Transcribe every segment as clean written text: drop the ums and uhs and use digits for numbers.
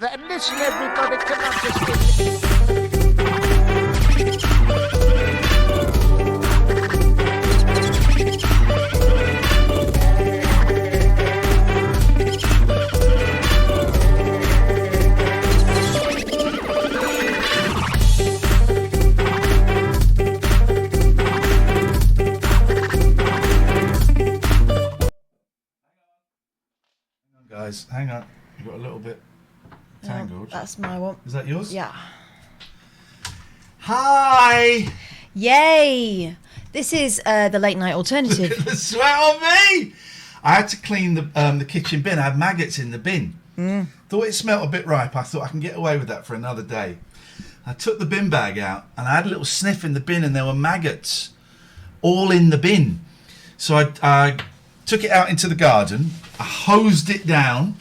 Then listen, everybody, come on, just Guys, hang on. You've got a little bit tangled. No, that's my one. Is that yours? Yeah. Hi! Yay! This is the late night alternative. Look at the sweat on me! I had to clean the kitchen bin. I had maggots in the bin. Thought it smelt a bit ripe. I thought I can get away with that for another day. I took the bin bag out and I had a little sniff in the bin and there were maggots all in the bin. So I took it out into the garden. I hosed it down,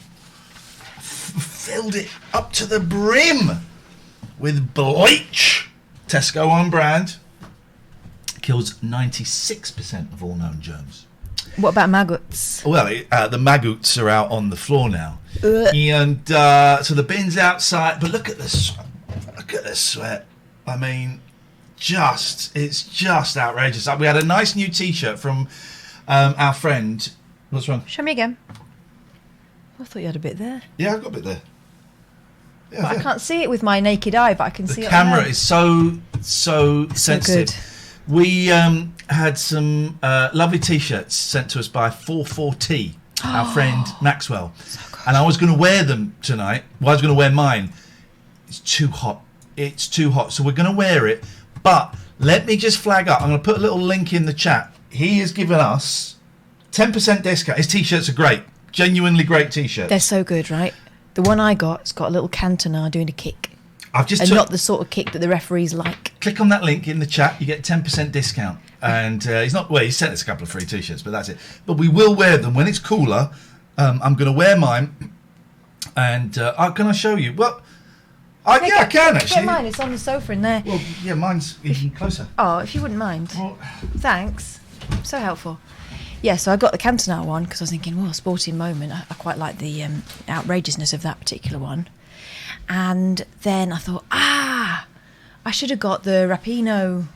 filled it up to the brim with bleach. Tesco on brand. Kills 96% of all known germs. What about maggots? Well, the maggots are out on the floor now. Ugh. And so the bin's outside. But look at this. Look at this sweat. I mean, it's just outrageous. We had a nice new T-shirt from our friend. What's wrong? Show me again. I thought you had a bit there. Yeah, I've got a bit there. Yeah, But I can't see it with my naked eye, but I can see the it camera on there. is so sensitive. good. We had some lovely T-shirts sent to us by 44T, our friend Maxwell, and I was going to wear them tonight. Well, I was going to wear mine. It's too hot. It's too hot, so we're going to wear it. But let me just flag up. I'm going to put a little link in the chat. He has given us 10% discount. His T-shirts are great. Genuinely great T-shirts. They're so good, right? The one I got, it's got a little Cantona doing a kick. I've just And not the sort of kick that the referees like. Click on that link in the chat. You get 10% discount. And he sent us a couple of free T-shirts, but that's it. But we will wear them when it's cooler. I'm going to wear mine. And can I show you? Well, I can actually. Get mine. It's on the sofa in there. Well, yeah, mine's even closer. Oh, if you wouldn't mind. Well, Thanks. So helpful. Yeah, so I got the Cantona one because I was thinking, well, sporting moment. I quite like the outrageousness of that particular one. And then I thought, I should have got the Rapinoe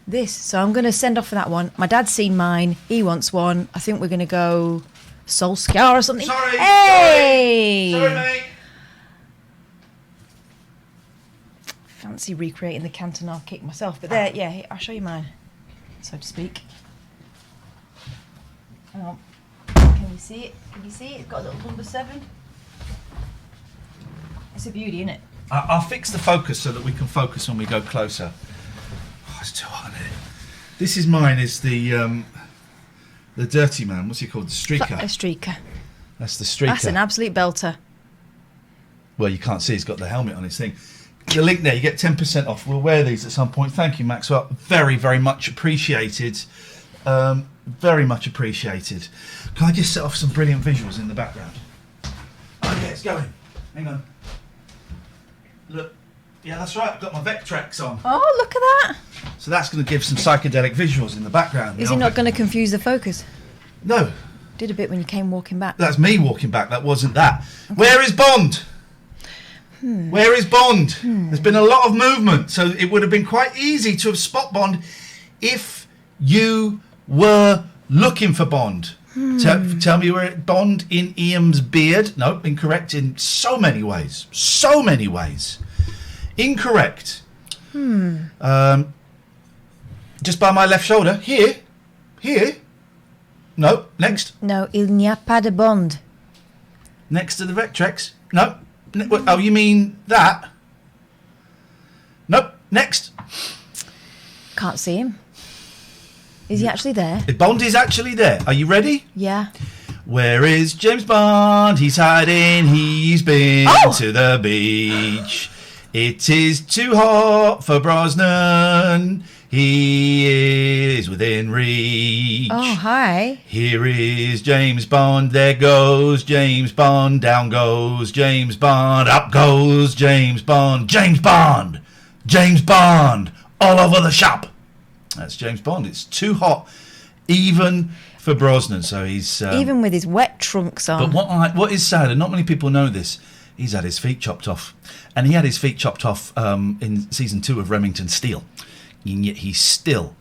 this. So I'm going to send off for that one. My dad's seen mine. He wants one. I think we're going to go Solskjaer or something. Sorry. Hey! Sorry, mate. Fancy recreating the Cantona kick myself. But there, yeah, I'll show you mine, so to speak. Hang on. Can you see it? Can you see it? It's got a little number 7. It's a beauty, isn't it? I'll fix the focus so that we can focus when we go closer. Oh, it's too hot in here. This is mine. Is the dirty man? What's he called? The streaker. A streaker. That's the streaker. That's an absolute belter. Well, you can't see. He's got the helmet on his thing. The link there. You get 10% off. We'll wear these at some point. Thank you, Maxwell. Very, very much appreciated. Very much appreciated. Can I just set off some brilliant visuals in the background? Okay, it's going. Hang on. Look. Yeah, that's right. I've got my Vectrex on. Oh, look at that. So that's going to give some psychedelic visuals in the background. Is he not going to confuse the focus? No. Did a bit when you came walking back. That's me walking back. That wasn't that. Okay. Where is Bond? Where is Bond? There's been a lot of movement, so it would have been quite easy to have spot Bond if you were looking for Bond. Tell me where Bond in Ian's beard. No, incorrect in so many ways. So many ways. Incorrect. Just by my left shoulder. Here. No, next. No, il n'y a pas de Bond. Next to the Vectrex. No. Oh, you mean that? Nope. Next. Can't see him. Is he actually there? Bond is actually there. Are you ready? Yeah. Where is James Bond? He's hiding. He's been to the beach. It is too hot for Brosnan. He is within reach. Oh, hi. Here is James Bond. There goes James Bond. Down goes James Bond. Up goes James Bond. James Bond. James Bond. All over the shop. That's James Bond. It's too hot, even for Brosnan. So he's even with his wet trunks on. But what is sad, and not many people know this, he's had his feet chopped off. And he had his feet chopped off in season 2 of Remington Steele. And yet he's still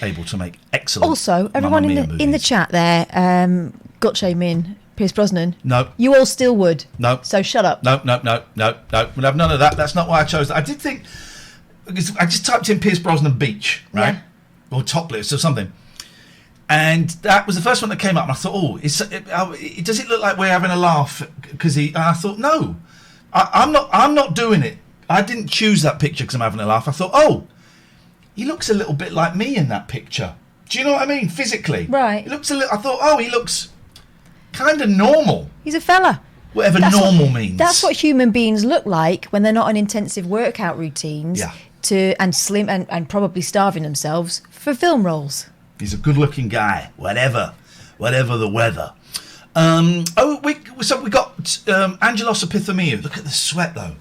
able to make excellent Also, everyone in the chat there, gut shaming Pierce Brosnan. No. You all still would. No. So shut up. No. We'll have none of that. That's not why I chose that. I did think, because I just typed in Pierce Brosnan beach, right? Yeah. Or topless or something. And that was the first one that came up. And I thought, does it look like we're having a laugh? And I thought, no, I'm not doing it. I didn't choose that picture because I'm having a laugh. I thought, he looks a little bit like me in that picture. Do you know what I mean? Physically. Right. He looks I thought, he looks kind of normal. He's a fella. Whatever normal means. That's what human beings look like when they're not on intensive workout routines. Yeah. And slim and probably starving themselves for film roles. He's a good-looking guy, whatever the weather. We got Angelos Epithemiou. Look at the sweat, though.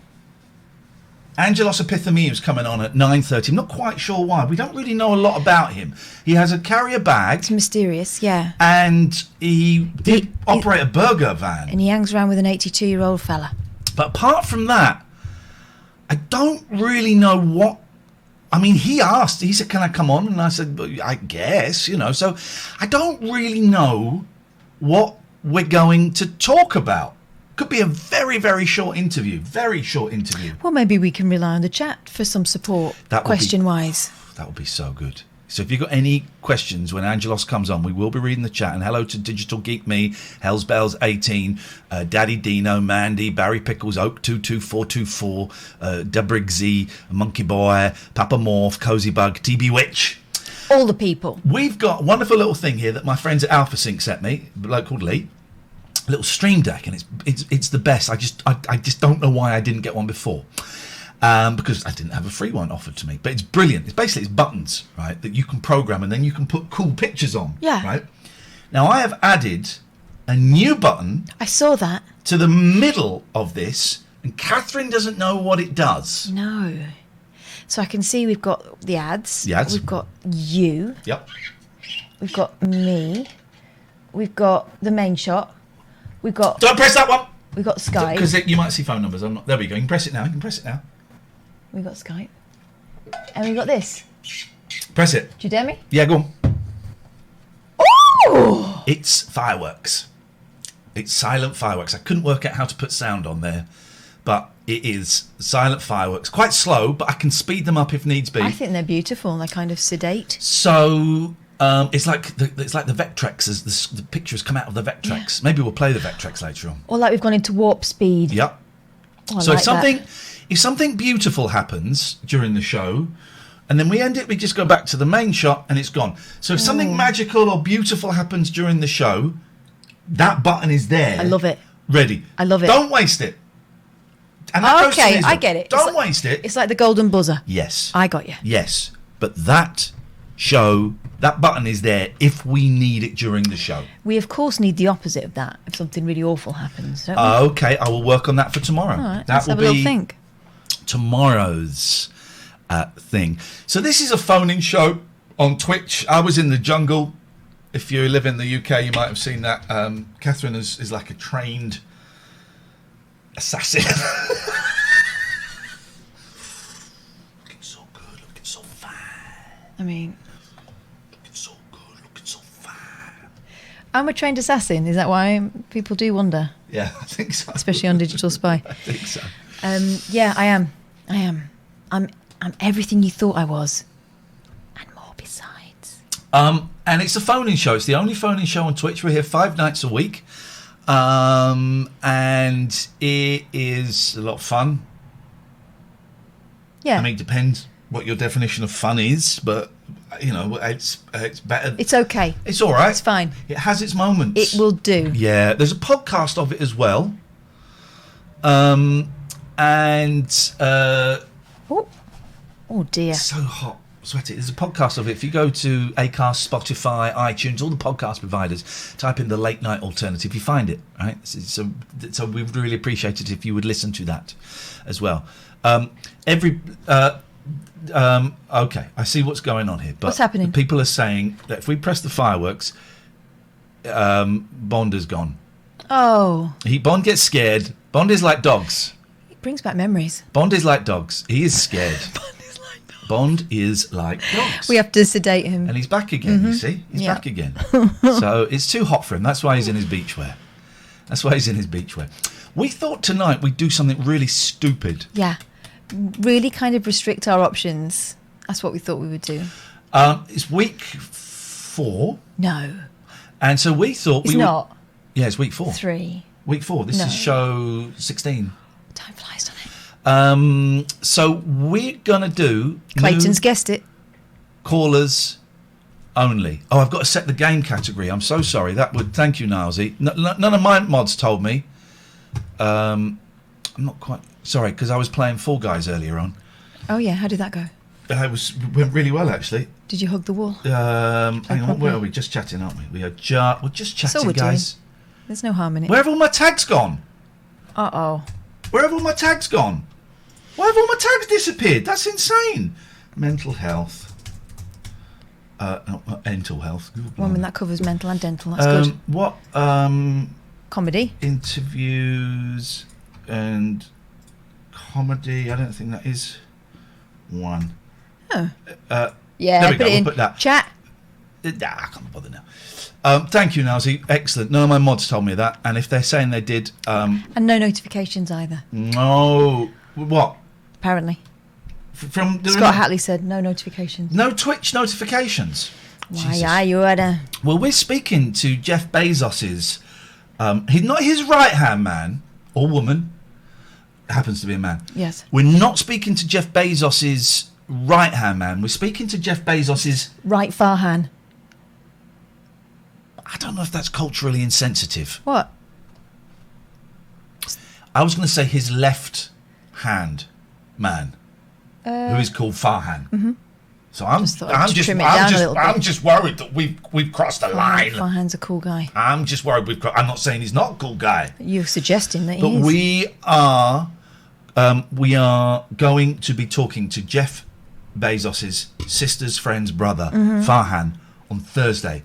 Angelos Epithemiou's coming on at 9:30. I'm not quite sure why. We don't really know a lot about him. He has a carrier bag. It's mysterious, yeah. And he did operate a burger van. And he hangs around with an 82-year-old fella. But apart from that, I don't really know what... I mean, he said, can I come on? And I said, well, I guess, So I don't really know what we're going to talk about. Could be a very, very short interview. Very short interview. Well, maybe we can rely on the chat for some support, question-wise. That would be so good. So if you've got any questions when Angelos comes on, we will be reading the chat. And hello to Digital Geek Me, Hells Bells 18, Daddy Dino, Mandy, Barry Pickles, Oak 22424, Debrigsy, Monkey Boy, Papa Morph, Cozy Bug, TB Witch. All the people. We've got a wonderful little thing here that my friends at Alpha Sync sent me, a bloke called Lee. A little stream deck, and it's the best. I just don't know why I didn't get one before. Because I didn't have a free one offered to me. But it's brilliant. It's buttons, right, that you can program and then you can put cool pictures on. Yeah. Right? Now, I have added a new button. I saw that. To the middle of this, and Catherine doesn't know what it does. No. So I can see we've got the ads. The ads. We've got you. Yep. We've got me. We've got the main shot. We've got... Don't press that one! We've got Skype. Because you might see phone numbers. There we go. You can press it now. We've got Skype. And we've got this. Press it. Do you dare me? Yeah, go on. Oh! It's fireworks. It's silent fireworks. I couldn't work out how to put sound on there, but it is silent fireworks. Quite slow, but I can speed them up if needs be. I think they're beautiful. They're kind of sedate. So it's like the Vectrex. As the pictures come out of the Vectrex. Yeah. Maybe we'll play the Vectrex later on. Or like we've gone into warp speed. Yep. Oh, so like if something beautiful happens during the show, and then we end it, we just go back to the main shot and it's gone. So if something magical or beautiful happens during the show, that button is there. I love it. Ready. I love it. Don't waste it. And that goes to okay, his I get it. Don't waste it. It's like the golden buzzer. Yes. I got you. Yes. But that button is there if we need it during the show. We, of course, need the opposite of that if something really awful happens, don't we? Okay, I will work on that for tomorrow. All right, that let's have a little think. Tomorrow's thing. So this is a phone-in show on Twitch. I was in the jungle. If you live in the UK, you might have seen that. Catherine is like a trained assassin. Looking so good, looking so fine. I mean... Looking so good, looking so fine. I'm a trained assassin. Is that why people do wonder? Yeah, I think so. Especially on Digital Spy. I think so. Yeah, I am. I'm everything you thought I was. And more besides. And it's a phone-in show. It's the only phone-in show on Twitch. We're here 5 nights a week. And it is a lot of fun. Yeah. I mean, it depends what your definition of fun is, but, it's better. It's okay. It's all right. It's fine. It has its moments. It will do. Yeah. There's a podcast of it as well. Oh dear. It's so hot. Sweaty. There's a podcast of it. If you go to Acast, Spotify, iTunes, all the podcast providers, type in the Late Night Alternative, you find it, right? So we would really appreciate it if you would listen to that as well. Okay, I see what's going on here. But what's happening? People are saying that if we press the fireworks, Bond is gone. Oh, Bond gets scared. Bond is like dogs. it brings back memories. Bond is like dogs. He is scared. Bond is like dogs. We have to sedate him. And he's back again, you see? He's Yeah. back again. So it's too hot for him. That's why he's in his beachwear. We thought tonight we'd do something really stupid. Yeah. Really kind of restrict our options. That's what we thought we would do. It's week 4. No, And so we thought it's we not. would... Yeah, it's week 4. 3. Week 4. This No. is show 16. Time flies, doesn't it? So we're going to do... Clayton's guessed it. Callers only. Oh, I've got to set the game category. I'm so sorry. Thank you, Nilesy. None of my mods told me. I'm not quite sorry because I was playing Fall Guys earlier on. Oh, yeah. How did that go? It went really well actually. Did you hug the wall? Hang on, where are we? Just chatting, aren't we? We're just chatting, we're guys. There's no harm in it. Where have all my tags gone? Uh-oh. Where have all my tags gone? Why have all my tags disappeared? That's insane. Mental health. Mental health. Well, I mean, that covers mental and dental. That's good. What? Comedy. Interviews and comedy. I don't think that is one. Oh. there Yeah, we put go. it in. We'll put that. Chat. I can't bother now. Thank you, Nilesy. Excellent. None of my mods told me that, and if they're saying they did, And no notifications either, no. What? apparently. From Scott Hatley said no notifications. no Twitch notifications. Why Jesus. are you at a... Well, we're speaking to Jeff Bezos's. He's not his right-hand man or woman. Happens to be a man. Yes. We're not speaking to Jeff Bezos's right-hand man. We're speaking to Jeff Bezos's... Right Farhan. I don't know if that's culturally insensitive. What? I was going to say his left-hand man, who is called Farhan. Mm-hmm. So I'm Just thought I'd trim it down a little bit. I'm just worried that we've crossed a line. Farhan's a cool guy. I'm just worried I'm not saying he's not a cool guy. You're suggesting that But he is. we are going to be talking to Jeff Bezos's sister's friend's brother, Farhan, on Thursday,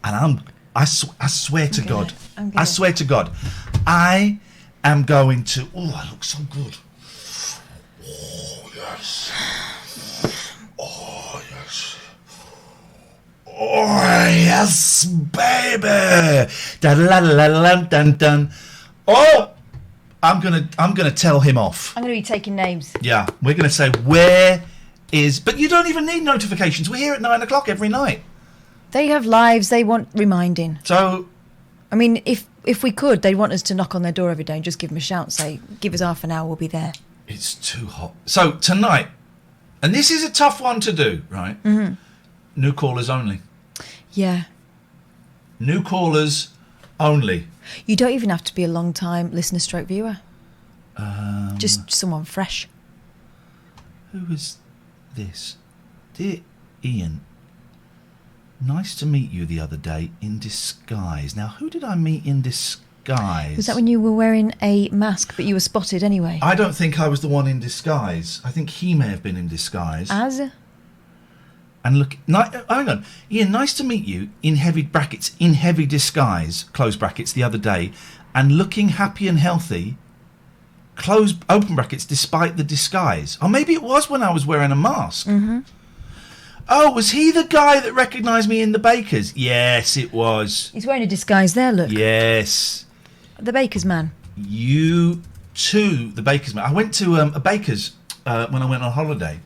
and I swear to God, I swear to God, I am going to. Oh, I look so good. Oh yes. Oh yes. Oh yes, baby. Dun. Oh. I'm gonna tell him off. I'm going to be taking names. Yeah, we're gonna say where is. But you don't even need notifications. We're here at 9 o'clock every night. They have lives. They want reminding. So I mean, if we could, they'd want us to knock on their door every day and just give them a shout and say, give us half an hour, we'll be there. it's too hot. So tonight, and this is a tough one to do, right? Mm-hmm. New callers only. Yeah. New callers only. You don't even have to be a long time listener stroke viewer. Just someone fresh. Who is this? Dear Ian, nice to meet you the other day in disguise. Now, who did I meet in disguise? Was that when you were wearing a mask but you were spotted anyway? I don't think I was the one in disguise. I think he may have been in disguise. As? And look, hang on. Ian, nice to meet you in heavy brackets, in heavy disguise, close brackets, the other day, and looking happy and healthy, close, open brackets, despite the disguise. Or maybe it was when I was wearing a mask. Mm-hmm. Oh, was he the guy that recognised me in the Bakers? Yes, it was. He's wearing a disguise there, look. Yes. The baker's man. You too, the Baker's man. I went to a Baker's when I went on holiday.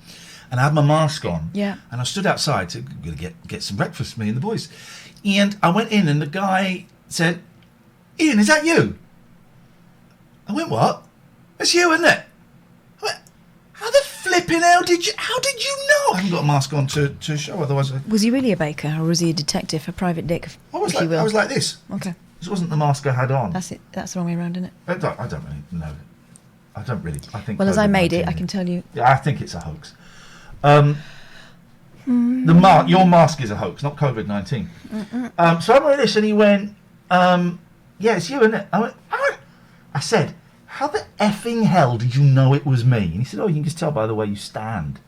And I had my mask on. Yeah. And I stood outside to get some breakfast for me and the boys. And I went in and the guy said, Ian, is that you? I went, what? It's you, isn't it? I went, how the flipping hell did you know? I haven't got a mask on to show, otherwise Was he really a baker or was he a detective, a private dick, I was if you will? I was like this. Okay. This wasn't the mask I had on. That's it. That's the wrong way around, isn't it? I don't really know. I think. Well, as I made it, COVID-19 I can tell you. Yeah, I think it's a hoax. Your mask is a hoax, not COVID-19. So I'm wearing this, and he went, "Yeah, it's you, isn't it?" I went, "Oh." I said, "How the effing hell did you know it was me?" And he said, "Oh, you can just tell by the way you stand."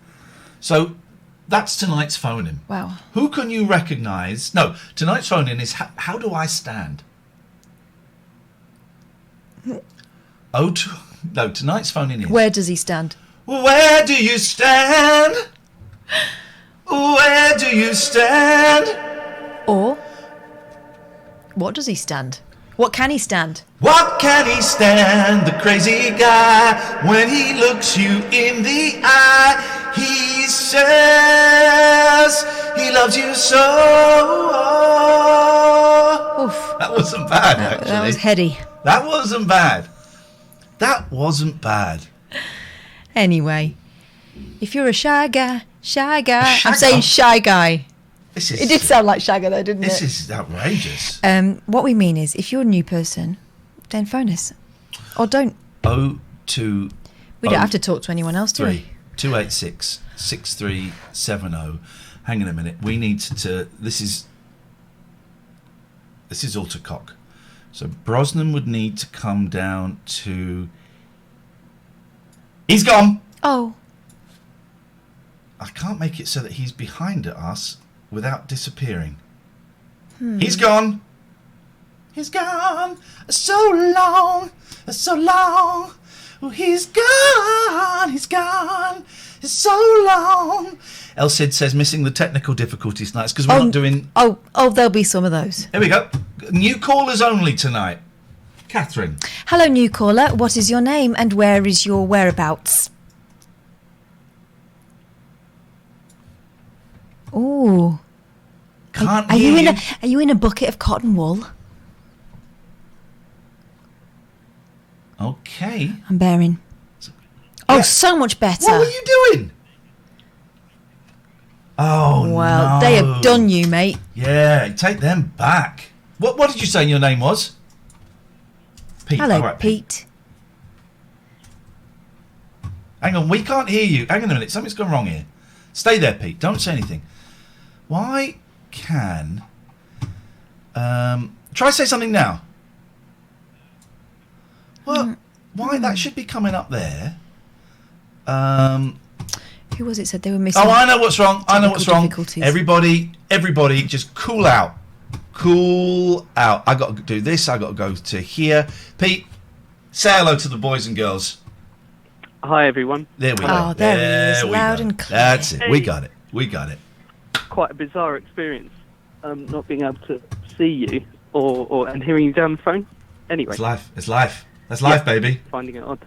So that's tonight's phone-in. Wow. Who can you recognise? No, tonight's phone-in is how do I stand? No, tonight's phone in is. Where does he stand? Where do you stand? Where do you stand? Or what does he stand? What can he stand? What can he stand, the crazy guy, when he looks you in the eye? He says he loves you so. Oof. That wasn't bad, actually. That was heady. That wasn't bad. That wasn't bad. Anyway, if you're a shy guy, I'm Shagger? saying shy guy. This is, It did sound like Shagger though, didn't This it? is outrageous. What we mean is, if you're a new person, then phone us. Or don't. 02 We don't have to talk to anyone else, do we? 286 6370. Hang on a minute. We need to. This is Autocock. So Brosnan would need to come down to. He's gone. Oh. I can't make it so that he's behind us without disappearing. He's gone. He's gone. So long. So long. Oh, he's gone. He's gone. It's so long. El Cid says missing the technical difficulties tonight. It's because we're not doing. Oh, there'll be some of those. Here we go. New callers only tonight. Catherine. Hello, new caller. What is your name and where is your whereabouts? Ooh. Can't Are hear you you. are you in a bucket of cotton wool? Okay. I'm bearing. Oh, Yeah. so much better. What were you doing? Oh, Well, no. they have done you, mate. Yeah, take them back. What did you say your name was? Pete. Hello, All right, Pete. Hang on, we can't hear you. Hang on a minute, something's gone wrong here. Stay there, Pete. Don't say anything. Why can... try say something now. Well, why? That should be coming up there. Who was it said they were missing? Oh, I know what's wrong. I know what's Technical wrong. difficulties. Everybody, just cool out. Cool out. I got to do this. I got to go to here. Pete, say hello to the boys and girls. Hi, everyone. There we go. Oh, there he is, we loud go. and clear. That's it. We Hey. got it. We got it. Quite a bizarre experience, not being able to see you or and hearing you down the phone. Anyway, It's life. It's life. That's life, baby. finding it odd.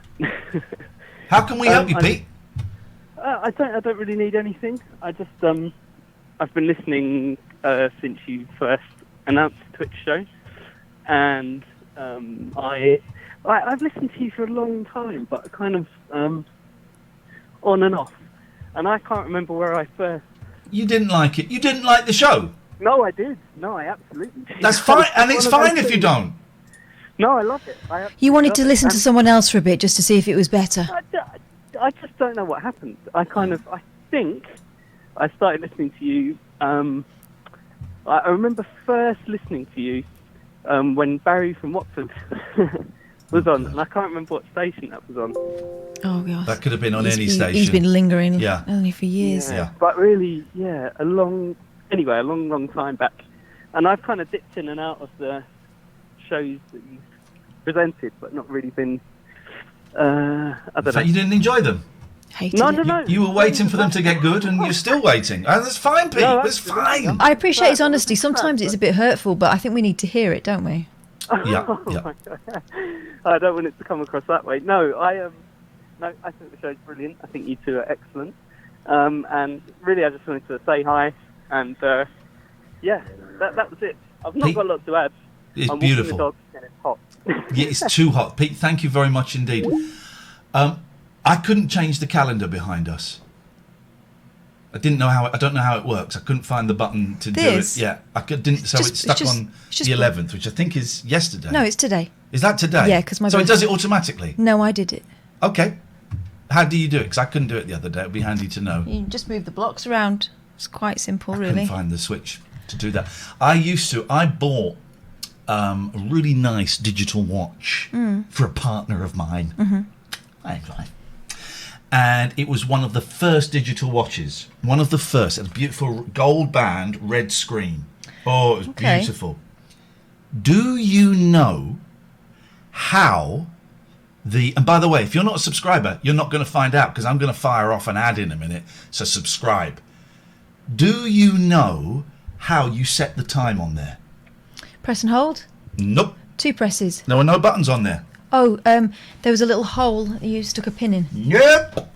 How can we help you, Pete? I don't really need anything. I just I've been listening since you first announced the Twitch show, and I've listened to you for a long time, but kind of on and off, and I can't remember where I first. You didn't like it. You didn't like the show. No, I did. No, I absolutely did. That's fine, and it's One of fine those if you things. don't. No, I love it. You wanted to love it. listen to And someone else for a bit just to see if it was better. I just don't know what happened. I think I started listening to you. I remember first listening to you when Barry from Watford was on, and I can't remember what station that was on. Oh, God. That could have been on He's any been- station. He's been lingering Yeah. only for years. Yeah. But really, a long time back. And I've kind of dipped in and out of the shows that you've presented, but not really been, I don't In fact, know. you didn't enjoy them. Hated No, it. no, no. You were waiting for them to get good, and you're still waiting. And that's fine, Pete. No, That's absolutely. fine. I appreciate his honesty. Sometimes it's a bit hurtful, but I think we need to hear it, don't we? Yeah, Oh yeah. my God. I don't want it to come across that way. No, I think the show's brilliant. I think you two are excellent. And really, I just wanted to say hi. And that was it. I've not Pete, got a lot to add. It's I'm beautiful. walking the dog and it's hot. Yeah, it's too hot. Pete, thank you very much indeed. I couldn't change the calendar behind us. I don't know how it works. I couldn't find the button to This? do it. Yeah, didn't. So just- it's stuck it's on just- the 11th, which I think is yesterday. No, it's today. Is that today? Yeah, 'cause my So it birthday- does it automatically. No, I did it. Okay. How do you do it? Because I couldn't do it the other day. It'd be handy to know. You just move the blocks around. It's quite simple, I really. couldn't find the switch to do that. I bought a really nice digital watch for a partner of mine. Thanks, life. And it was one of the first digital watches. One of the first. A beautiful gold band, red screen. Oh, it was Okay. beautiful. Do you know how and by the way, if you're not a subscriber, you're not going to find out because I'm going to fire off an ad in a minute. So subscribe. Do you know how you set the time on there? Press and hold. Nope. 2 presses. There were no buttons on there. Oh, there was a little hole that you stuck a pin in. Yep.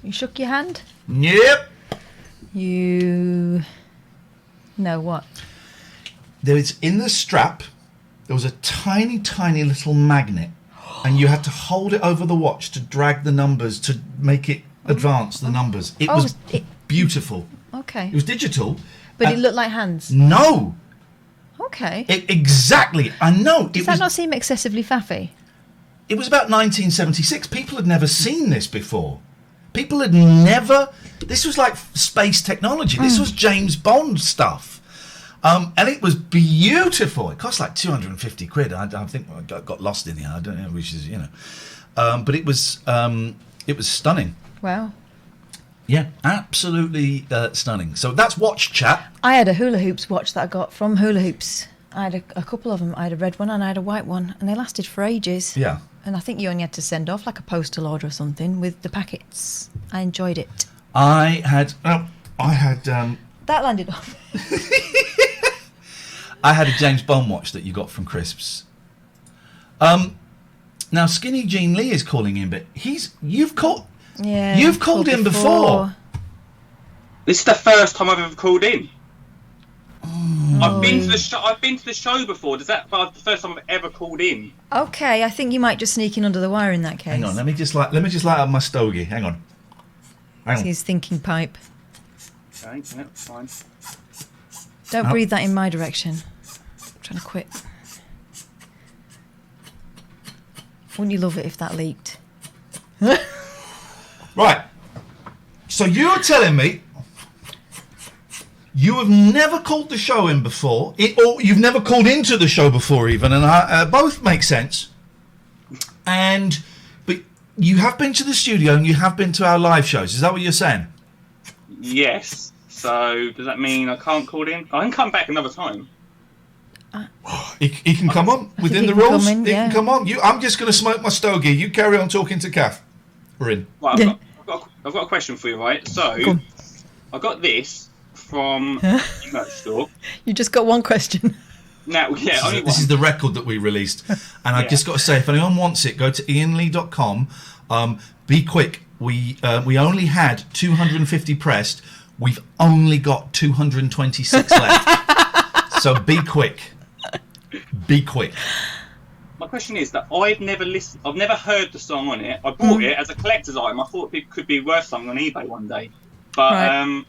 You shook your hand. Yep. You know what? There is in the strap. There was a tiny, tiny little magnet, and you had to hold it over the watch to drag the numbers to make it advance the numbers. It was beautiful. Okay. It was digital. But it looked like hands. No. Okay. Exactly. I know. Does that not seem excessively faffy? It was about 1976. People had never seen this before. People had never... This was like space technology. This was James Bond stuff. And it was beautiful. It cost like 250 quid. I think I got lost in the end. I don't know, which is, but it was stunning. Wow. Yeah, absolutely stunning. So that's watch chat. I had a hula hoops watch that I got from Hula Hoops. I had a couple of them. I had a red one and I had a white one, and they lasted for ages. Yeah. And I think you only had to send off like a postal order or something with the packets. I enjoyed it. I had. That landed off. I had a James Bond watch that you got from Crisps. Now Skinny Jean Lee is calling in, but you've called him before. This is the first time I've ever called in. Oh. I've been to the show before. Does that the first time I've ever called in? Okay, I think you might just sneak in under the wire in that case. Hang on, let me just light up my stogie. Hang on. It's his thinking pipe. Okay, that's fine. Don't breathe that in my direction. I'm trying to quit. Wouldn't you love it if that leaked? Right. So you're telling me you have never called the show in before, or you've never called into the show before even, and both make sense. But you have been to the studio and you have been to our live shows. Is that what you're saying? Yes. So does that mean I can't call in? I can come back another time. He can come on within the rules. He can come on. I'm just going to smoke my stogie. You carry on talking to Kath. We're in. Right, I've got a question for you, right? So I got this from the merch store. You just got one question. Now, yeah, only one. This is the record that we released, and I've just got to say, if anyone wants it, go to iainlee.com. Be quick. We only had 250 pressed. We've only got 226 left. So be quick. Be quick. My question is that I've never heard the song on it. I bought it as a collector's item. I thought it could be worth something on eBay one day. But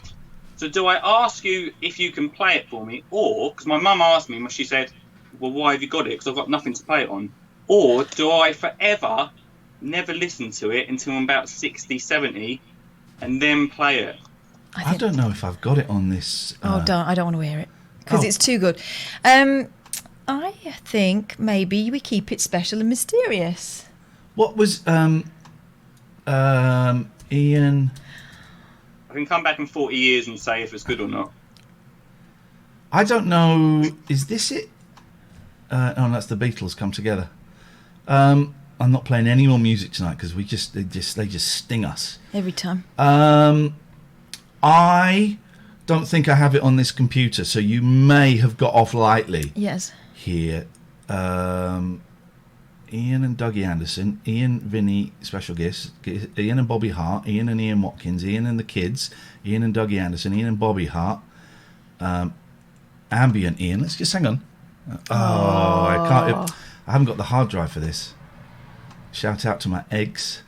so do I ask you if you can play it for me, or because my mum asked me when she said, "Well, why have you got it? Because I've got nothing to play it on." Or do I forever never listen to it until I'm about 60, 70, and then play it? I don't know if I've got it on this. I don't want to hear it because it's too good. I think maybe we keep it special and mysterious. What was Ian? I can come back in 40 years and say if it's good or not. I don't know. Is this it? Oh, that's the Beatles come together. I'm not playing any more music tonight because they just sting us every time. I don't think I have it on this computer, so you may have got off lightly. Yes. Here, Ian and Dougie Anderson, Ian, Vinny, special guests, Ian and Bobby Hart, Ian and Ian Watkins, Ian and the kids, Ian and Dougie Anderson, Ian and Bobby Hart, ambient Ian. Let's just hang on. I can't. I haven't got the hard drive for this. Shout out to my eggs.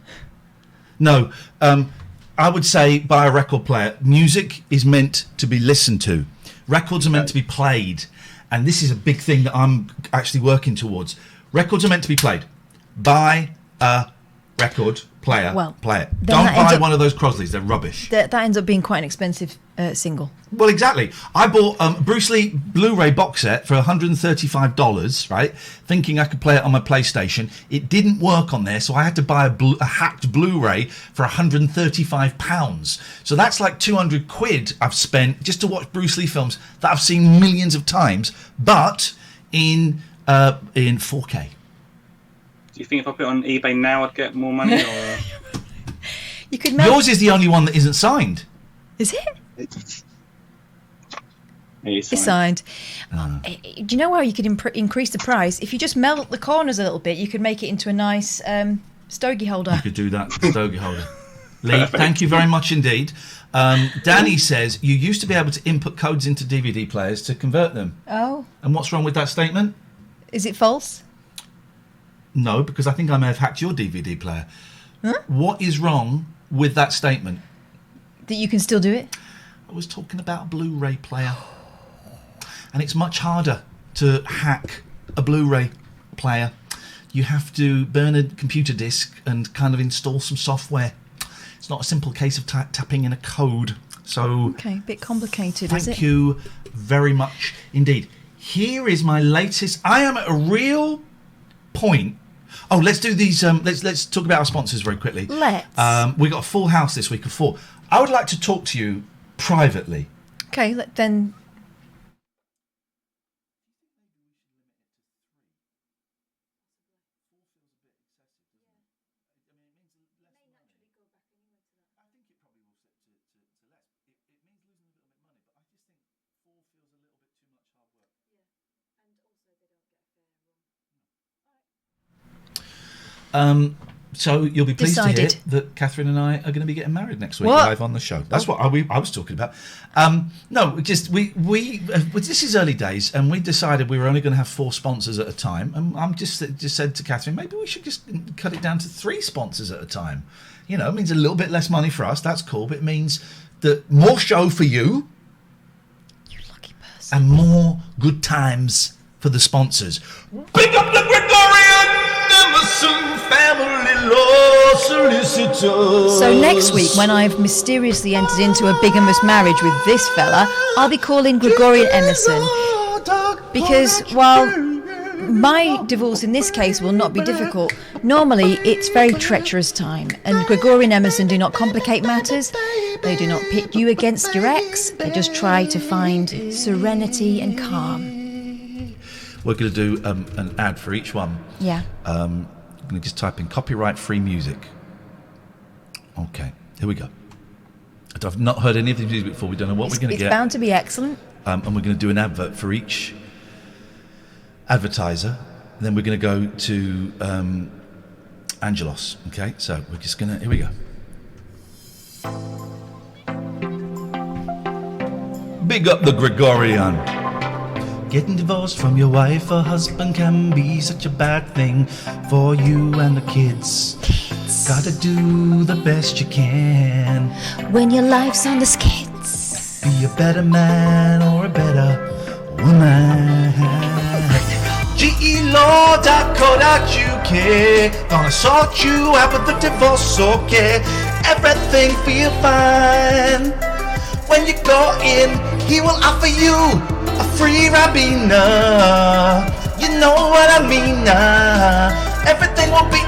No, I would say buy a record player. Music is meant to be listened to. Records are meant to be played. And this is a big thing that I'm actually working towards. Records are meant to be played. Buy a record player. Well, play it. Don't buy one of those Crosleys. They're rubbish. That ends up being quite an expensive single. Well, exactly. I bought Bruce Lee Blu-ray box set for $135, right? Thinking I could play it on my PlayStation. It didn't work on there, so I had to buy a hacked Blu-ray for £135. So that's like 200 quid I've spent just to watch Bruce Lee films that I've seen millions of times, but in 4K. you think if I put it on eBay now, I'd get more money? Or You could Yours is the only one that isn't signed. Is it? it's It's signed. Do you know how you could increase the price? If you just melt the corners a little bit, you could make it into a nice stogie holder. You could do that, stogie holder. Lee, thank you very much indeed. Danny says you used to be able to input codes into DVD players to convert them. Oh. And what's wrong with that statement? Is it false? No, because I think I may have hacked your DVD player. Huh? What is wrong with that statement? That you can still do it? I was talking about a Blu-ray player. And it's much harder to hack a Blu-ray player. You have to burn a computer disk and kind of install some software. It's not a simple case of tapping in a code. So, okay, a bit complicated, is it? Thank you very much indeed. Here is my latest. I am at a real point. Oh, let's do these. Let's talk about our sponsors very quickly. Let's. We got a full house this week of 4. I would like to talk to you privately. Okay, then. So you'll be pleased to hear Decided. that Catherine and I are going to be getting married next week What? live on the show. That's what I was talking about. No, just we this is early days, and we decided we were only going to have 4 sponsors at a time. And I'm just said to Catherine, maybe we should just cut it down to 3 sponsors at a time. You know, it means a little bit less money for us. That's cool, but it means that more show for you. You lucky person. And more good times for the sponsors. Pick up the Gregorian Emerson Family Law Solicitors. So next week, when I've mysteriously entered into a bigamous marriage with this fella, I'll be calling Gregorian Emerson. Because while my divorce in this case will not be difficult, normally it's very treacherous time, and Gregorian Emerson do not complicate matters. They do not pit you against your ex. They just try to find serenity and calm. We're going to do an ad for each one. Yeah. I'm going to just type in copyright-free music. Okay, here we go. I've not heard any of these music before. We don't know what we're going to get. It's bound to be excellent. And we're going to do an advert for each advertiser. And then we're going to go to Angelos. Okay, so we're just going to... Here we go. Big up the Gregorian. Getting divorced from your wife or husband can be such a bad thing for you and the kids. Gotta do the best you can. When your life's on the skids. Be a better man or a better woman. GELaw.co.uk. Gonna sort you out with the divorce, okay? Everything feel fine. When you go in, he will offer you a free Rabina. You know what I mean. Everything will be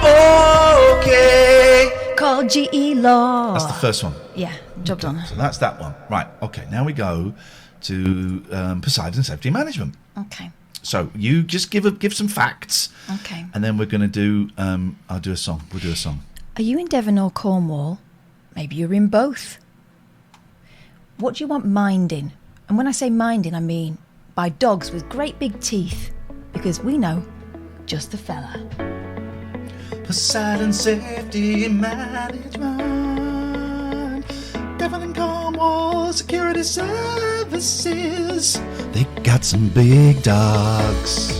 okay. Call GE Law. That's the first one. Yeah, job done. So that's that one. Right, okay. Now we go to Poseidon Safety Management. Okay. So you just give some facts. Okay. And then we're going to do, I'll do a song. We'll do a song. Are you in Devon or Cornwall? Maybe you're in both. What do you want minding? And when I say minding, I mean by dogs with great big teeth. Because we know just the fella. Poseidon Safety Management. Devon and Cornwall Security Services. They got some big dogs.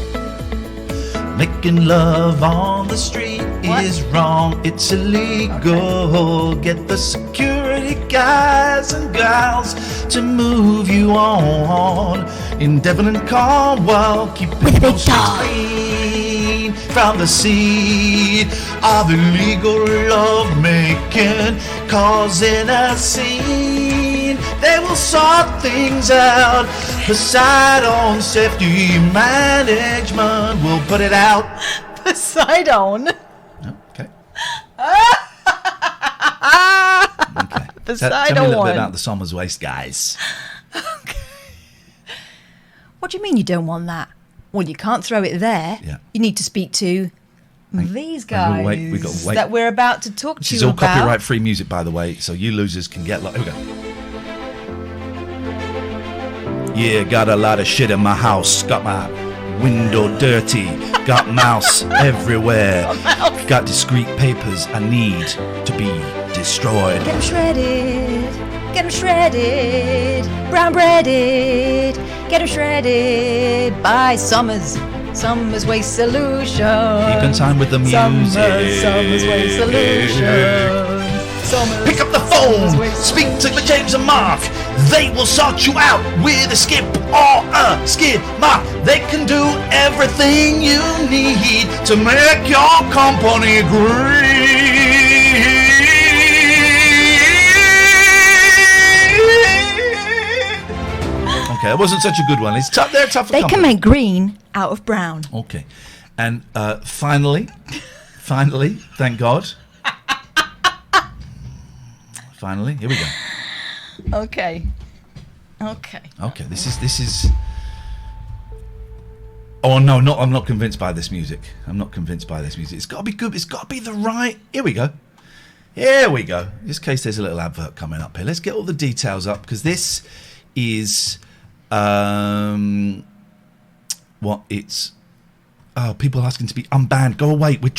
Making love on the street is wrong. It's illegal. Okay. Get the security guys and gals to move you on. In Devon and Cornwall, keeping your streets clean from the seed of illegal love making, causing a scene. They will sort things out. Poseidon Safety Management will put it out. Poseidon? Okay. Okay. Poseidon. Tell me a little bit about the Somers Waste guys. Okay. What do you mean you don't want that? Well, you can't throw it there. Yeah. You need to speak to These guys we gotta wait. that we're about to talk This to is you all about. copyright-free music, by the way, so you losers can get... Here we go. Yeah, got a lot of shit in my house. Got my window dirty. Got mouse everywhere. Got discreet papers I need to be destroyed. Get 'em shredded. Get 'em shredded. Brown breaded. Get 'em shredded by Summers. Summers Waste Solutions. Keep in time with the music. Summers Waste Solutions. Summers, Pick up the phone, speak to James and Mark. They will sort you out with a skip or a skid mark. They can do everything you need to make your company great. Okay, that wasn't such a good one. It's tough. They're tough. They can make green out of brown. Okay, and finally, thank God. Finally, here we go. Okay. Okay, this is. Oh no, I'm not convinced by this music. It's got to be good. It's got to be the right. Here we go. In this case, there's a little advert coming up here. Let's get all the details up because this is what it's. Oh, people asking to be unbanned. Go away. We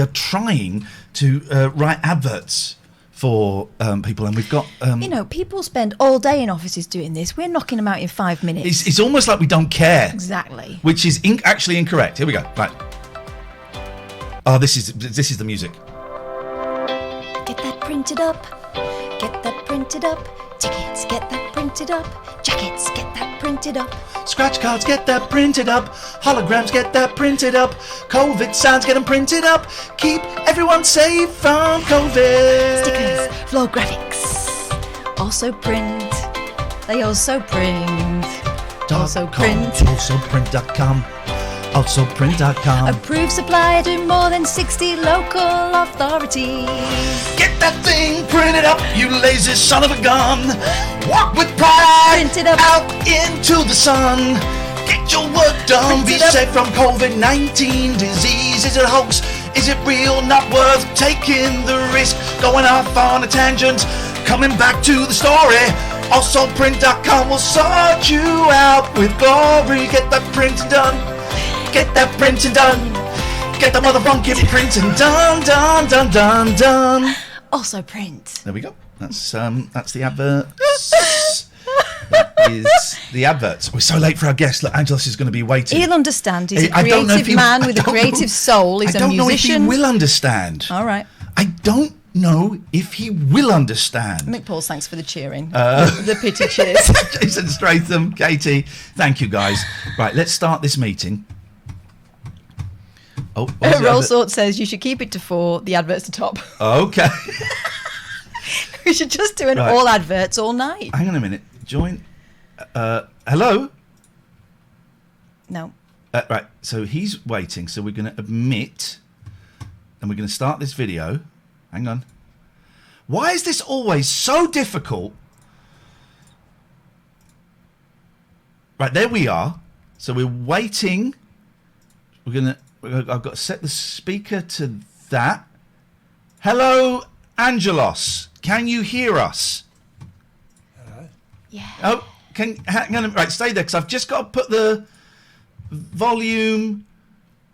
are trying to write adverts for people, and we've got people spend all day in offices doing this. We're knocking them out in 5 minutes. it's almost like we don't care, Exactly. which is actually incorrect. Here we go. Right. Oh, this is the music. Get that printed up. Get that printed up. Tickets, get that printed up. Jackets, get that printed up. Scratch cards, get that printed up. Holograms, get that printed up. COVID signs, get them printed up. Keep everyone safe from COVID. Stickers, floor graphics. Also print. They also print. Also print. AlsoPrint.com. AlsoPrint.com. Approved supplier to more than 60 local authorities. Get that thing printed up, you lazy son of a gun. Walk with pride Print it up. out into the sun. Get your work done, Print be it up. safe from COVID-19 disease. Is it a hoax? Is it real? Not worth taking the risk. Going off on a tangent, coming back to the story. AlsoPrint.com will sort you out with glory. Get that printing done. Get that printing done. Get the motherfucking printing done, done. Also print. There we go. That's the adverts. That is the adverts. We're so late for our guest. Look, Angelos is going to be waiting. He'll understand. He's a I don't know if creative man with a I don't creative know- soul. He's I a don't know if he musician. will understand. All right. I don't know if he will understand. Mick Pauls, thanks for the cheering. The pity cheers. Jason Stratham, Katie, thank you guys. Right, let's start this meeting. Oh, what was the Roll other- Sort says you should keep it to 4, the adverts to top. Okay. We should just do an Right. all adverts all night. Hang on a minute. Join. Hello? No. Right, so he's waiting, so we're going to admit, and we're going to start this video. Hang on. Why is this always so difficult? Right, there we are. So we're waiting. I've got to set the speaker to that. Hello, Angelos. Can you hear us? Yeah. Oh, hang on. Right, stay there because I've just got to put the volume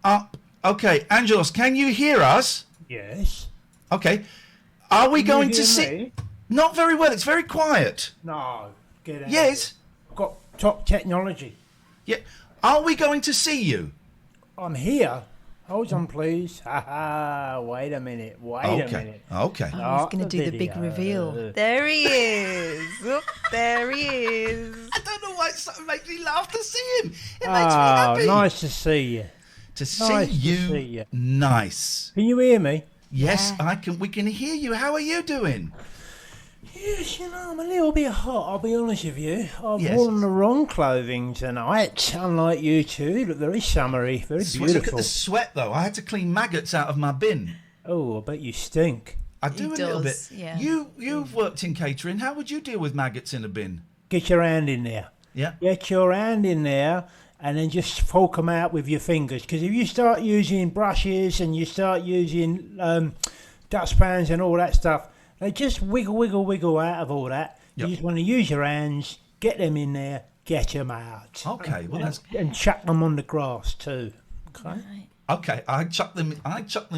up. Okay, Angelos, can you hear us? Yes. Okay. Are we Can you going to hear see? me? Not very well. It's very quiet. No. Get out. Yes. I've got top technology. Yeah. Are we going to see you? I'm here. Hold on, please. Ha ha. Wait a minute. Wait a Okay. minute. Okay. He's Start going to do the big video. reveal. There he is. Oop, there he is. I don't know why it makes me laugh to see him. It makes me Oh, happy. nice to see you. To see Nice to you. see you. Nice. Can you hear me? Yes, Yeah. we can hear you. How are you doing? Yes, you know, I'm a little bit hot, I'll be honest with you. I've Yes. worn the wrong clothing tonight, unlike you two. You look very summery, very Look at beautiful. the sweat though. I had to clean maggots out of my bin. Oh, I bet you stink. I do He a little bit. does, yeah. You've worked in catering. How would you deal with maggots in a bin? Get your hand in there. Yeah. Get your hand in there and then just fork them out with your fingers. Because if you start using brushes and you start using dustpans and all that stuff, they just wiggle out of all that. Yep. You just want to use your hands, get them in there, get them out. Okay, well that's And chuck them on the grass too. Okay. Right. okay. I chuck them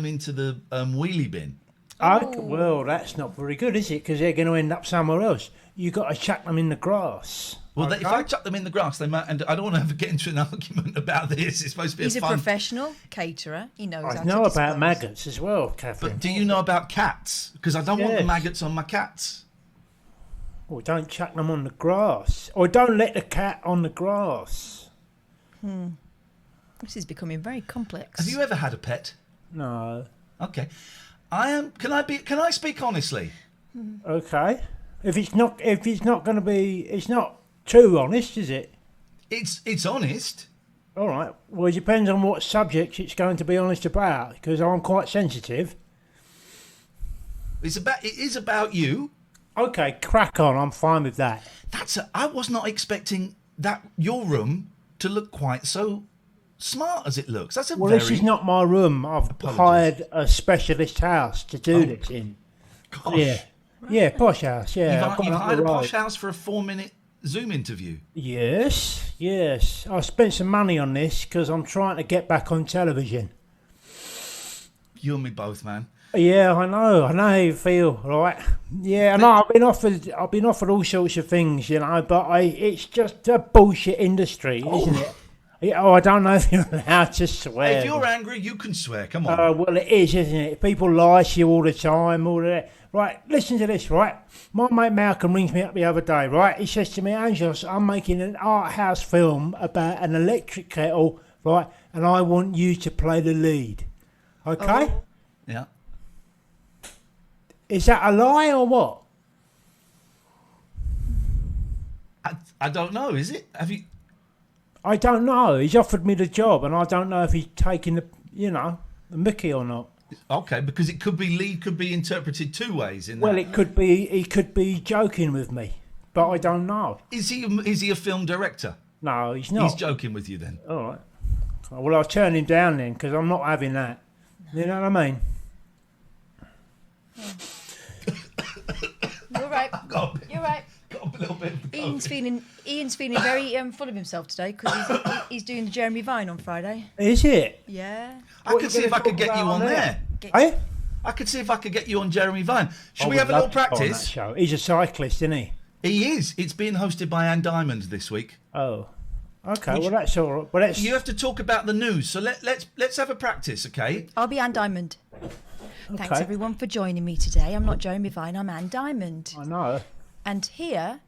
into the wheelie bin. Well, that's not very good, is it? Because they're going to end up somewhere else. You've got to chuck them in the grass. Well, okay? if I chuck them in the grass, they might. And I don't want to ever get into an argument about this. It's supposed to be He's a fun. professional caterer. He knows. I how know to about dispose. maggots as well, Catherine. But do you know about cats? Because I don't want the Yes. maggots on my cats. Or don't chuck them on the grass. Or don't let the cat on the grass. This is becoming very complex. Have you ever had a pet? No. Okay, I am. Can I speak honestly? Okay. If it's not going to be, it's not too honest, is it? It's honest. All right. Well, it depends on what subject it's going to be honest about, because I'm quite sensitive. It is about you. Okay, crack on. I'm fine with that. I was not expecting your room to look quite so smart as it looks. That's a Well, very. this is not my room. I've Apologies. hired a specialist house to do this in. Gosh. Yeah. Yeah, posh house. Yeah. I've got You've it up hired the a posh road. house for a 4-minute Zoom interview. Yes, yes. I spent some money on this because I'm trying to get back on television. You and me both, man. Yeah, I know how you feel, right? Yeah, I know. I've been offered all sorts of things, but it's just a bullshit industry, isn't it? Yeah, I don't know if you're allowed to swear. If you're angry, you can swear. Come on. Well, it is, isn't it? People lie to you all the time, all of that. Right, listen to this, right? My mate Malcolm rings me up the other day, right? He says to me, Angelos, I'm making an art house film about an electric kettle, right? And I want you to play the lead. Okay? Yeah. Is that a lie or what? I don't know. Is it? Have you? I don't know. He's offered me the job, and I don't know if he's taking the mickey or not. Okay, because it could be lead could be interpreted two ways. Well, he could be joking with me, but I don't know. Is he a film director? No, he's not. He's joking with you then. All right. Well, I'll turn him down then, because I'm not having that. You know what I mean? You're right. You're right. Got a little bit. Of Ian's feeling very full of himself today because he's doing the Jeremy Vine on Friday. Is it? Yeah. I could see if I could get you on there. Eh? I could see if I could get you on Jeremy Vine. Should I we would have a little love to go on that practice? show. He's a cyclist, isn't he? He is. It's being hosted by Anne Diamond this week. Oh. Okay, well that's all right. Well, that's You have to talk about the news, so let's have a practice, okay? I'll be Anne Diamond. Thanks Okay. everyone for joining me today. I'm not Jeremy Vine, I'm Anne Diamond. I know. And here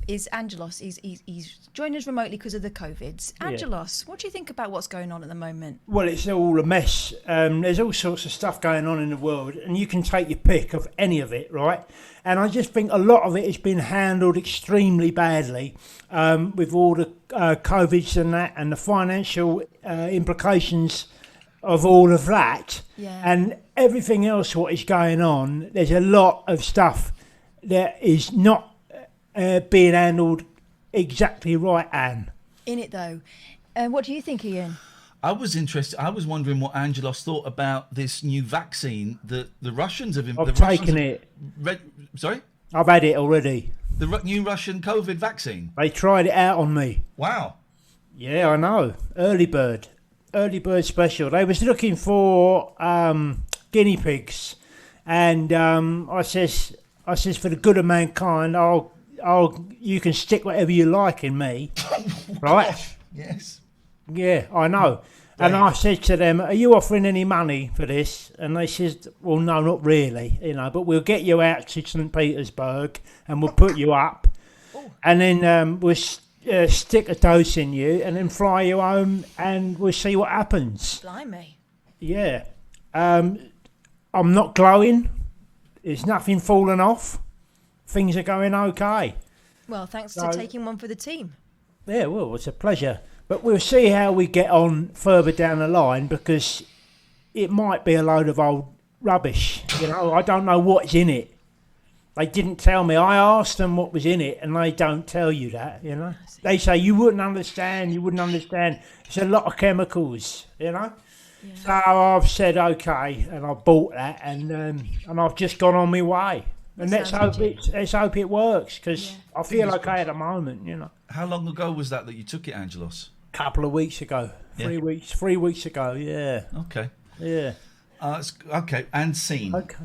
is Angelos. He's joined us remotely because of the COVIDs. Yeah. Angelos, what do you think about what's going on at the moment? Well, it's all a mess. There's all sorts of stuff going on in the world, and you can take your pick of any of it, right? And I just think a lot of it has been handled extremely badly with all the COVIDs and that, and the financial implications of all of that. Yeah. And everything else what is going on. There's a lot of stuff that is not being handled exactly right, Anne. In it though. What do you think, Ian? I was interested. I was wondering what Angelos thought about this new vaccine that the Russians have. I've taken it. Sorry, I've had it already. the new Russian COVID vaccine. They tried it out on me. Wow. Yeah, I know. Early bird special. They was looking for guinea pigs, and I says for the good of mankind, you can stick whatever you like in me, right? Yes. Yeah, I know. And I said to them, "Are you offering any money for this?" And they says, "Well, no, not really, but we'll get you out to St. Petersburg and we'll put you up, and then we'll stick a dose in you and then fly you home and we'll see what happens." Blimey. Yeah. I'm not glowing. There's nothing falling off. Things are going okay. Well, thanks So- to taking one for the team. Yeah, well, it's a pleasure. But we'll see how we get on further down the line, because it might be a load of old rubbish. I don't know what's in it. They didn't tell me. I asked them what was in it, and they don't tell you that, you know. They say you wouldn't understand. It's a lot of chemicals, you know. Yeah. So I've said okay, and I've bought that, and I've just gone on my way. And let's hope it works, because I feel okay at the moment, you know. How long ago was that you took it, Angelos? A couple of weeks ago. 3 weeks ago, yeah. Okay. Yeah. Okay, and scene. Okay.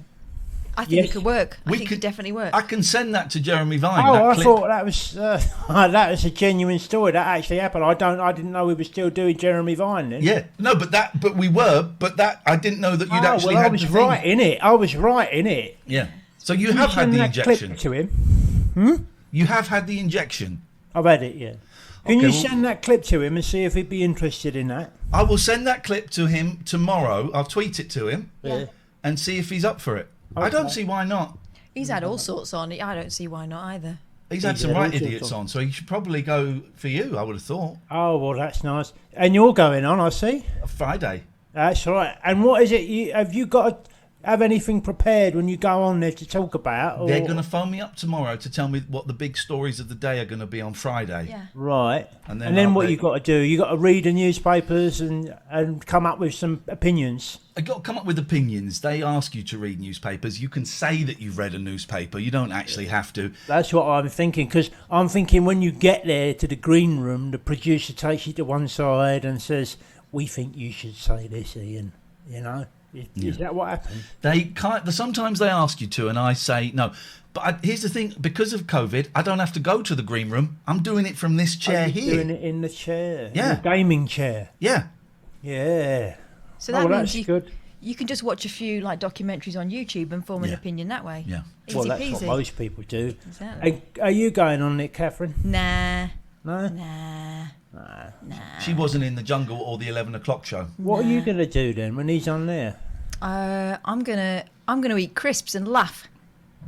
I think it could work. I think it could definitely work. I can send that to Jeremy Vine. Oh, I thought that was that was a genuine story. That actually happened. I didn't know we were still doing Jeremy Vine then. Yeah, no, but we were. But that I didn't know that you'd actually. Well, I was right in it. Yeah. So you have had the injection. Clip to him. You have had the injection. I've had it. Yeah. Can you send that clip to him and see if he'd be interested in that? I will send that clip to him tomorrow. I'll tweet it to him. Yeah. And see if he's up for it. Okay. I don't see why not. He's had all sorts on. I don't see why not either. He's had some right idiots on, so he should probably go for you, I would have thought. Oh, well, that's nice. And you're going on, I see. Friday. That's right. And what is it? Have you got to have anything prepared when you go on there to talk about? Or? They're going to phone me up tomorrow to tell me what the big stories of the day are going to be on Friday. Yeah. Right. And then what you got to do? You got to read the newspapers and come up with some opinions. I got to come up with opinions. They ask you to read newspapers. You can say that you've read a newspaper. You don't actually have to. That's what I'm thinking, because I'm thinking when you get there to the green room, the producer takes you to one side and says, "We think you should say this, Ian." You know. Is that what happened? Sometimes they ask you to, and I say no. But here's the thing: because of COVID, I don't have to go to the green room. I'm doing it from this chair here. Doing it in the chair. Yeah, the gaming chair. Yeah. Yeah. So that means you can just watch a few documentaries on YouTube and form an opinion that way. Yeah. Easy well, that's peasy. what most people do. Exactly. Are you going on it, Catherine? Nah. No. Nah. She wasn't in the jungle or the 11 o'clock show. What are you going to do then when he's on there? I'm gonna eat crisps and laugh.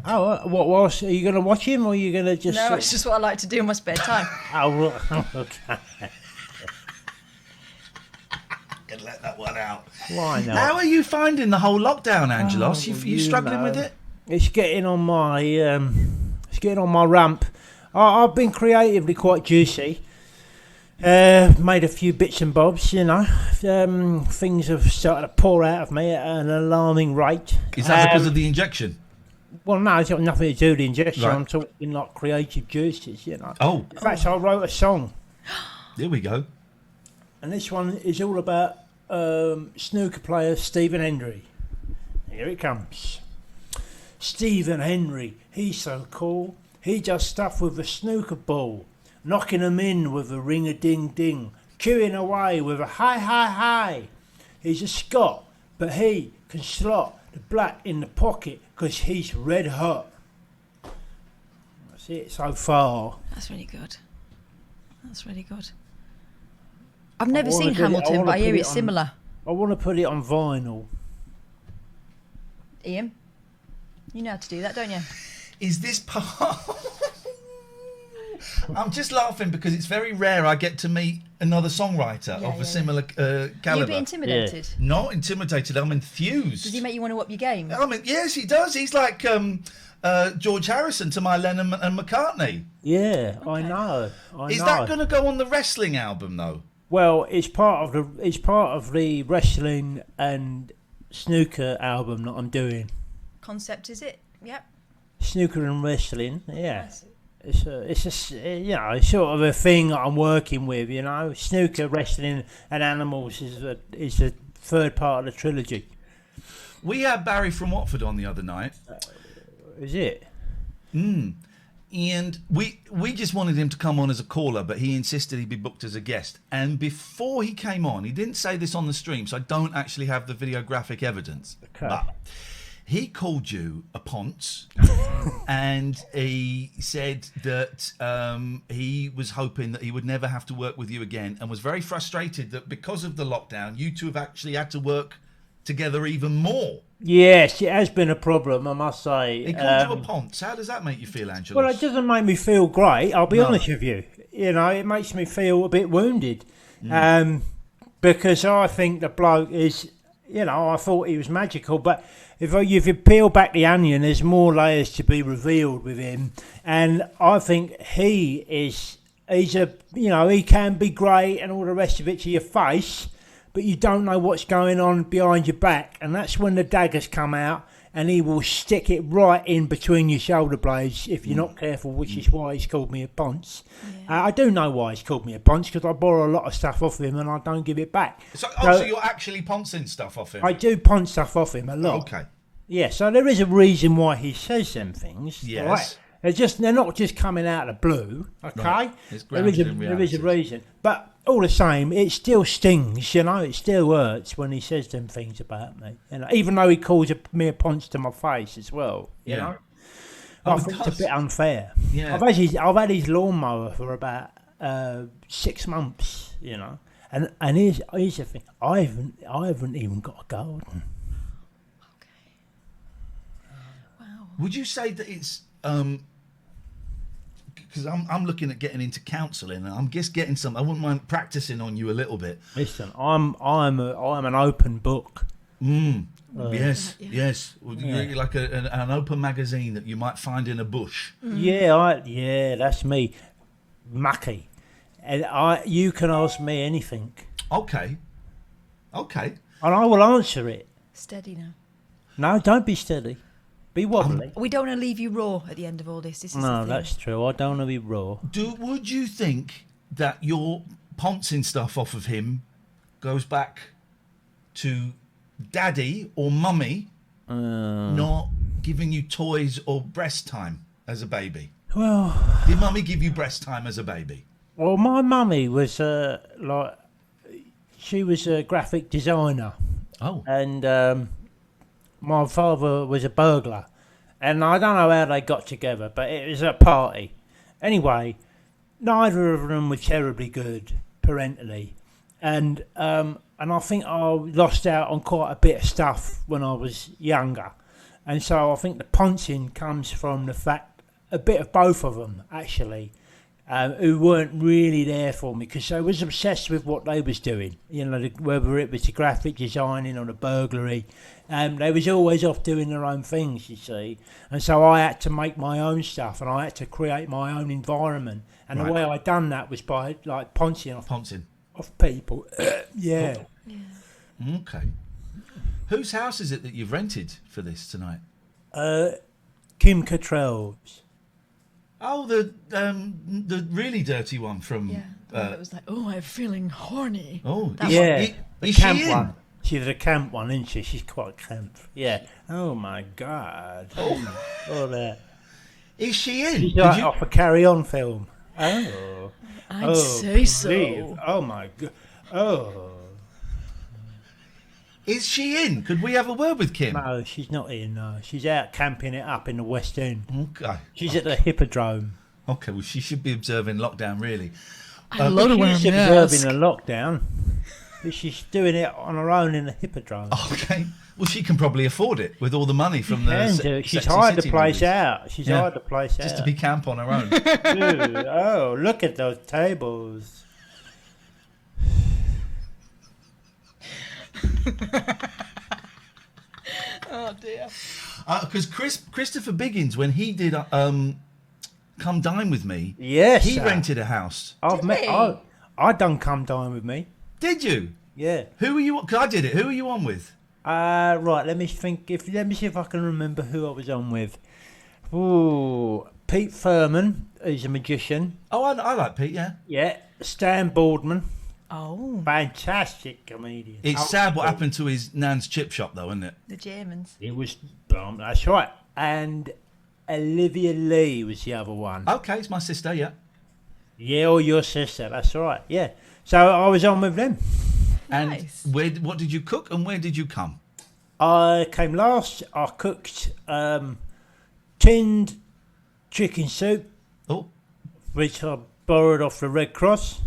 Oh, what was? Are you going to watch him, or are you going to just? No, it's just what I like to do in my spare time. Oh, okay. Gonna let that one out. Why not? How are you finding the whole lockdown, Angelos? You struggling with it? It's getting on my ramp. I've been creatively quite juicy. Made a few bits and bobs, you know. Things have started to pour out of me at an alarming rate. Is that because of the injection? Well, no, it's got nothing to do with the injection. Right. I'm talking like creative juices, you know. Oh. In fact, I wrote a song. There we go. And this one is all about snooker player Stephen Hendry. Here it comes. Stephen Hendry, he's so cool. He does stuff with a snooker ball. Knocking them in with a ring-a-ding-ding, chewing away with a hi-hi-hi. He's a Scot, but he can slot the black in the pocket because he's red hot. That's it so far. That's really good. I've never seen Hamilton, but I hear it's similar. I want to put it on vinyl. Ian, you know how to do that, don't you? Is this part... I'm just laughing because it's very rare I get to meet another songwriter of a similar caliber. You'd be intimidated. Yeah. Not intimidated, I'm enthused. Does he make you want to up your game? I mean, yes, he does. He's like George Harrison to my Lennon and McCartney. Yeah, okay. I know. Is that going to go on the wrestling album, though? Well, it's part of the wrestling and snooker album that I'm doing. Concept, is it? Yep. Snooker and wrestling, yeah. It's a sort of a thing that I'm working with, you know. Snooker, wrestling, and animals is the third part of the trilogy. We had Barry from Watford on the other night. Is it? And we just wanted him to come on as a caller, but he insisted he be booked as a guest. And before he came on, he didn't say this on the stream, so I don't actually have the videographic evidence. Okay. But he called you a ponce, and he said that he was hoping that he would never have to work with you again, and was very frustrated that because of the lockdown, you two have actually had to work together even more. Yes, it has been a problem, I must say. He called you a ponce. How does that make you feel, Angelos? Well, it doesn't make me feel great, I'll be honest with you. You know, it makes me feel a bit wounded. Because I think the bloke is you know, I thought he was magical. But if you peel back the onion, there's more layers to be revealed with him. And I think he's he can be great and all the rest of it to your face, but you don't know what's going on behind your back. And that's when the daggers come out, and he will stick it right in between your shoulder blades if you're not careful, which is why he's called me a ponce. Yeah. I do know why he's called me a ponce, because I borrow a lot of stuff off him and I don't give it back. So you're actually poncing stuff off him? I do ponce stuff off him a lot. Okay. Yeah, so there is a reason why he says them things. Yes. Right? They're not just coming out of the blue, okay? Right. It's There is a reason. But all the same, it still stings, you know, it still hurts when he says them things about me. You know, even though he calls me a ponce to my face as well, you know. I think it's a bit unfair. Yeah. I've had his lawnmower for about 6 months, you know. And here's the thing, I haven't even got a garden. Wow. Would you say that it's because I'm looking at getting into counselling, and I'm just getting some. I wouldn't mind practicing on you a little bit. Listen, I'm an open book. Yes. Well, Yeah. you're like an open magazine that you might find in a bush. Yeah, that's me, mucky, and you can ask me anything, Okay. and I will answer it. Steady now. No, don't be steady, be wobbly. We don't want to leave you raw at the end of all this. This is the No, thing. that's true. I don't want to be raw. Would you think that your poncing stuff off of him goes back to daddy or mummy not giving you toys or breast time as a baby? Well, Did mummy give you breast time as a baby? Well, my mummy was she was a graphic designer. Oh. And my father was a burglar. And I don't know how they got together, but it was a party. Anyway, neither of them were terribly good parentally. And I think I lost out on quite a bit of stuff when I was younger. And so I think the poncing comes from the fact, a bit of both of them, actually, who weren't really there for me because I was obsessed with what they was doing. You know, whether it was the graphic designing or the burglary, they was always off doing their own things, you see. And so I had to make my own stuff, and I had to create my own environment. And the way I done that was by like poncing off people. Yeah. Okay. Whose house is it that you've rented for this tonight? Kim Cattrall's. Oh, the really dirty one from. Yeah. It was like, oh, I'm feeling horny. Oh, That yeah. Is camp she in? one. She's a camp one, isn't she? She's quite camp. Yeah. Oh my God. Oh, that. Is she in? She's like off a Carry On film. Oh. I'd say so. Please. Oh my God. Oh. Is she in? Could we have a word with Kim? No, she's not in. No, she's out camping it up in the West End. Okay. She's at the Hippodrome. Okay. Well, she should be observing lockdown, really. I love it when She's I'm observing a lockdown, but she's doing it on her own in the Hippodrome. Okay. Well, she can probably afford it with all the money from the. She's Sexy hired the City place movies. out. She's hired the place out. Just to be camp on her own. Dude, oh, look at those tables. Oh dear. Because Christopher Biggins, when he did Come Dine With Me, Yes, he sir. rented a house. I done Come Dine With Me. Did you? Yeah. Who were you? Because I did it. Who were you on with? Right. Let me think. Let me see if I can remember who I was on with. Ooh, Pete Furman. He's a magician. Oh, I like Pete. Yeah. Yeah. Stan Boardman. Oh, Fantastic comedian. It's sad what happened to his nan's chip shop, though, isn't it? the Germans. It was. That's right. And Olivia Lee was the other one. Okay, it's my sister. Yeah. Yeah, or your sister. That's right. Yeah. So I was on with them. And Nice. what did you cook and where did you come? I came last. I cooked tinned chicken soup, Oh, which I borrowed off the Red Cross.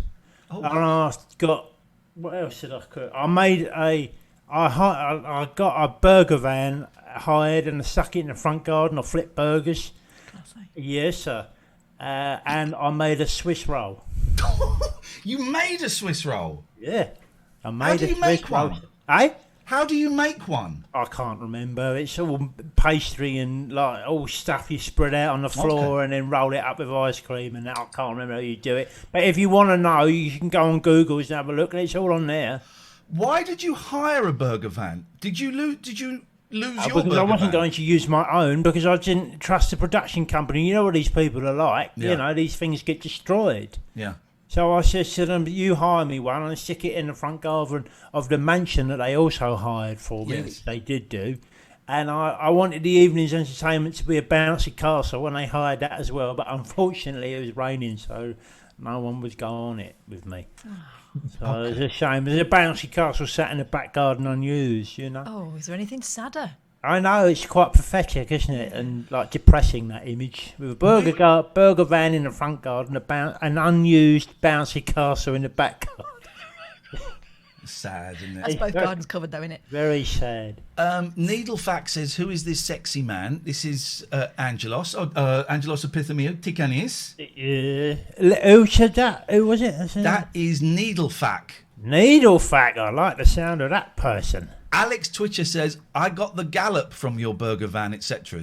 Oh. And I got, what else did I cook? I got a burger van hired and I stuck it in the front garden. I flipped burgers. Classic. Yes, sir. And I made a Swiss roll. you made a Swiss roll. Yeah. I made do a you Swiss make roll. one? Eh? How do you make one? I can't remember. It's all pastry and like all stuff you spread out on the floor and then roll it up with ice cream and that. I can't remember how you do it. But if you want to know, you can go on Google and have a look, and it's all on there. Why did you hire a burger van? Did you lose your Because burger I wasn't van? going to use my own because I didn't trust the production company. You know what these people are like. Yeah. You know, these things get destroyed. Yeah. So I said to them, you hire me one and stick it in the front garden of the mansion that they also hired for me, Yes. which they did do. And I wanted the evening's entertainment to be a bouncy castle, and they hired that as well. But unfortunately, it was raining, so no one was going on it with me. So it was a shame. There's a bouncy castle sat in the back garden unused, you know. Oh, is there anything sadder? I know, it's quite pathetic, isn't it? And like depressing, that image. With a burger van in the front garden, an unused bouncy castle in the back garden. Sad, isn't it? That's both gardens covered, though, innit? Very sad. Needlefax says, who is this sexy man? This is Angelos. Angelos Epithemiou. Tikanis. Who said that? Who was it? That is Needlefac. Needlefac. I like the sound of that person. Alex Twitcher says, I got the gallop from your burger van, etc.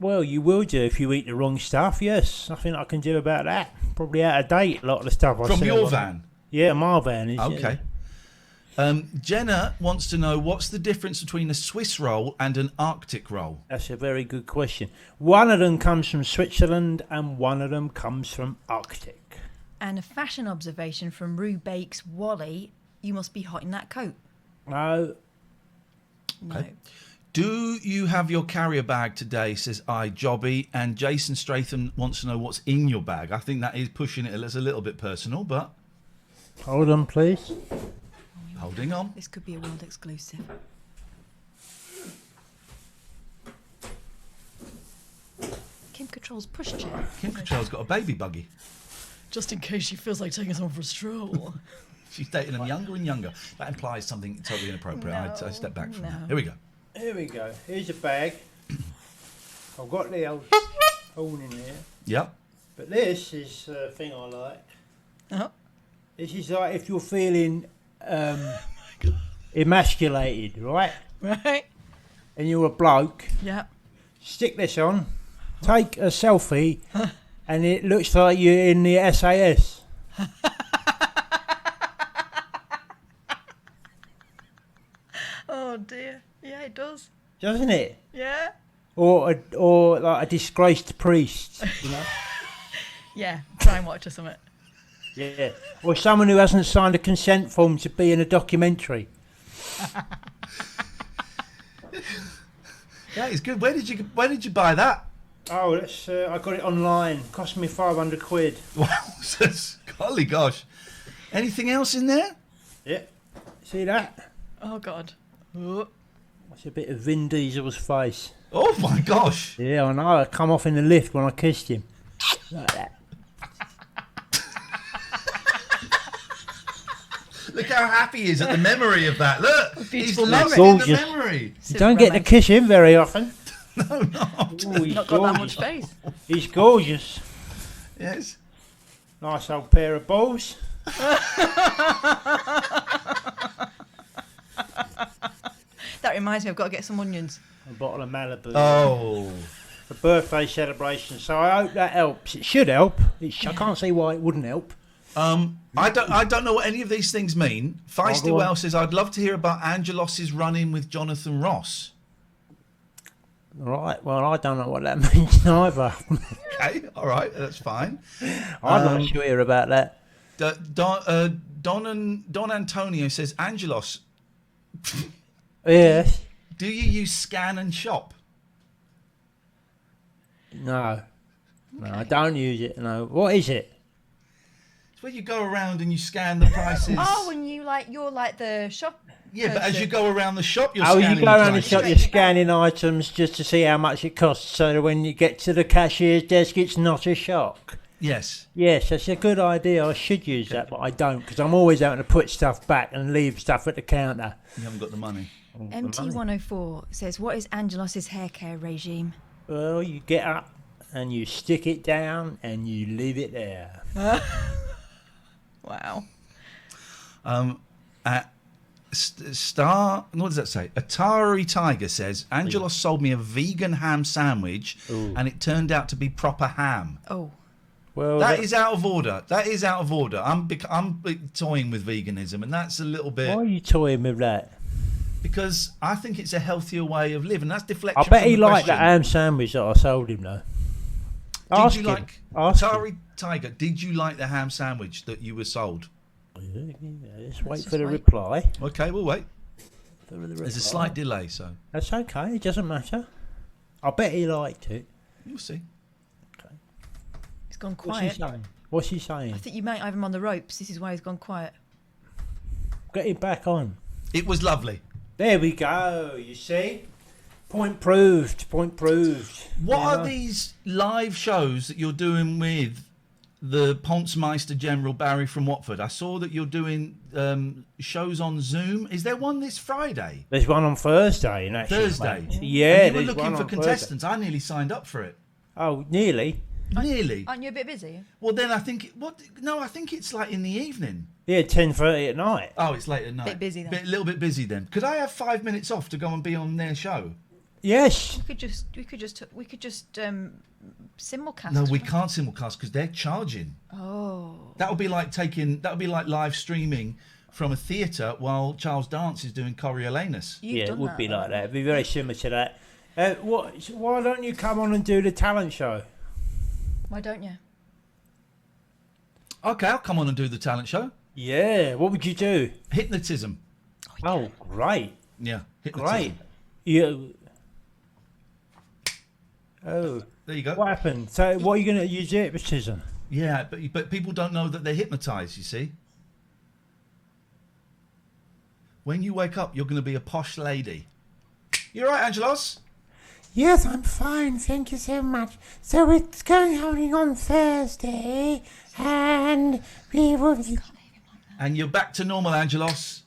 Well, you will do if you eat the wrong stuff, yes. Nothing I can do about that. Probably out of date, a lot of the stuff I From sell your on. van? Yeah, my van is. Okay. Jenna wants to know, what's the difference between a Swiss roll and an Arctic roll? That's a very good question. One of them comes from Switzerland and one of them comes from Arctic. And a fashion observation from Rue Bakes Wally, you must be hot in that coat. No. No. Okay. Do you have your carrier bag today, says I, Jobby, and Jason Stratham wants to know what's in your bag. I think that is pushing it as a little bit personal, but... Hold on, please. Holding on. This could be a world exclusive. Kim Cattrall's pushchair. Kim Cattrall's got a baby buggy. Just in case she feels like taking someone for a stroll. She's dating them younger and younger. That implies something totally inappropriate. I step back from that. Here we go. Here we go. Here's a bag. I've got the old horn in there. Yep. But this is a thing I like. Oh. This is like if you're feeling emasculated, right? Right. And you're a bloke. Yeah. Stick this on. Take a selfie. And it looks like you're in the SAS. Oh dear. Yeah, it does. Doesn't it? Yeah. Or like a disgraced priest, you know? Yeah. Try and watch or something. Yeah. Or someone who hasn't signed a consent form to be in a documentary. Yeah, it's good. Where did you buy that? Oh, that's I got it online. Cost me £500. Wow, golly gosh. Anything else in there? Yeah. See that? Oh God. Oh. That's a bit of Vin Diesel's face. Oh my gosh. Yeah, I know. I come off in the lift when I kissed him. Like that. Look how happy he is at the memory of that. Look, he's Beautiful lost memory. in the Gorgeous. memory. You don't get to kiss him very often. No, not. Ooh, he's Not got that much gorgeous. space. He's gorgeous. Yes. Nice old pair of balls. That reminds me, I've got to get some onions. A bottle of Malibu. Oh. A birthday celebration. So I hope that helps. It should help. I can't see why it wouldn't help. I don't know what any of these things mean. Feisty go on. Well says, I'd love to hear about Angelos's run-in with Jonathan Ross. Right. Well, I don't know what that means either. Okay, all right, that's fine. I'd like to hear about that. Don Antonio says, Angelos, Yes. do you use Scan and Shop? No. No, I don't use it. No. What is it? It's where you go around and you scan the prices. Oh, and you're like the shop. Yeah, but as person. you go around the shop, you're Oh, scanning you go around the prices. shop, you're scanning items just to see how much it costs, so that when you get to the cashier's desk, it's not a shock. Yes. Yes, that's a good idea. I should use that, but I don't, because I'm always having to put stuff back and leave stuff at the counter. You haven't got the money. MT104 says, what is Angelos's hair care regime? Well, you get up and you stick it down and you leave it there. Wow. What does that say? Atari Tiger says Angelos sold me a vegan ham sandwich, and it turned out to be proper ham. Oh. Well, That is out of order. That is out of order. I'm toying with veganism, and that's a little bit. Why are you toying with that? Because I think it's a healthier way of living. That's deflection. I bet from he the liked the question. ham sandwich that I sold him, though. Did you like Ask him. Atari Tiger? Did you like the ham sandwich that you were sold? Yeah, let's wait just for the wait. reply. Okay, we'll wait. For the reply. There's a slight delay, so That's okay. It doesn't matter. I bet he liked it. you'll see. He's gone What's he quiet. saying? What's he saying? I think you might have him on the ropes. This is why he's gone quiet. Get him back on. It was lovely. There we go. You see? Point proved. Point proved. What You are know? these live shows that you're doing with the Pontsmeister General Barry from Watford? I saw that you're doing shows on Zoom. Is there one this Friday? There's one on Thursday. Actually, Thursday? mate. Yeah, And you were there's looking one for on contestants. I nearly signed up for it. Thursday. Oh, nearly. Nearly. Aren't you a bit busy? Well, then I think I think it's like in the evening. Yeah, 10:30 at night. Oh, it's late at night. Bit busy then. A little bit busy then. Could I have 5 minutes off to go and be on their show? Yes. We could just simulcast. No, we can't simulcast because they're charging. Oh. That would be like live streaming from a theatre while Charles Dance is doing Coriolanus. You've Yeah, done it would that, be like haven't that. It'd be very similar to that. Why don't you come on and do the talent show? you? Why don't you? Okay, I'll come on and do the talent show. Yeah. What would you do? Hypnotism. Oh, great. Yeah, hypnotism. Great. You. Oh, There you go. what happened? So, what are you going to use hypnotism? Yeah, but people don't know that they're hypnotised, you see. When you wake up, you're going to be a posh lady. You all right, Angelos? Yes, I'm fine, thank you so much. So it's happening on Thursday, and we will be... And you're back to normal, Angelos.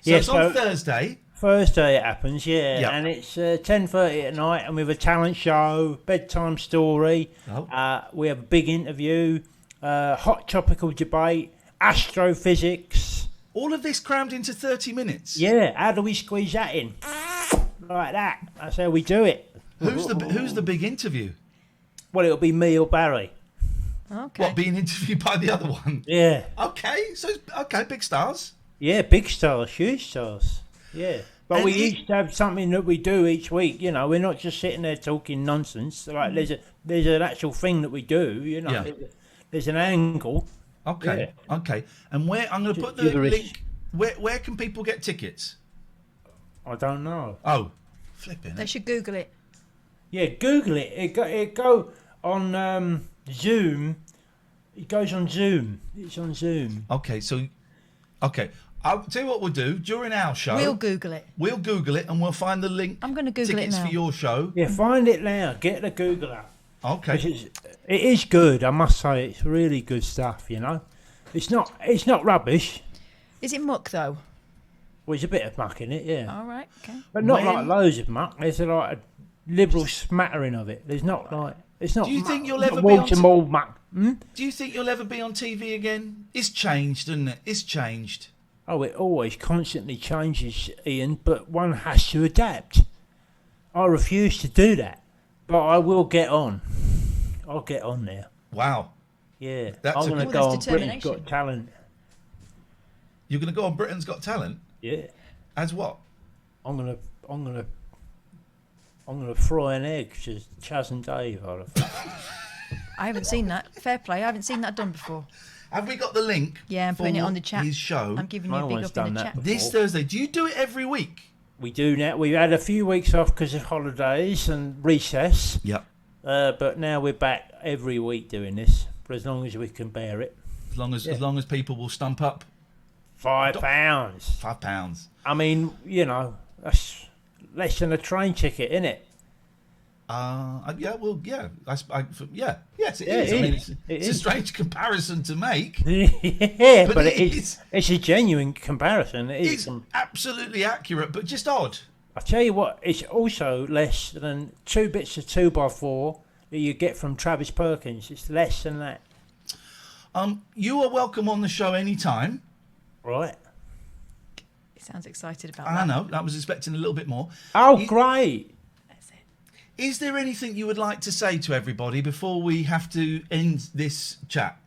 So Yeah, it's on so- Thursday. Thursday it happens, yeah. Yep. And it's 10:30 at night, and we have a talent show, bedtime story. Oh. We have a big interview, hot topical debate, astrophysics. All of this crammed into 30 minutes. Yeah, how do we squeeze that in? Like that. That's how we do it. Who's the big interview? Well, it'll be me or Barry. Okay. What, being interviewed by the other one? Yeah. Okay, big stars. Yeah, big stars, huge stars. Yeah. But And we it- each have something that we do each week, you know. We're not just sitting there talking nonsense. Like there's an actual thing that we do, you know. Yeah. There's an angle. Okay, okay. And where I'm going to put the Gibberish. link. Where can people get tickets? I don't know. Oh, flipping. They should Google it. Yeah, Google it. It go on Zoom. It goes on Zoom. It's on Zoom. Okay, so, okay. I'll tell you what we'll do during our show. We'll Google it. We'll Google it and we'll find the link. I'm going to Google it tickets now. for your show. Yeah, find it now. Get the Google app. 'Cause Okay. it is good. I must say, it's really good stuff. You know, it's not rubbish. Is it muck though? Well, there's a bit of muck in it, yeah, All right. Okay. but not When- like loads of muck. There's like a liberal smattering of it. There's not like it's not. Do you muck, think you'll it's ever not be on wall to wall muck? Hmm? Do you think you'll ever be on TV again? It's changed, isn't it? It's changed. Oh, it always constantly changes, Ian, but one has to adapt. I refuse to do that, but I will get on. I'll get on there. Wow. Yeah, That's I'm a going to good- go Well, on that's Britain's determination. Got Talent. You're going to go on Britain's Got Talent? Yeah, As what? I'm going to fry an egg to Chaz and Dave. I'd have. I haven't seen that. Fair play. I haven't seen that done before. Have we got the link? Yeah, I'm for putting it on the chat. His show I'm giving you No a big one's up in done the that chat. this Thursday. Do you do it every week? We do now. We've had a few weeks off because of holidays and recess, Yep. but now we're back every week doing this for as long as we can bear it. As long as people will stump up £5. £5. I mean, you know, that's less than a train ticket, isn't it? Yeah, well, yeah, yes, it Yeah, is. it I mean, is. it's a strange comparison to make. Yeah, But but it it is. is. It's a genuine comparison. It It's is. absolutely accurate, but just odd. I tell you what, it's also less than 2 bits of 2x4 that you get from Travis Perkins. It's less than that, You are welcome on the show anytime. right? sounds excited about I that. know, I was expecting a little bit more. Oh, great. That's it. Is there anything you would like to say to everybody before we have to end this chat?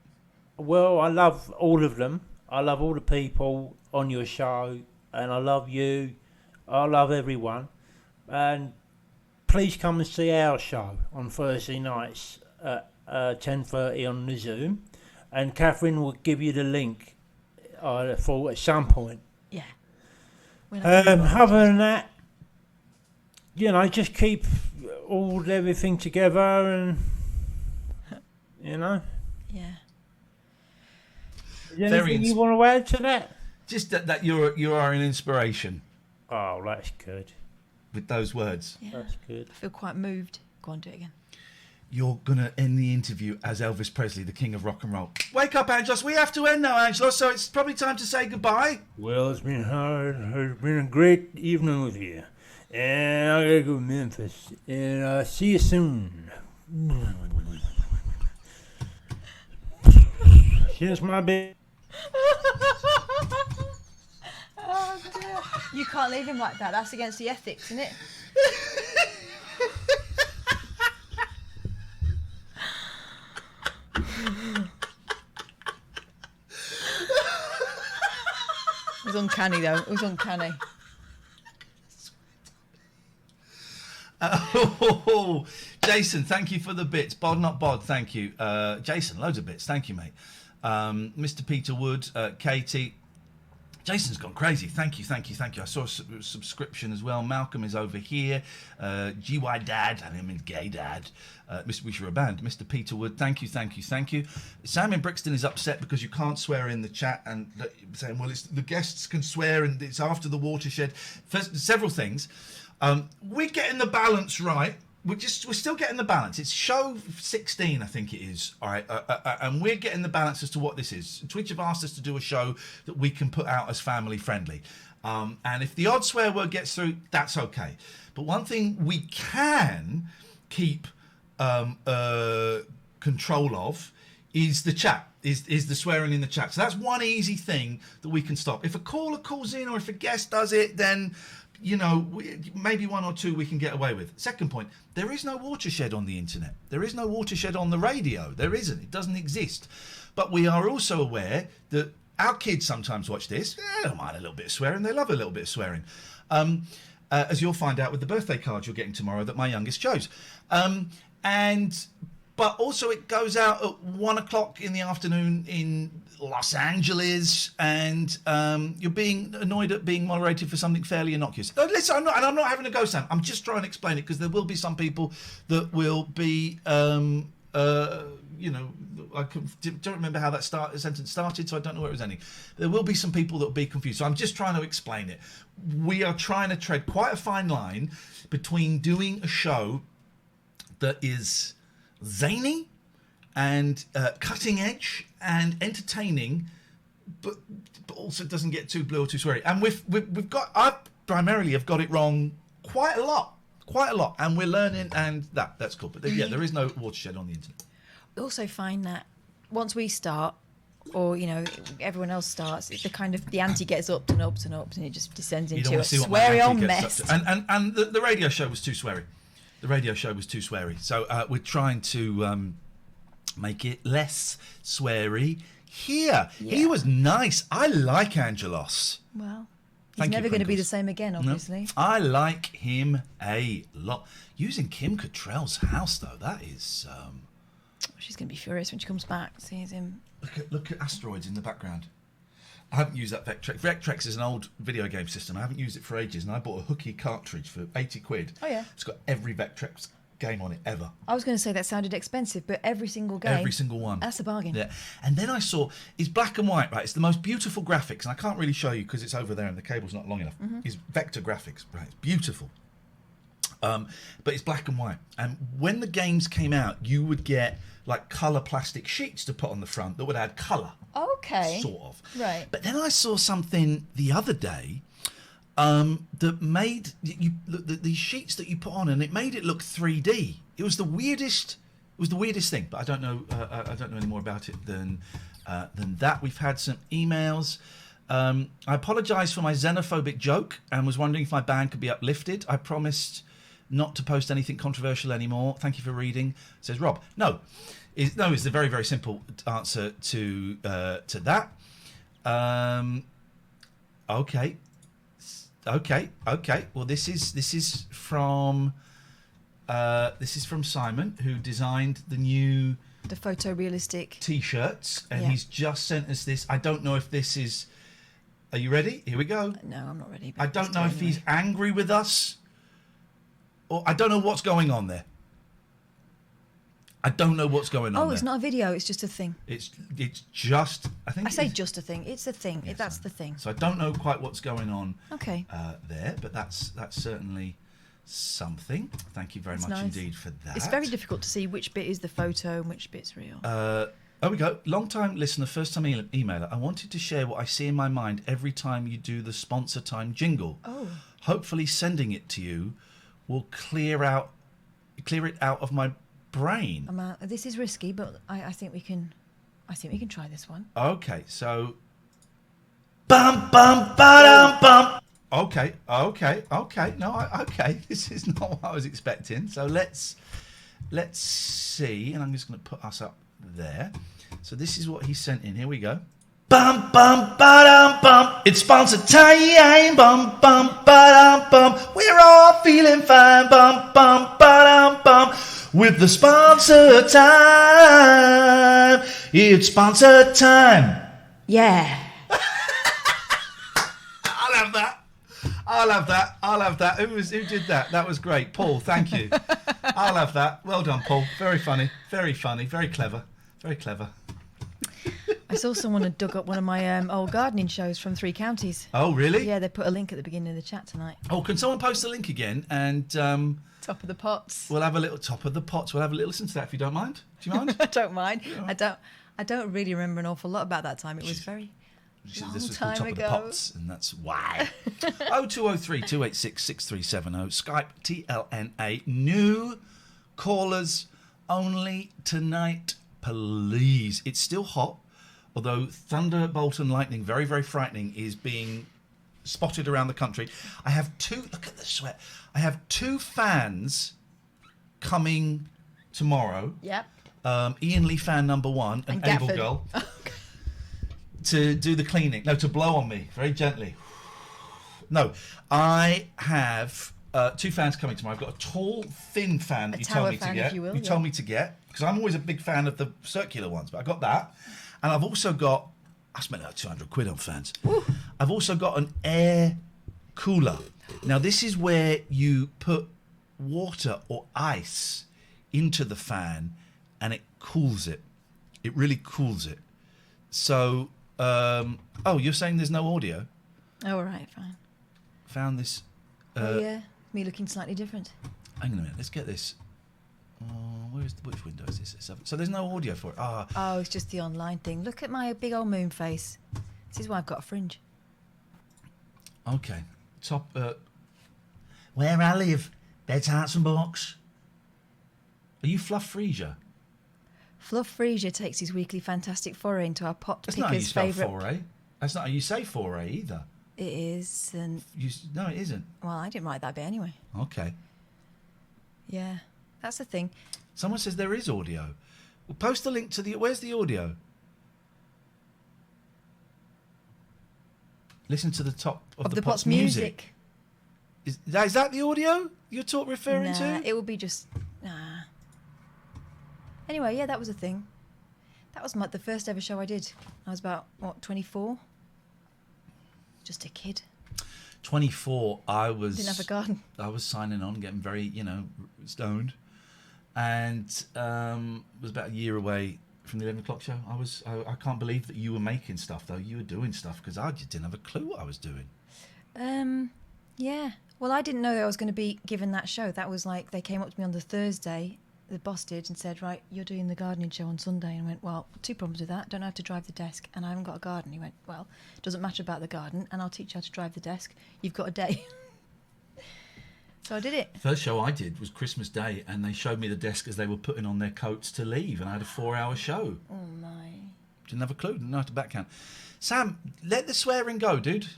Well, I love all of them. I love all the people on your show, and I love you. I love everyone. And please come and see our show on Thursday nights at 10:30 on the Zoom. And Catherine will give you the link for at some point. Yeah. Other than that, you know, just keep everything together, and you know. Yeah. Is there anything you want to add to that? Just that you are an inspiration Oh, that's good. with those words. Yeah. That's good. I feel quite moved. Go on, do it again. You're going to end the interview as Elvis Presley, the king of rock and roll. Wake up, Angelos. We have to end now, Angelos, so it's probably time to say goodbye. Well, it's been hard. It's been a great evening with you. And I gotta go to Memphis. And see you soon. Here's my bed. Oh dear. You can't leave him like that. That's against the ethics, isn't it? It was uncanny though. It was uncanny. Oh, Jason, thank you for the bits. Bod, not bod, thank you. Jason, loads of bits. Thank you, mate. Mr. Peter Wood, Katie. Jason's gone crazy. Thank you. I saw a subscription as well. Malcolm is over here. GY Dad, I mean Gay Dad. Mr. Wish You're a Band. Mr. Peter Wood, thank you. Sam in Brixton is upset because you can't swear in the chat and saying, well, it's, the guests can swear and it's after the watershed. First, several things. We're getting the balance right. We're still getting the balance. It's show 16, I think it is. All right, and we're getting the balance as to what this is. Twitch have asked us to do a show that we can put out as family friendly. And if the odd swear word gets through, that's okay. But one thing we can keep control of is the chat, is the swearing in the chat. So that's one easy thing that we can stop. If a caller calls in or if a guest does it, then, you know, maybe one or two we can get away with. Second point, there is no watershed on the internet. There is no watershed on the radio. There isn't. It doesn't exist. But we are also aware that our kids sometimes watch this. They don't mind a little bit of swearing. They love a little bit of swearing. As you'll find out with the birthday cards you're getting tomorrow that my youngest chose. But also it goes out at 1 o'clock in the afternoon in Los Angeles, and you're being annoyed at being moderated for something fairly innocuous. No, listen, I'm not having a go, Sam. I'm just trying to explain it because there will be some people that will be, you know, I don't remember how that sentence started, so I don't know where it was ending. There will be some people that will be confused. So I'm just trying to explain it. We are trying to tread quite a fine line between doing a show that is zany and cutting edge and entertaining, but also doesn't get too blue or too sweary. And I primarily have got it wrong quite a lot, and we're learning, and that's cool. But yeah, there is no watershed on the internet. We also find that once we start, or you know, everyone else starts, the ante gets up and up and up, and it just descends into a sweary old mess. And the radio show was too sweary. So we're trying to make it less sweary here. Yeah. He was nice. I like Angelos. Well, he's never going to be the same again, obviously. No, I like him a lot. Using Kim Cattrall's house, though, that is... she's going to be furious when she comes back, sees him. Look at asteroids in the background. I haven't used that Vectrex. Vectrex is an old video game system. I haven't used it for ages, and I bought a hooky cartridge for 80 quid. Oh, yeah. It's got every Vectrex game on it ever. I was going to say that sounded expensive, but every single game. Every single one. That's a bargain. Yeah. And then I saw, it's black and white, right? It's the most beautiful graphics, and I can't really show you because it's over there and the cable's not long enough. Mm-hmm. It's vector graphics, right? It's beautiful. But it's black and white. And when the games came out, you would get like colour plastic sheets to put on the front that would add colour. Okay. Sort of. Right. But then I saw something the other day that made these sheets that you put on, and it made it look 3D. It was the weirdest thing. But I don't know any more about it than that. We've had some emails. I apologise for my xenophobic joke and was wondering if my ban could be uplifted. I promised not to post anything controversial anymore. Thank you for reading, says Rob. No, it's the very, very simple answer to that. Okay. Well, this is from Simon, who designed the photorealistic T-shirts, and he's just sent us this. I don't know if this is. Are you ready? Here we go. No, I'm not ready. I don't know if he's angry with us, or I don't know what's going on there. I don't know what's going on. Oh, it's not a video. It's just a thing. It's just. I say just a thing. It's a thing. Yes, that's the thing. So I don't know quite what's going on. Okay. There, but that's certainly something. Thank you very much indeed for that. It's very difficult to see which bit is the photo and which bit's real. There we go. Long-time listener, first-time emailer. I wanted to share what I see in my mind every time you do the sponsor time jingle. Oh. Hopefully sending it to you will clear it out of my brain. This is risky, but I think we can try this one. Okay, so bum bum ba bum. Okay. No, okay. This is not what I was expecting. So let's see, and I'm just going to put us up there. So this is what he sent in. Here we go. Bum bum ba bum. It's sponsor time. Bum bum ba bum. We're all feeling fine. Bum bum ba bum. With the sponsor time. It's sponsor time. Yeah. I'll have that. Who did that? That was great. Paul, thank you. I'll have that. Well done, Paul. Very funny. Very clever. Very clever. I saw someone had dug up one of my old gardening shows from 3 counties. Oh, really? Yeah, they put a link at the beginning of the chat tonight. Oh, can someone post the link again? And Top of the Pots. We'll have a little Top of the Pots. We'll have a little listen to that if you don't mind. Do you mind? I don't mind. I don't really remember an awful lot about that time. It was very long this was time called Top ago. of the Pots, and that's why. 0203 286 6370. Skype TLNA. New callers only tonight, please. It's still hot, although thunderbolt and lightning, very, very frightening, is being spotted around the country. I have 2. Look at the sweat. I have 2 fans coming tomorrow. Yep. Iain Lee fan number 1 and Able Gafford. Girl to do the cleaning. No, to blow on me very gently. No, I have 2 fans coming tomorrow. I've got a tall, thin fan that you told me to get. You told me to get, because I'm always a big fan of the circular ones, but I got that. And I've also got, I spent like 200 quid on fans. Ooh. I've also got an air cooler. Now, this is where you put water or ice into the fan and it cools it. It really cools it. So, you're saying there's no audio? Oh, right, fine. Found this. Yeah, me looking slightly different. Hang on a minute, let's get this. Which window is this? So there's no audio for it. Oh, it's just the online thing. Look at my big old moon face. This is why I've got a fringe. Okay. Top. Where I live, there's Hearts and Box. Are you Fluff Freesia? Fluff Freesia takes his weekly fantastic foray into our pot That's not how you picker's spell favourite. foray. That's not how you say foray either. It is, and No, it isn't. well, I didn't write that bit anyway. Okay. Yeah, that's the thing. Someone says there is audio. Well, post the link to the. Where's the audio? Listen to the top of the Pot's music. Is that the audio you're referring to? It would be just nah. Anyway, yeah, that was a thing. That was the first ever show I did. I was about 24. Just a kid. 24. I was. Didn't have a garden. I was signing on, getting very, stoned, and it was about a year away from the 11 o'clock show. I can't believe that you were making stuff though. You were doing stuff because I just didn't have a clue what I was doing. Yeah. Well, I didn't know that I was going to be given that show. That was like they came up to me on the Thursday. The boss did, and said, right, you're doing the gardening show on Sunday. And I went, well, 2 problems with that. Don't have to drive the desk, and I haven't got a garden. He went, well, it doesn't matter about the garden, and I'll teach you how to drive the desk. You've got a day. So I did it. First show I did was Christmas Day, and they showed me the desk as they were putting on their coats to leave, and I had a 4-hour show. Oh, my. Didn't have a clue. Didn't know how to back count. Sam, let the swearing go, dude.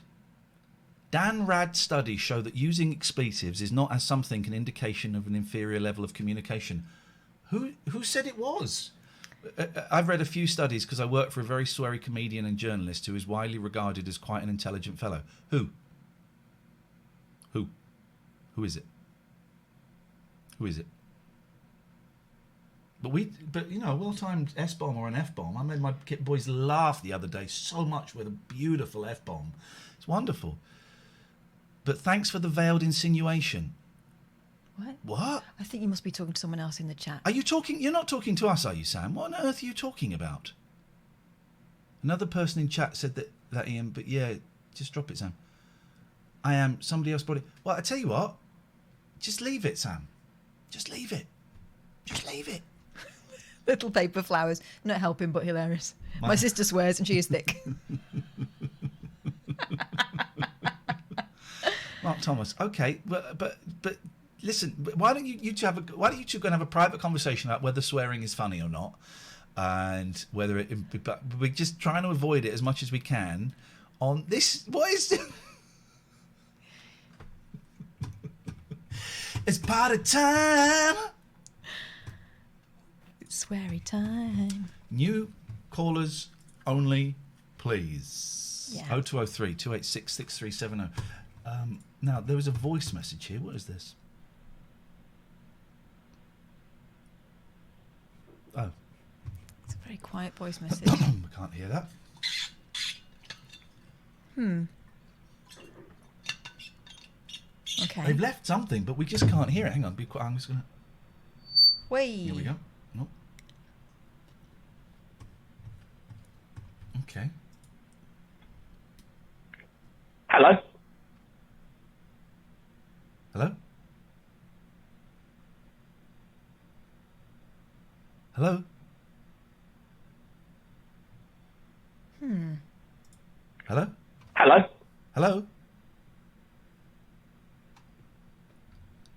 Dan Rad studies show that using expletives is not, as some think, an indication of an inferior level of communication. Who said it was? I've read a few studies because I work for a very sweary comedian and journalist who is widely regarded as quite an intelligent fellow. Who? Who is it? Who is it? But you know, a well-timed S-bomb or an F-bomb. I made my boys laugh the other day so much with a beautiful F-bomb. It's wonderful. But thanks for the veiled insinuation. What? I think you must be talking to someone else in the chat. Are you talking? You're not talking to us, are you, Sam? What on earth are you talking about? Another person in chat said that Ian, but yeah, just drop it, Sam. I am. Somebody else brought it. Well, I tell you what. Just leave it, Sam. Just leave it. Just leave it. Little paper flowers. Not helping, but hilarious. My sister swears and she is thick. Mark Thomas. Okay, but listen. Why don't you two go and have a private conversation about whether swearing is funny or not, and whether it. But we're just trying to avoid it as much as we can. On this, what is? It's party time. It's sweary time. New callers only, please. Yeah. 0203 286 6370. Now, there was a voice message here. What is this? Oh. It's a very quiet voice message. I can't hear that. Okay. They've left something, but we just can't hear it. Hang on, be quiet. I'm just going to... Wait. Here we go. Nope. Okay. Hello? Hello? Hello? Hello? Hello? Hello?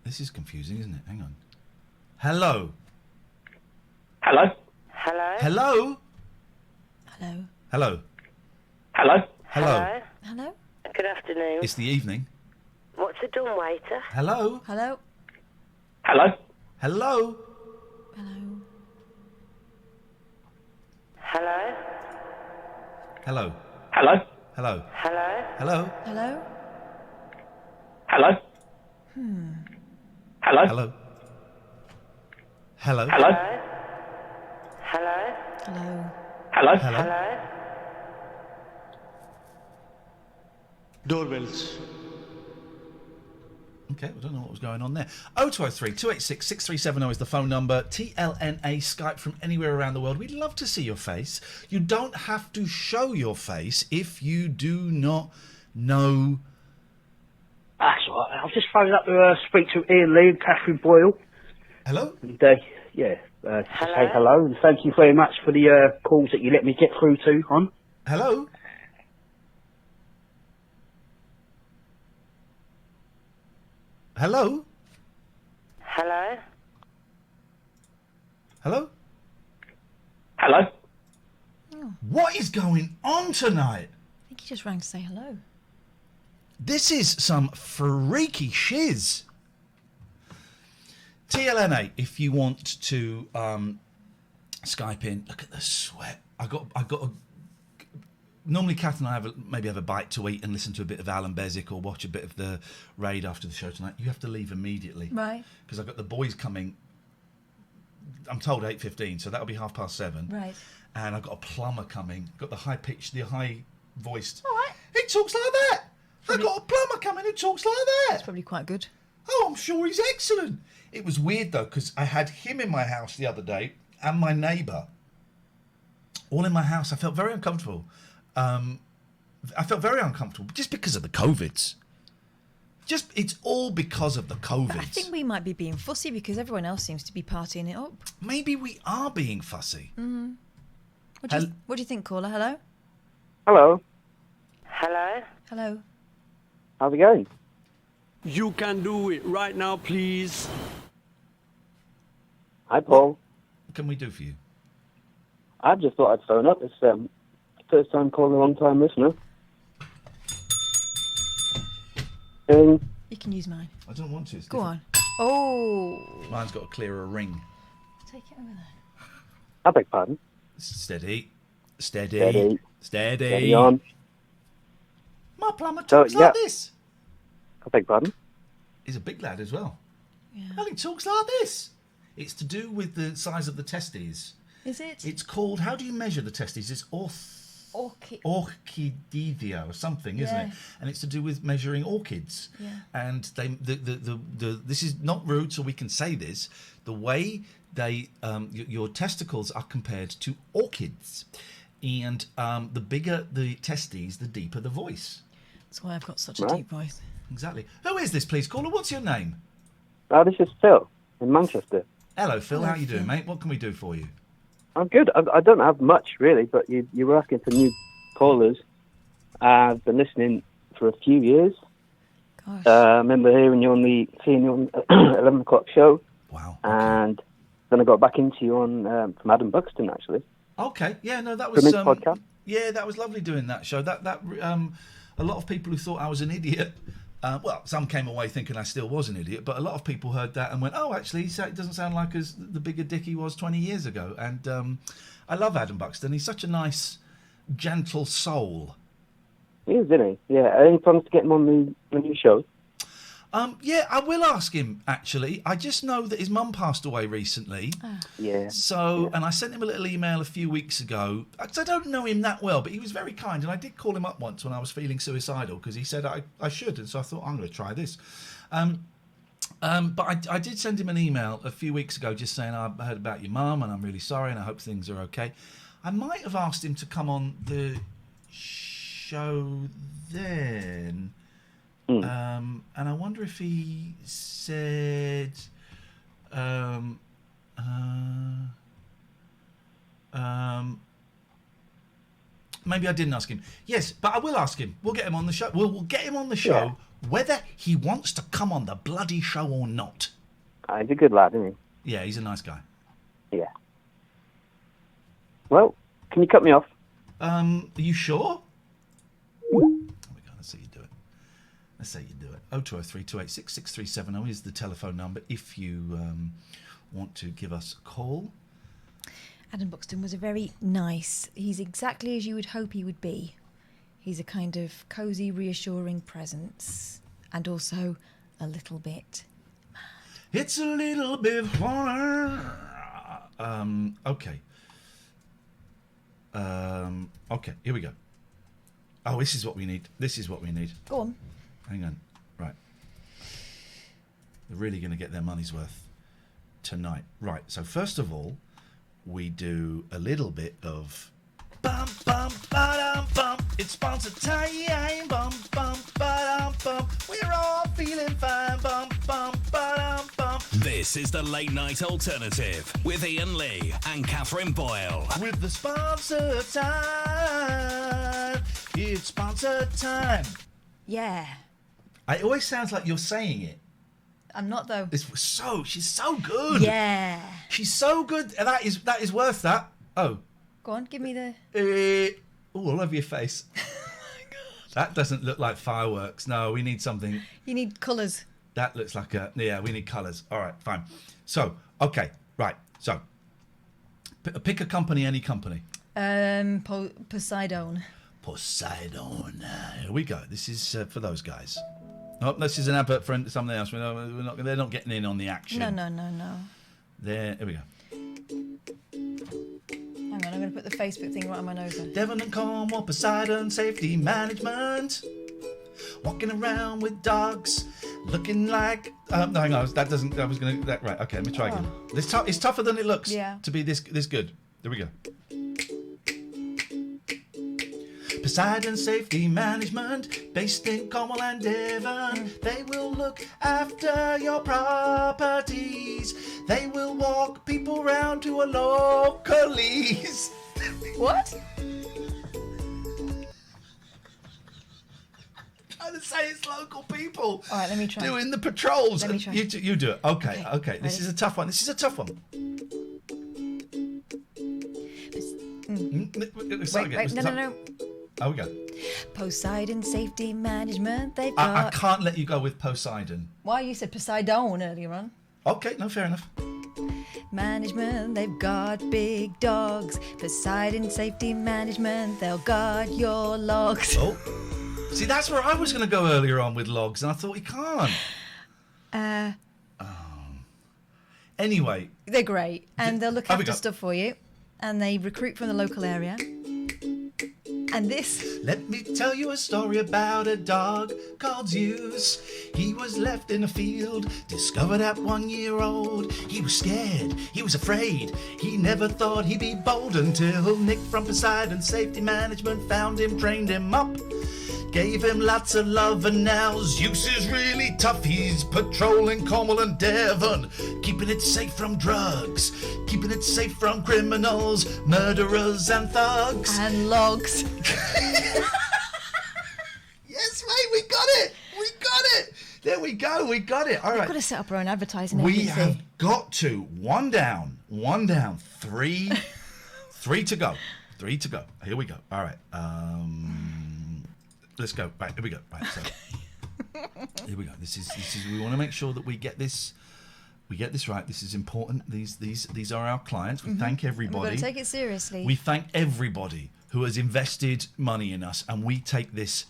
This is confusing, isn't it? Hang on. Hello? Hello? Hello? Hello? Hello. Hello? Hello? Hello? Hello. Good afternoon. It's the evening. What's the dumb waiter? Hello? Hello. Hello? Hello? Hello. Hello? Hello? Hello? Hello? Hello? Hello? Hello. Hello? Hello? Hello? Hello? Hello? Hello? Hello. Hello? Hello? Hello? Doorbells. Okay, I don't know what was going on there. 0203 286 6370 is the phone number. TLNA Skype from anywhere around the world. We'd love to see your face. You don't have to show your face if you do not know. That's all right. I've just phoned up to speak to Ian Lee and Catherine Boyle. Hello? And, to say hello and thank you very much for the calls that you let me get through to on. Hello? Hello? Hello? Hello? Hello? What is going on tonight? I think he just rang to say hello. This is some freaky shiz. TLNA, if you want to Skype in, look at the sweat. Normally, Kath and I maybe have a bite to eat and listen to a bit of Alan Bezic or watch a bit of the Raid after the show tonight. You have to leave immediately. Right. Because I've got the boys coming, I'm told 8:15, so that'll be 7:30. Right. And I've got a plumber coming. Got the high-pitched, the high-voiced. All right. He talks like that. I've got a plumber coming who talks like that. That's probably quite good. Oh, I'm sure he's excellent. It was weird, though, because I had him in my house the other day and my neighbour all in my house. I felt very uncomfortable. Just because of the COVIDs. It's all because of the COVIDs. But I think we might be being fussy because everyone else seems to be partying it up. Maybe we are being fussy. What do you think, caller? Hello? Hello? Hello? Hello? How's it going? You can do it right now, please. Hi, Paul. What can we do for you? I just thought I'd phone up. It's first time caller, long time listener. You can use mine. I don't want to. Go on. Oh. Mine's got a clearer ring. Take it over there. I beg pardon. Steady. Steady on. My plumber talks like this. I beg pardon? He's a big lad as well. Yeah. And he talks like this. It's to do with the size of the testes. Is it? It's called, how do you measure the testes? It's orchidethia or something, isn't it? And it's to do with measuring orchids. Yeah. And this is not rude, so we can say this. The way your testicles are compared to orchids, and the bigger the testes, the deeper the voice. That's why I've got such a deep voice. Exactly. Who is this, please, caller? What's your name? This is Phil in Manchester. Hello, Phil. How you doing, mate? What can we do for you? I'm good. I don't have much, really, but you were asking for new callers. I've been listening for a few years. Gosh. I remember seeing you on the 11 o'clock show. Wow. Okay. And then I got back into you on from Adam Buxton, actually. Okay. Yeah, no, that was... podcast. Yeah, that was lovely doing that show. That a lot of people who thought I was an idiot... well, some came away thinking I still was an idiot, but a lot of people heard that and went, oh, actually, it doesn't sound like as the bigger dick he was 20 years ago. And I love Adam Buxton. He's such a nice, gentle soul. He is, isn't he? Yeah. Any plans to get him on the new show? Yeah, I will ask him, actually. I just know that his mum passed away recently. Yeah. So, and I sent him a little email a few weeks ago. I don't know him that well, but he was very kind. And I did call him up once when I was feeling suicidal because he said I should. And so I thought, I'm going to try this. But I did send him an email a few weeks ago just saying, I heard about your mum and I'm really sorry and I hope things are okay. I might have asked him to come on the show then. And I wonder if he said, maybe I didn't ask him. Yes, but I will ask him. We'll get him on the show. We'll get him on the show, whether he wants to come on the bloody show or not. He's a good lad, isn't he? Yeah, he's a nice guy. Yeah. Well, can you cut me off? Are you sure? There we go. Let's see you do it. Let's say you do it. 0203 286 6370 is the telephone number if you want to give us a call. Adam Buxton was a very nice... He's exactly as you would hope he would be. He's a kind of cosy, reassuring presence. And also a little bit mad. It's a little bit funny. Okay. Okay, here we go. Oh, this is what we need. Go on. Hang on. Right. They're really going to get their money's worth tonight. Right. So first of all, we do a little bit of bum bum ba-dum bum. It's sponsor time. Bum bum ba-dum bum. We're all feeling fine. Bum bum ba-dum bum. This is the Late Night Alternative with Ian Lee and Catherine Boyle. With the sponsor time. It's sponsor time. Yeah. It always sounds like you're saying it. I'm not though. She's so good. Yeah. She's so good. That is worth that. Oh. Go on, give me the... all over your face. Oh my God. That doesn't look like fireworks. No, we need something. You need colours. That looks like we need colours. All right, fine. So, okay, right. So, pick a company, any company. Poseidon. Poseidon. Here we go. This is for those guys. Oh, this is an advert for something else. They're not getting in on the action. No. Here we go. Hang on, I'm going to put the Facebook thing right on my nose then. Devon and Cornwall, Poseidon Safety Management. Walking around with dogs, looking like... no, hang on, that doesn't... I was going to... Right, okay, let me try again. It's tougher than it looks to be this good. There we go. Poseidon Safety Management, based in Cornwall and Devon. They will look after your properties. They will walk people round to a localese. What? Trying to say it's local people. All right, let me try. Doing the patrols. Let me try. You do it. Okay. This is a tough one. No. Oh, we go. Poseidon Safety Management, they've I got... can't let you go with Poseidon. Why, you said Poseidon earlier on. Okay, no, fair enough. Management, they've got big dogs. Poseidon Safety Management, they'll guard your logs. Oh, see, that's where I was going to go earlier on with logs, and I thought, you can't. Anyway. They're great, and they'll look after go. stuff for you, and they recruit from the local area. And this... Let me tell you a story about a dog called Zeus. He was left in a field, discovered at 1 year old. He was scared, he was afraid. He never thought he'd be bold until Nick from Poseidon Safety Management found him, trained him up. Gave him lots of love, and now Zeus is really tough. He's patrolling Cornwall and Devon, keeping it safe from drugs, keeping it safe from criminals, murderers and thugs. And logs. Yes, mate, we got it. We got it. There we go. We got it. All right. We've got to set up our own advertising We agency. have got to. One down. Three to go. Here we go. All right. Let's go. Right, here we go. Right, so here we go. This is. We want to make sure that we get this right. This is important. These are our clients. We thank everybody. We've got to take it seriously. We thank everybody who has invested money in us, and we take this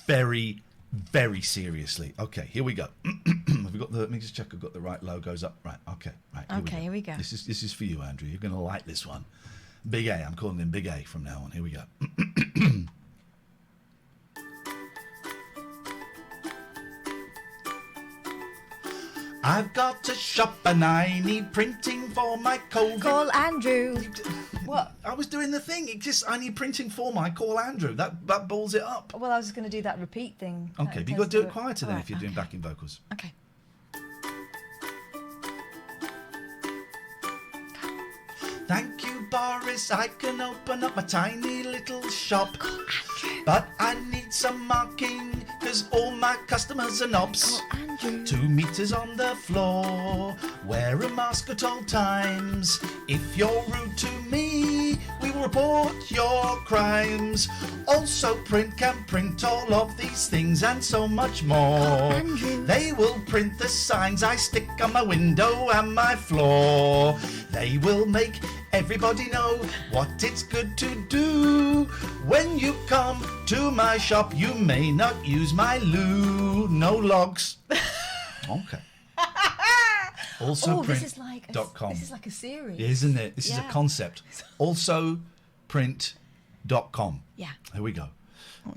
very, very seriously. Okay, here we go. Have we got the? Let me just check. I've got the right logos up. Right. Okay. Right. Here we go. This is for you, Andrew. You're going to like this one. Big A. I'm calling him Big A from now on. Here we go. I've got to shop and I need printing for my COVID. Call Andrew. What? I was doing the thing. I need printing for my call Andrew. That balls it up. Well, I was just going to do that repeat thing. Okay, but you've got to do it quieter then if you're doing backing vocals. Okay. Thank you, Boris. I can open up my tiny little shop. But I need some marking, because all my customers are knobs. 2 meters on the floor. Wear a mask at all times. If you're rude to me, we will report your crimes. Also, print can print all of these things and so much more. They will print the signs I stick on my window and my floor. They will make everybody know what it's good to do. When you come to my shop, you may not use my loo. No logs. Okay. Also this is like print.com. This is like a series, isn't it? This is a concept. Also print.com. Yeah. Here we go.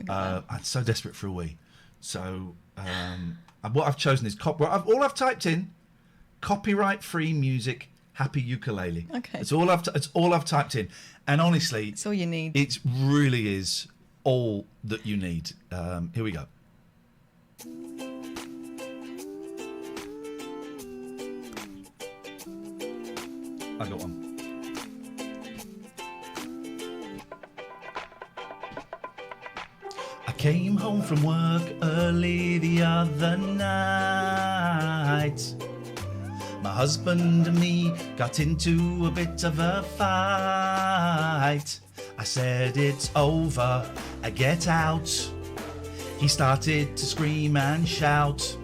I'm so desperate for a wee. So what I've chosen is all I've typed in copyright free music. Happy ukulele. Okay. It's all I've typed in, and honestly, it's all you need. It really is all that you need. Here we go. I got one. I came home from work early the other night. My husband and me got into a bit of a fight. I said, it's over, I get out. He started to scream and shout.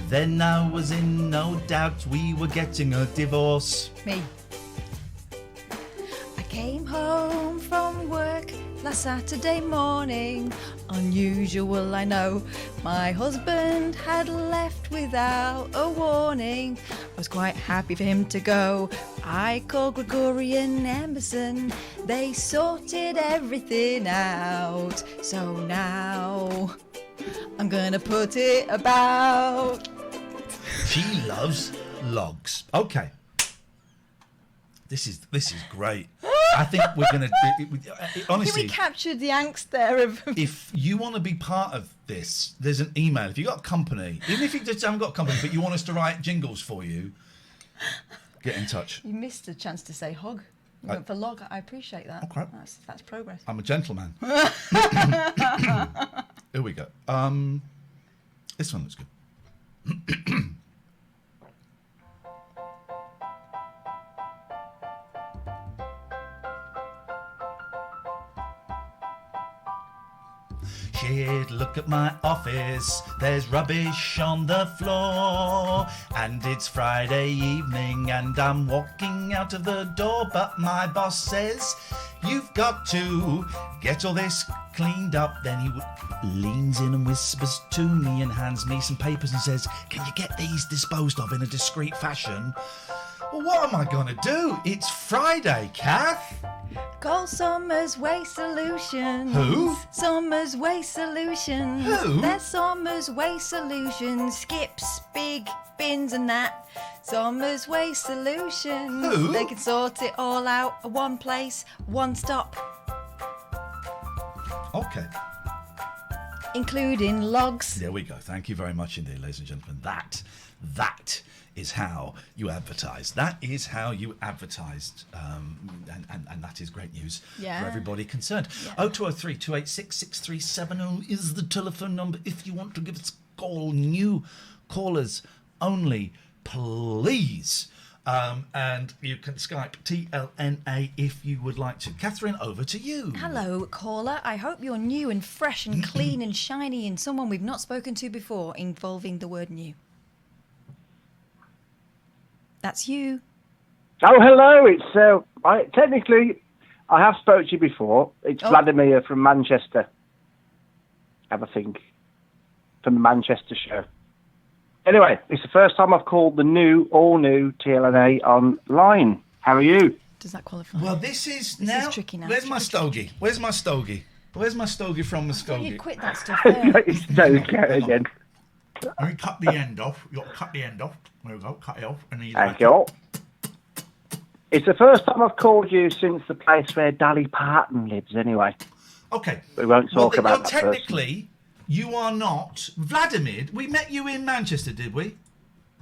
Then I was in no doubt we were getting a divorce. Me. I came home from work last Saturday morning. Unusual, I know. My husband had left without a warning. I was quite happy for him to go. I called Gregory and Emerson. They sorted everything out. So now I'm gonna put it about. She loves logs. Okay. This is great. I think we're going to... Honestly... Can we capture the angst there of... If you want to be part of this, there's an email. If you've got a company, even if you just haven't got a company, but you want us to write jingles for you, get in touch. You missed a chance to say hog. You went for log. I appreciate that. Okay. That's progress. I'm a gentleman. Here we go. This one looks good. Shit, look at my office. There's rubbish on the floor. And it's Friday evening and I'm walking out of the door. But my boss says, you've got to get all this cleaned up. Then he leans in and whispers to me and hands me some papers and says, can you get these disposed of in a discreet fashion? Well, what am I going to do? It's Friday, Kath. Call Somers Waste Solutions. Who? Somers Waste Solutions. Who? They're Somers Waste Solutions. Skips, big bins and that. Somers Waste Solutions. Who? They can sort it all out at one place, one stop. Okay. Including logs. There we go. Thank you very much indeed, ladies and gentlemen. That is how you advertise. That is how you advertised. And that is great news for everybody concerned. 0203 286 6370 is the telephone number if you want to give us a call. New callers only, please. And you can Skype TLNA if you would like to. Catherine, over to you. Hello, caller. I hope you're new and fresh and clean and shiny and someone we've not spoken to before involving the word new. That's you. Oh, hello. It's technically, I have spoke to you before. It's Vladimir from Manchester. Have a think. From the Manchester show. Anyway, it's the first time I've called the all new TLNA online. How are you? Does that qualify? Well, this is tricky now. Where's my stogie? Where's my stogie? Where's my stogie from Muskogee? You quit that stuff there. It's stogie again. Let me cut the end off. You've got to cut the end off. There we go. Cut it off. And then Thank you. It's the first time I've called you since the place where Dolly Parton lives, anyway. Okay. We won't talk about that technically, you are not. Vladimir, we met you in Manchester, did we?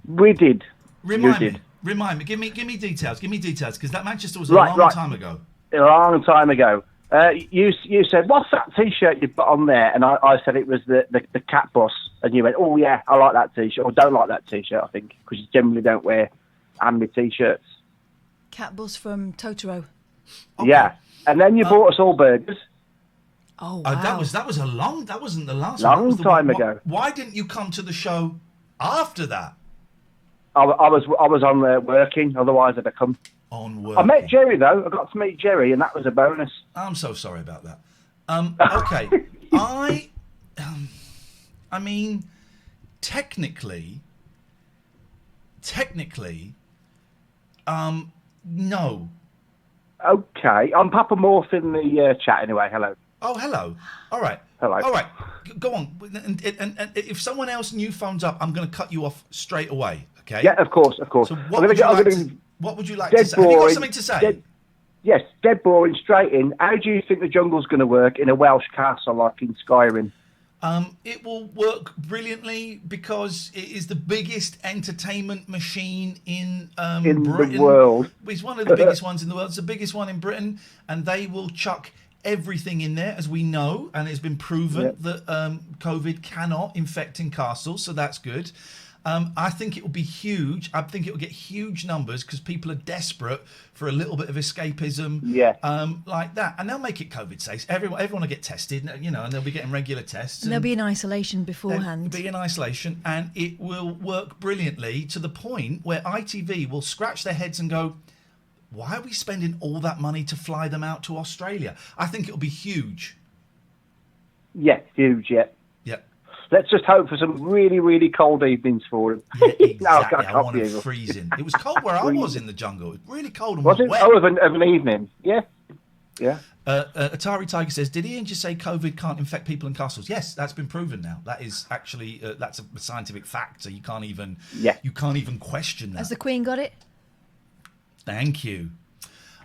We did. Remind me. Give me details. Give me details, because that Manchester was a long time ago. A long time ago. You said, what's that T-shirt you've got on there? And I said it was the cat boss. And you went, oh, yeah, I like that T-shirt. Or don't like that T-shirt, I think, because you generally don't wear Andy T-shirts. Cat boss from Totoro. Okay. Yeah. And then you bought us all burgers. Oh, wow. That wasn't the last long one. Time ago. Why didn't you come to the show after that? I was on there working, otherwise I'd have come. On work. I met Jerry, though. I got to meet Jerry, and that was a bonus. I'm so sorry about that. Okay. I mean, technically, no. Okay. I'm Papa Morph in the chat anyway. Hello. Oh, hello. All right. Hello. All right. Go on. And if someone else new phones up, I'm going to cut you off straight away. Okay? Yeah, of course. So what would you like to say? Have you got something to say? Yes, dead boring, straight in. How do you think the jungle's going to work in a Welsh castle like in Skyrim? It will work brilliantly because it is the biggest entertainment machine in Britain. The world. It's one of the biggest ones in the world. It's the biggest one in Britain, and they will chuck everything in there, as we know, and it's been proven that COVID cannot infect in castles, so that's good. I think it will be huge. I think it will get huge numbers because people are desperate for a little bit of escapism, like that. And they'll make it COVID safe. Everyone will get tested, and they'll be getting regular tests. And they'll be in isolation beforehand. They'll be in isolation, and it will work brilliantly to the point where ITV will scratch their heads and go, why are we spending all that money to fly them out to Australia? I think it'll be huge. Yeah, huge, yeah. Let's just hope for some really, really cold evenings for him. Yeah, exactly. I want it freezing. It was cold where I was in the jungle. It was really cold and wet. Oh, of an evening. Yeah. Yeah. Atari Tiger says, did Ian just say COVID can't infect people in castles? Yes, that's been proven now. That is actually that's a scientific fact. So you can't even question that. Has the Queen got it? Thank you.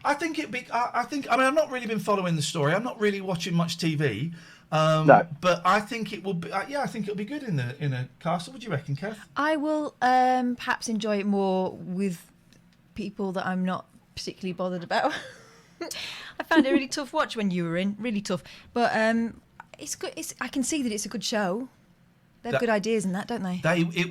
I mean, I've not really been following the story. I'm not really watching much TV. No. But I think it will be. I think it'll be good in a castle. What do you reckon, Kev? I will perhaps enjoy it more with people that I'm not particularly bothered about. I found it a really tough watch when you were in, really tough. But it's good. I can see that it's a good show. They have good ideas in that, don't they? It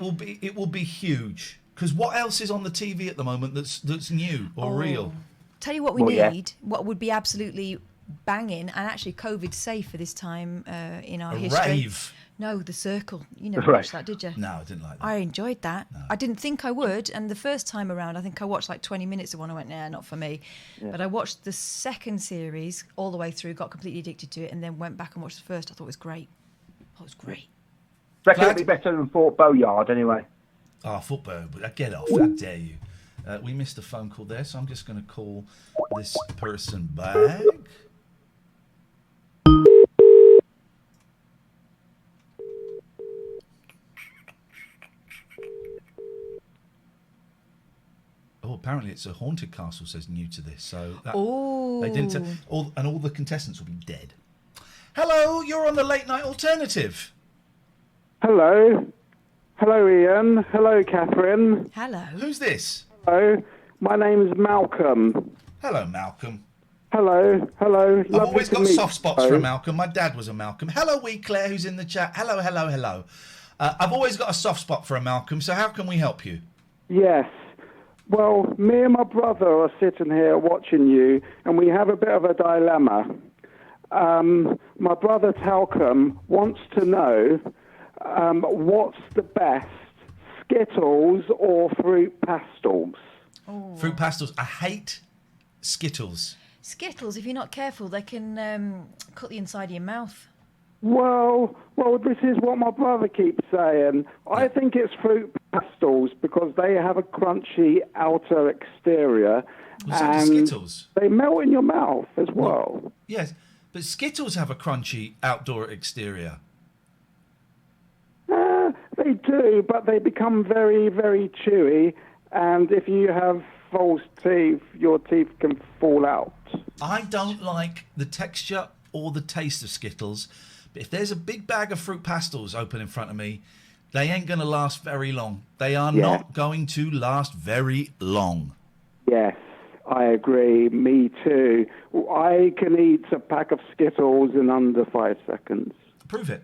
will be huge. Because what else is on the TV at the moment that's new or real? Tell you what we need. What would be absolutely banging and actually COVID safe for this time in our A history. rave. No, The Circle. You never watched that, did you? No, I didn't like that. I enjoyed that. No. I didn't think I would, and the first time around, I think I watched like 20 minutes of one. I went, nah, not for me. Yeah. But I watched the second series all the way through, got completely addicted to it, and then went back and watched the first. I thought it was great. I thought it was great. Reckon it'd be better than Fort Boyard anyway. Oh, football. Get off. How dare you? We missed a phone call there, so I'm just going to call this person back. Oh, apparently it's a haunted castle, says new to this. So that, they didn't. All the contestants will be dead. Hello, you're on the Late Night Alternative. Hello. Hello, Ian. Hello, Catherine. Hello. Who's this? Hello. My name is Malcolm. Hello, Malcolm. Hello. Hello. I've always got soft spots for Malcolm. My dad was a Malcolm. Hello, Wee Claire, who's in the chat. Hello, hello, hello. I've always got a soft spot for a Malcolm, so how can we help you? Yes. Well, me and my brother are sitting here watching you, and we have a bit of a dilemma. My brother Talcum wants to know what's the best, Skittles or fruit pastels? Oh. Fruit pastels. I hate Skittles. Skittles, if you're not careful, they can cut the inside of your mouth. Well, this is what my brother keeps saying. I think it's fruit pastels because they have a crunchy outer exterior. Was that and Skittles? They melt in your mouth as well. Yes, but Skittles have a crunchy outdoor exterior. They do, but they become very, very chewy. And if you have false teeth, your teeth can fall out. I don't like the texture or the taste of Skittles, but if there's a big bag of fruit pastels open in front of me, they ain't going to last very long. They are not going to last very long. Yes, I agree. Me too. I can eat a pack of Skittles in under 5 seconds. Prove it.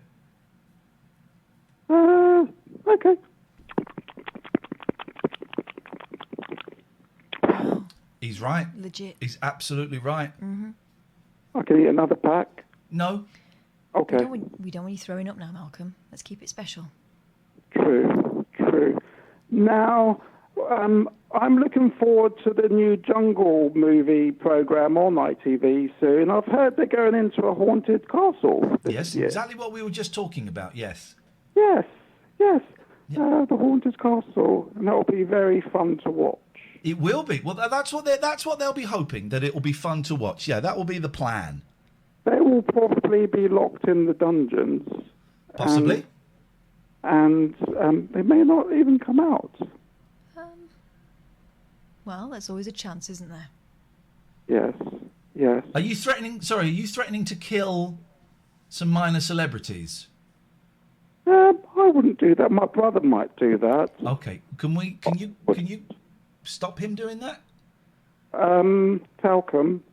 Okay. He's right. Legit. He's absolutely right. Mm-hmm. I can eat another pack. No. Okay. We don't want you throwing up now, Malcolm. Let's keep it special. True. Now, I'm looking forward to the new Jungle movie program on ITV soon. I've heard they're going into a haunted castle. Yes, exactly what we were just talking about, yes. Yes. The haunted castle, and that'll be very fun to watch. It will be. Well, that's what they'll be hoping, that it will be fun to watch. Yeah, that will be the plan. They will probably be locked in the dungeons. Possibly. And they may not even come out. Well, there's always a chance, isn't there? Yes. Are you threatening to kill some minor celebrities? I wouldn't do that. My brother might do that. Okay. Can you stop him doing that? Talcum.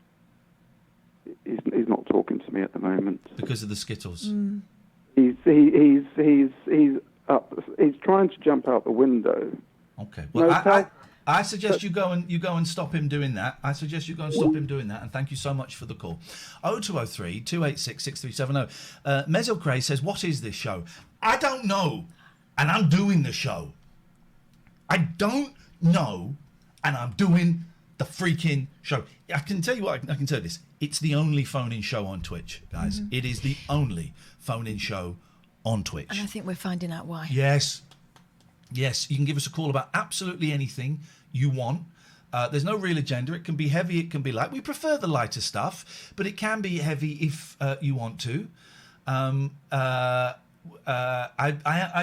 He's not talking to me at the moment. Because of the Skittles. Mm. He's up. He's trying to jump out the window. Okay. Well, I suggest you go and stop him doing that. And thank you so much for the call. 0203 286 6370. Mezocray says, "What is this show?" I don't know, and I'm doing the show. I don't know, and I'm doing the freaking show. I can tell you what. I can tell you this. It's the only phone-in show on Twitch, guys. Mm-hmm. It is the only phone-in show on Twitch. And I think we're finding out why. Yes, you can give us a call about absolutely anything you want. There's no real agenda. It can be heavy, it can be light. We prefer the lighter stuff, but it can be heavy if you want to. I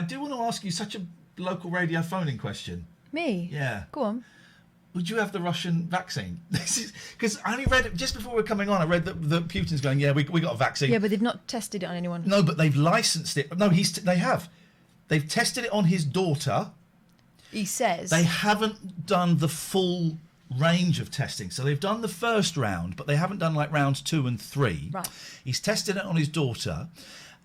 do want to ask you such a local radio phone-in question. Me? Yeah. Go on. Would you have the Russian vaccine? This is because I only read it just before we were coming on. I read that Putin's going, yeah, we got a vaccine. Yeah, but they've not tested it on anyone. No, but they've licensed it. No, they have. They've tested it on his daughter. He says. They haven't done the full range of testing. So they've done the first round, but they haven't done like rounds 2 and 3. Right. He's tested it on his daughter,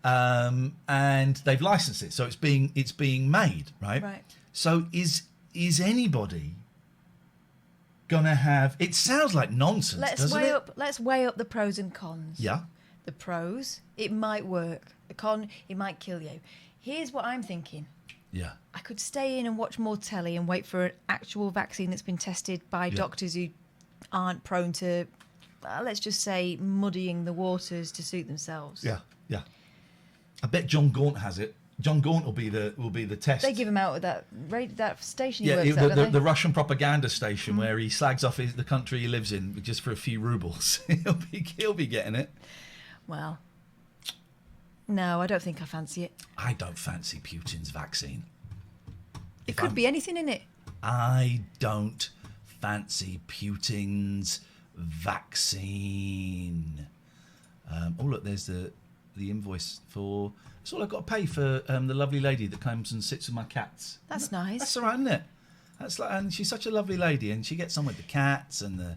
and they've licensed it. So it's being made, right? Right. So is anybody gonna have. It sounds like nonsense, doesn't it? Let's weigh up the pros and cons. Yeah. The pros, it might work. The con, it might kill you. Here's what I'm thinking. Yeah. I could stay in and watch more telly and wait for an actual vaccine that's been tested by doctors who aren't prone to, let's just say, muddying the waters to suit themselves. Yeah. Yeah. I bet John Gaunt has it. John Gaunt will be the test. They give him out at that station. Yeah, he works at, the Russian propaganda station where he slags off the country he lives in just for a few rubles. he'll be getting it. Well, no, I don't think I fancy it. I don't fancy Putin's vaccine. It could be anything in it. I don't fancy Putin's vaccine. Oh look, there's the invoice for. That's all I've got to pay for the lovely lady that comes and sits with my cats. That's nice. That's all right, isn't it? And she's such a lovely lady, and she gets on with the cats, and the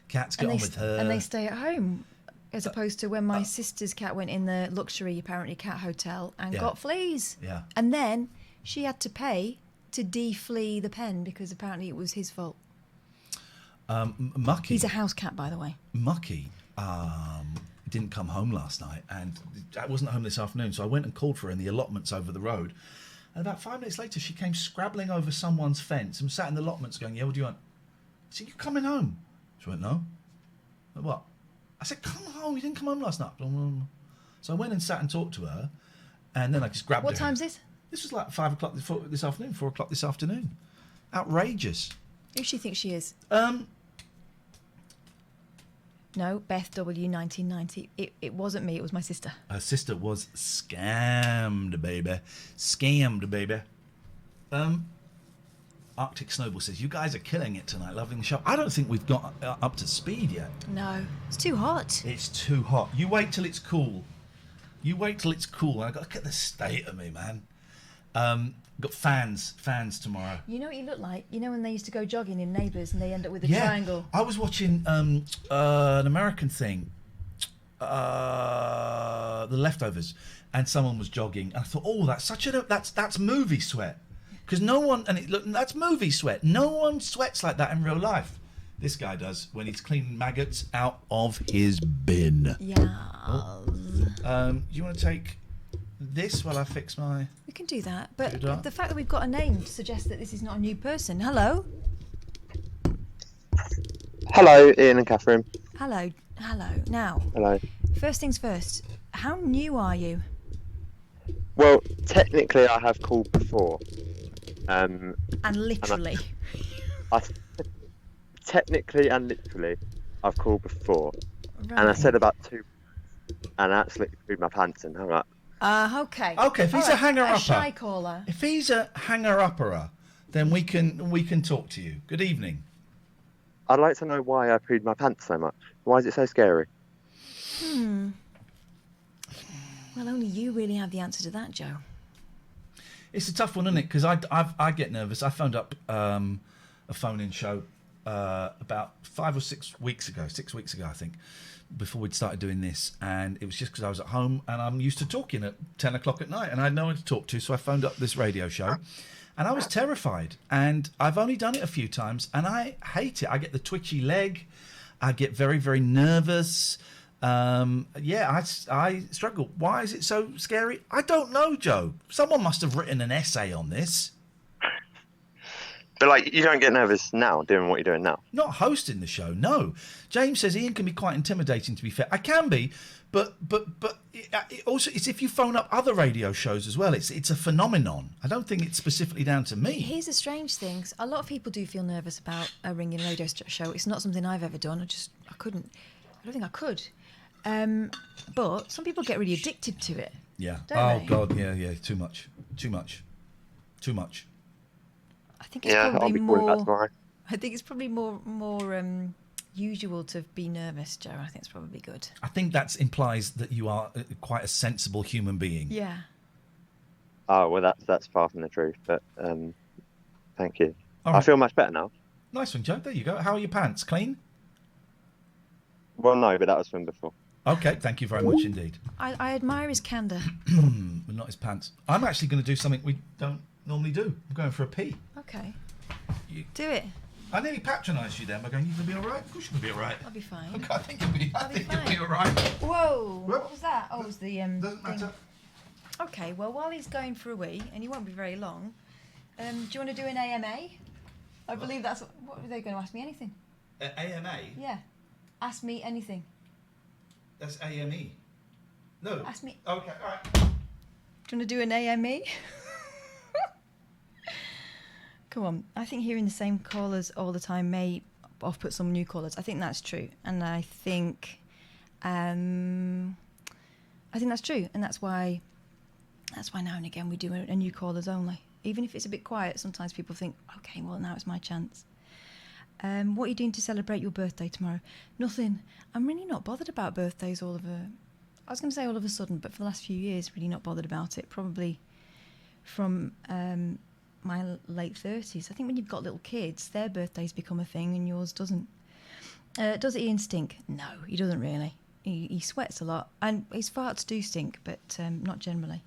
cats get on with her. And they stay at home, as opposed to when my sister's cat went in the luxury, apparently, cat hotel and got fleas. Yeah. And then she had to pay to de-flea the pen because apparently it was his fault. Mucky. He's a house cat, by the way. Mucky didn't come home last night, and I wasn't home this afternoon, so I went and called for her in the allotments over the road. And about 5 minutes later, she came scrabbling over someone's fence and sat in the allotments going, "Yeah, what do you want?" I said, "You coming home?" She went, "No." I went, "What?" I said, "Come home, you didn't come home last night." So I went and sat and talked to her, and then I just grabbed her. What time's this? This was like 5 o'clock this afternoon, 4 o'clock this afternoon. Outrageous. Who does she think she is? No, Beth W. 1990. It wasn't me. It was my sister. Her sister was scammed, baby. Scammed, baby. Arctic Snowball says, "You guys are killing it tonight, loving the show." I don't think we've got up to speed yet. No, it's too hot. It's too hot. You wait till it's cool. I got to look at the state of me, man. Got fans tomorrow. You know what you look like? You know when they used to go jogging in Neighbours and they end up with a triangle? I was watching an American thing, The Leftovers, and someone was jogging. And I thought, oh, that's movie sweat. Because that's movie sweat. No one sweats like that in real life. This guy does when he's cleaning maggots out of his bin. Yeah. Do you want to take this while I fix my... We can do that, but the fact that we've got a name suggests that this is not a new person. Hello? Hello, Ian and Catherine. Hello. Now, hello. First things first, how new are you? Well, technically I have called before. And literally? Technically and literally, I've called before. Right. And I said about 2, and I absolutely threw my pants and hung up. Okay. Okay, if he's a hanger-upper. A shy caller. If he's a hanger-upper, then we can talk to you. Good evening. I'd like to know why I pooed my pants so much. Why is it so scary? Well, only you really have the answer to that, Joe. It's a tough one, isn't it? Because I get nervous. I phoned up a phone-in show about 5 or 6 weeks ago. 6 weeks ago, I think, before we'd started doing this, and it was just because I was at home and I'm used to talking at 10 o'clock at night and I had no one to talk to, so I phoned up this radio show and I was terrified, and I've only done it a few times and I hate it. I get the twitchy leg, I get very, very nervous. I struggle. Why is it so scary? I don't know, Joe. Someone must have written an essay on this. But you don't get nervous now doing what you're doing now? Not hosting the show, no. James says Ian can be quite intimidating, to be fair. I can be, but it also it's if you phone up other radio shows as well. It's a phenomenon. I don't think it's specifically down to me. Here's the strange thing. A lot of people do feel nervous about a ringing radio show. It's not something I've ever done. I don't think I could. But some people get really addicted to it. Yeah. Don't they? God, yeah. Too much. I think it's probably more. I think it's probably more usual to be nervous, Joe. I think it's probably good. I think that implies that you are quite a sensible human being. Yeah. Oh well, that's far from the truth. But thank you. All right. I feel much better now. Nice one, Joe. There you go. How are your pants? Clean? Well, no, but that was from before. Okay, thank you very much indeed. I admire his candour. But not his pants. I'm actually going to do something we don't normally do. I'm going for a pee. Okay. Do it. I nearly patronised you then by going, "You gonna be all right?" Of course, you're gonna be all right. I'll be fine. Okay, I think you'll be. I think you'll fine. be all right. Whoa! What was that? Oh, it was the Doesn't thing. matter. Okay, well, while he's going for a wee, and he won't be very long, do you want to do an AMA? I believe that's what are they going to ask me? Anything? AMA. Yeah. Ask me anything. That's AME. No. Ask me. Okay, all right. Do you want to do an AME? Come on. I think hearing the same callers all the time may off-put some new callers. I think that's true, and I think that's true, and that's why now and again we do a new callers only. Even if it's a bit quiet, sometimes people think, okay, well, now it's my chance. What are you doing to celebrate your birthday tomorrow? Nothing. I'm really not bothered about birthdays I was going to say all of a sudden, but for the last few years, really not bothered about it. Probably from my late 30s. I think when you've got little kids, their birthdays become a thing and yours doesn't. Does Iain stink? No, he doesn't really. He sweats a lot, and his farts do stink, but not generally.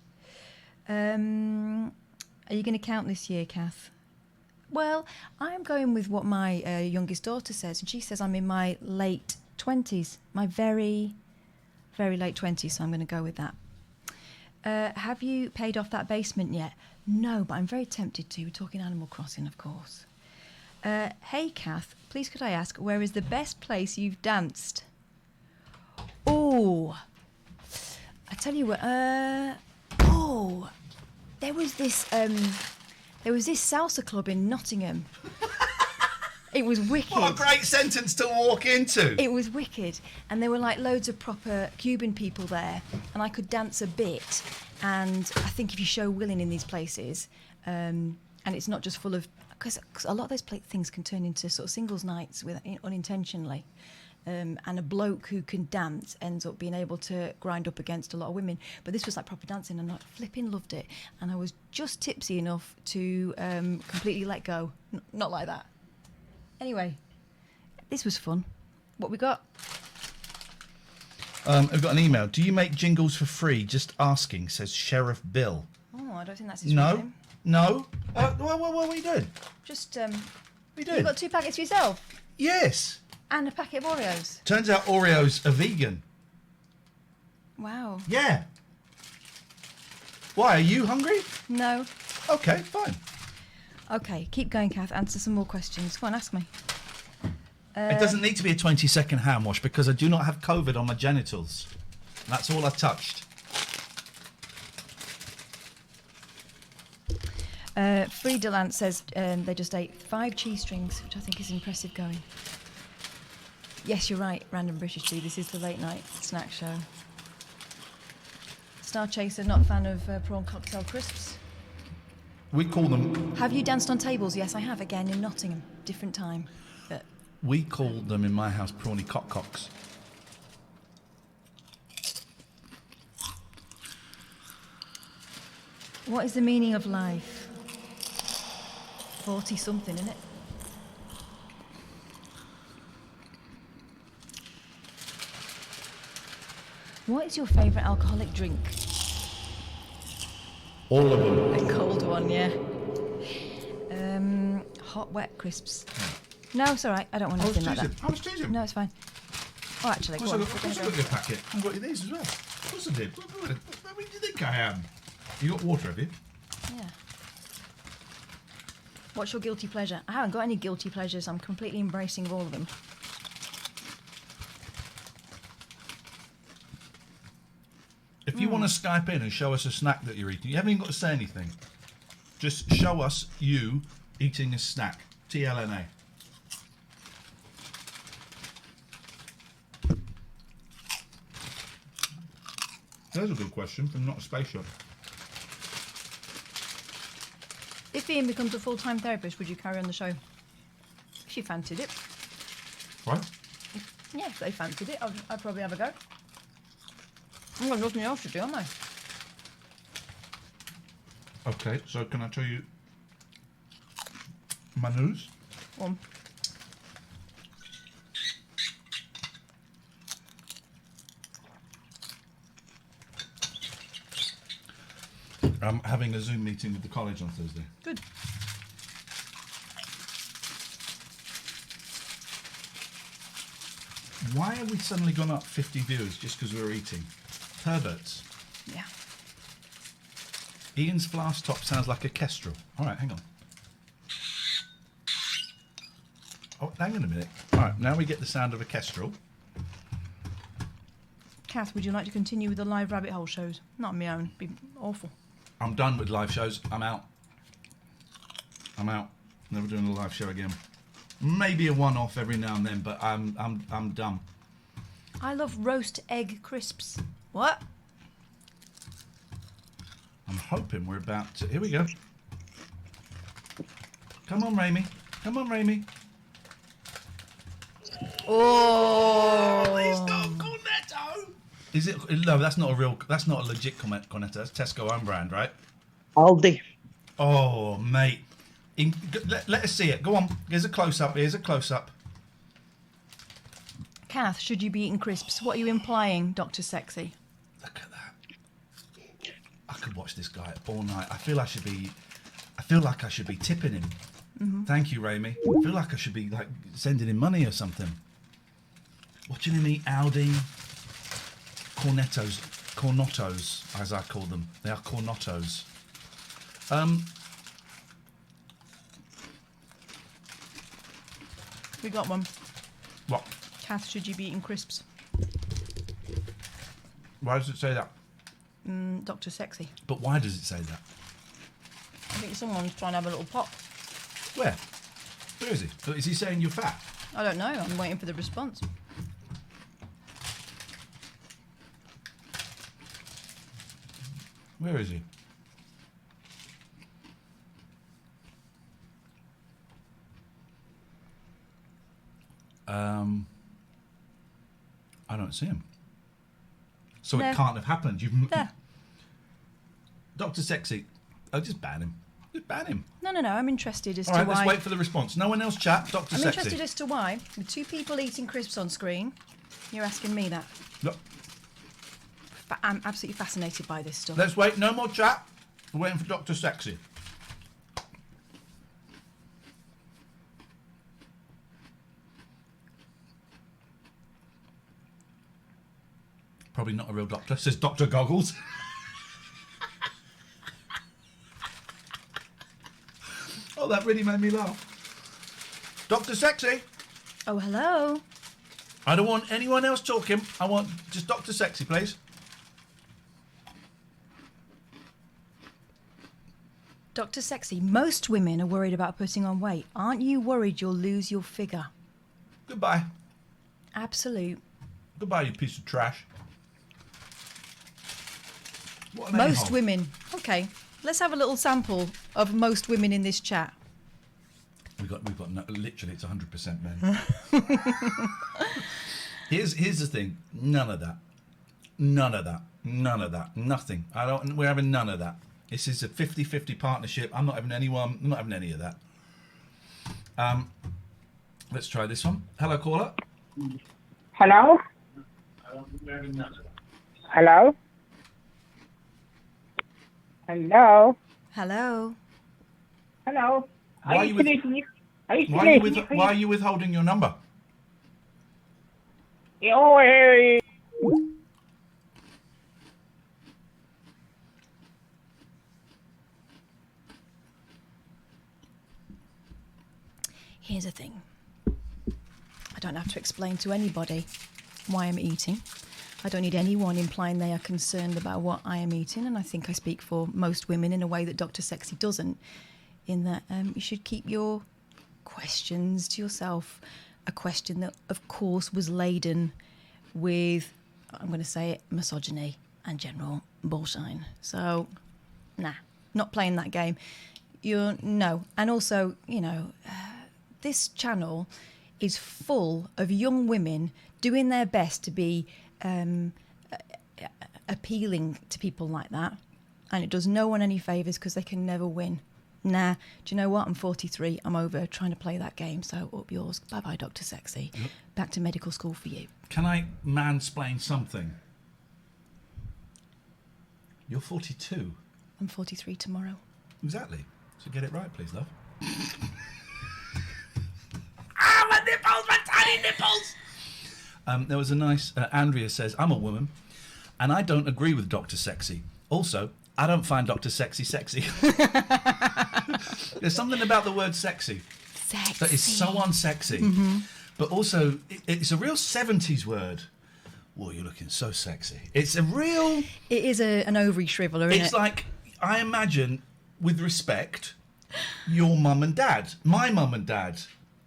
Are you going to count this year, Kath? Well, I'm going with what my youngest daughter says, and she says I'm in my late 20s, my very, very late 20s, so I'm going to go with that. Have you paid off that basement yet? No, but I'm very tempted to. We're talking Animal Crossing, of course. Hey, Kath, please could I ask, where is the best place you've danced? Oh, I tell you what, there was this salsa club in Nottingham. It was wicked. What a great sentence to walk into. It was wicked. And there were like loads of proper Cuban people there, and I could dance a bit. And I think if you show willing in these places, and it's not just full of, because a lot of those things can turn into sort of singles nights unintentionally. And a bloke who can dance ends up being able to grind up against a lot of women. But this was like proper dancing, and I flipping loved it. And I was just tipsy enough to completely let go. Not like that. Anyway, this was fun. What we got? I've got an email. Do you make jingles for free? Just asking, says Sheriff Bill. Oh, I don't think that's his real name. No? What are you doing? Just, What are you doing? You got 2 packets for yourself? Yes. And a packet of Oreos? Turns out Oreos are vegan. Wow. Yeah. Why, are you hungry? No. Okay, fine. Okay, keep going, Kath. Answer some more questions. Come on, ask me. It doesn't need to be a 20-second hand wash because I do not have COVID on my genitals. That's all I touched. Friedelant says they just ate 5 cheese strings, which I think is impressive going. Yes, you're right, Random British Tea. This is the late night snack show. Star Chaser, not a fan of prawn cocktail crisps. We call them... Have you danced on tables? Yes, I have, again, in Nottingham. Different time. But We call them in my house prawny cock-cocks. what is the meaning of life? 40-something, isn't it? What is your favourite alcoholic drink? All of them. A cold one, yeah. Hot, wet crisps. No, it's all right. I don't want anything like that. I was teasing. No, it's fine. Oh, actually, go on. Of course I got your packet. I've got you these as well. Of course I did. Where do you think I am? You got water, have you? Yeah. What's your guilty pleasure? I haven't got any guilty pleasures. I'm completely embracing all of them. If you want to Skype in and show us a snack that you're eating, you haven't even got to say anything. Just show us you eating a snack. TLNA. There's a good question from Not a Spaceship. If Iain becomes a full-time therapist, would you carry on the show? If you fancied it. What? Yeah, if they fancied it, I'd probably have a go. I've got nothing else to do, am I? Okay, so can I tell you my news? One. I'm having a Zoom meeting with the college on Thursday. Good. Why have we suddenly gone up 50 viewers just because we were eating? Perverts. Yeah. Ian's flask top sounds like a kestrel. All right, hang on. Oh, hang on a minute. All right, now we get the sound of a kestrel. Kath, would you like to continue with the live rabbit hole shows? Not on my own. It'd be awful. I'm done with live shows. I'm out. Never doing a live show again. Maybe a one-off every now and then, but I'm done. I love roast egg crisps. What? I'm hoping we're about to... Here we go. Come on, Raimi. Come on, Raimi. Oh! It's not cornetto. Is it? No, that's not a real... That's not a legit cornetto. That's Tesco own brand, right? Aldi. Oh, mate. Let us see it. Go on. Here's a close-up. Here's a close-up. Kath, should you be eating crisps? What are you implying, Dr. Sexy? Look at that. I could watch this guy all night. I feel like I should be tipping him. Mm-hmm. Thank you, Raimi. I feel like I should be like sending him money or something. Watching him eat Aldi cornettos, as I call them. They are cornettos. We got one. What? Kath, should you be eating crisps? Why does it say that? Dr. Sexy. But why does it say that? I think someone's trying to have a little pop. Where? Where is he? Is he saying you're fat? I don't know. I'm waiting for the response. Where is he? I don't see him. So There. it can't have happened. You've There. Dr. Sexy. Oh, just ban him. Just ban him. No. I'm interested as All to right, why. let's wait for the response. No one else chat. Dr. I'm Sexy. interested as to why, with two people eating crisps on screen, you're asking me that. Look, But I'm absolutely fascinated by this stuff. let's wait. No more chat. We're waiting for Dr. Sexy. Probably not a real doctor, says Dr. Goggles. Oh, that really made me laugh. Dr. Sexy. Oh, hello. I don't want anyone else talking. I want just Dr. Sexy, please. Dr. Sexy, most women are worried about putting on weight. Aren't you worried you'll lose your figure? Goodbye. Absolute. Goodbye, you piece of trash. What an Most a-hole. women. Okay, let's have a little sample of most women in this chat. We've got no, literally, it's 100% men. Here's the thing. None of that. Nothing. We're having none of that. This is a 50-50 partnership. I'm not having anyone. I'm not having any of that. Let's try this one. Hello, caller. Hello? Hello? Hello? Hello? Hello? Why are you withholding your number? Here's the thing. I don't have to explain to anybody why I'm eating. I don't need anyone implying they are concerned about what I am eating, and I think I speak for most women in a way that Dr. Sexy doesn't, in that you should keep your questions to yourself. A question that, of course, was laden with, I'm going to say it, misogyny and general bullshine. So, nah, not playing that game. No. And also, this channel is full of young women doing their best to be appealing to people like that, and it does no one any favours because they can never win. Nah, do you know what? I'm 43. I'm over trying to play that game, so up yours. Bye-bye, Dr. Sexy. Yep. Back to medical school for you. Can I mansplain something? You're 42. I'm 43 tomorrow. Exactly. So get it right, please, love. Ah, my nipples, my tiny nipples! There was a nice... Andrea says, I'm a woman, and I don't agree with Dr. Sexy. Also, I don't find Dr. Sexy sexy. There's something about the word sexy that is so unsexy. Mm-hmm. But also, it's a real 70s word. Well, you're looking so sexy. It's a real... It is an ovary shriveler, isn't it? It's like, I imagine, with respect, your mum and dad, my mum and dad,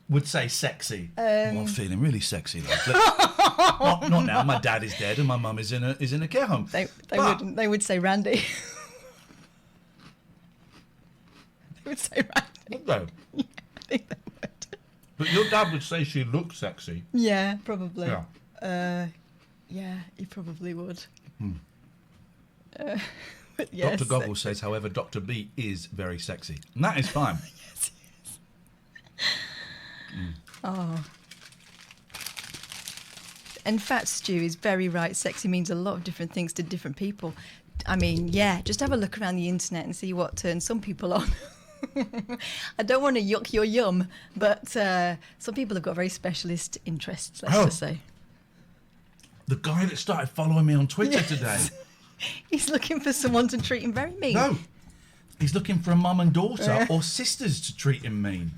would say sexy. Well, I'm feeling really sexy. Not now. My dad is dead and my mum is in a care home. They would say Randy. They would say Randy. Would they? Yeah, I think they would. But your dad would say she looked sexy. Yeah, probably. Yeah. Yeah, he probably would. But yes, Dr. Goggle says, however, Dr. B is very sexy. And that is fine. Yes, he is. Oh. And Fat Stew is very right. Sexy means a lot of different things to different people. I mean, yeah, just have a look around the internet and see what turns some people on. I don't want to yuck your yum, but some people have got very specialist interests, let's just say. The guy that started following me on Twitter today. He's looking for someone to treat him very mean. No, he's looking for a mum and daughter or sisters to treat him mean.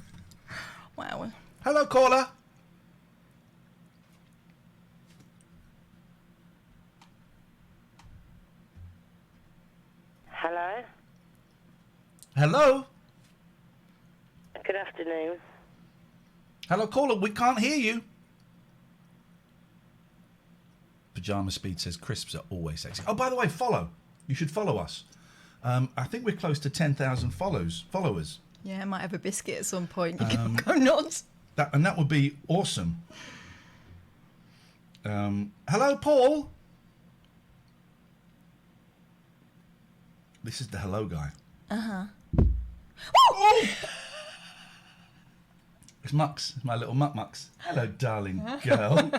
Wow. Hello, caller. Hello? Hello? Good afternoon. Hello, caller. We can't hear you. Pajama Speed says crisps are always sexy. Oh, by the way, follow. You should follow us. I think we're close to 10,000 followers. Yeah, I might have a biscuit at some point. You can go nuts. That would be awesome. Hello, Paul. This is the hello guy. Uh-huh. Oh! It's Mux. It's my little Mux. Hello, darling girl.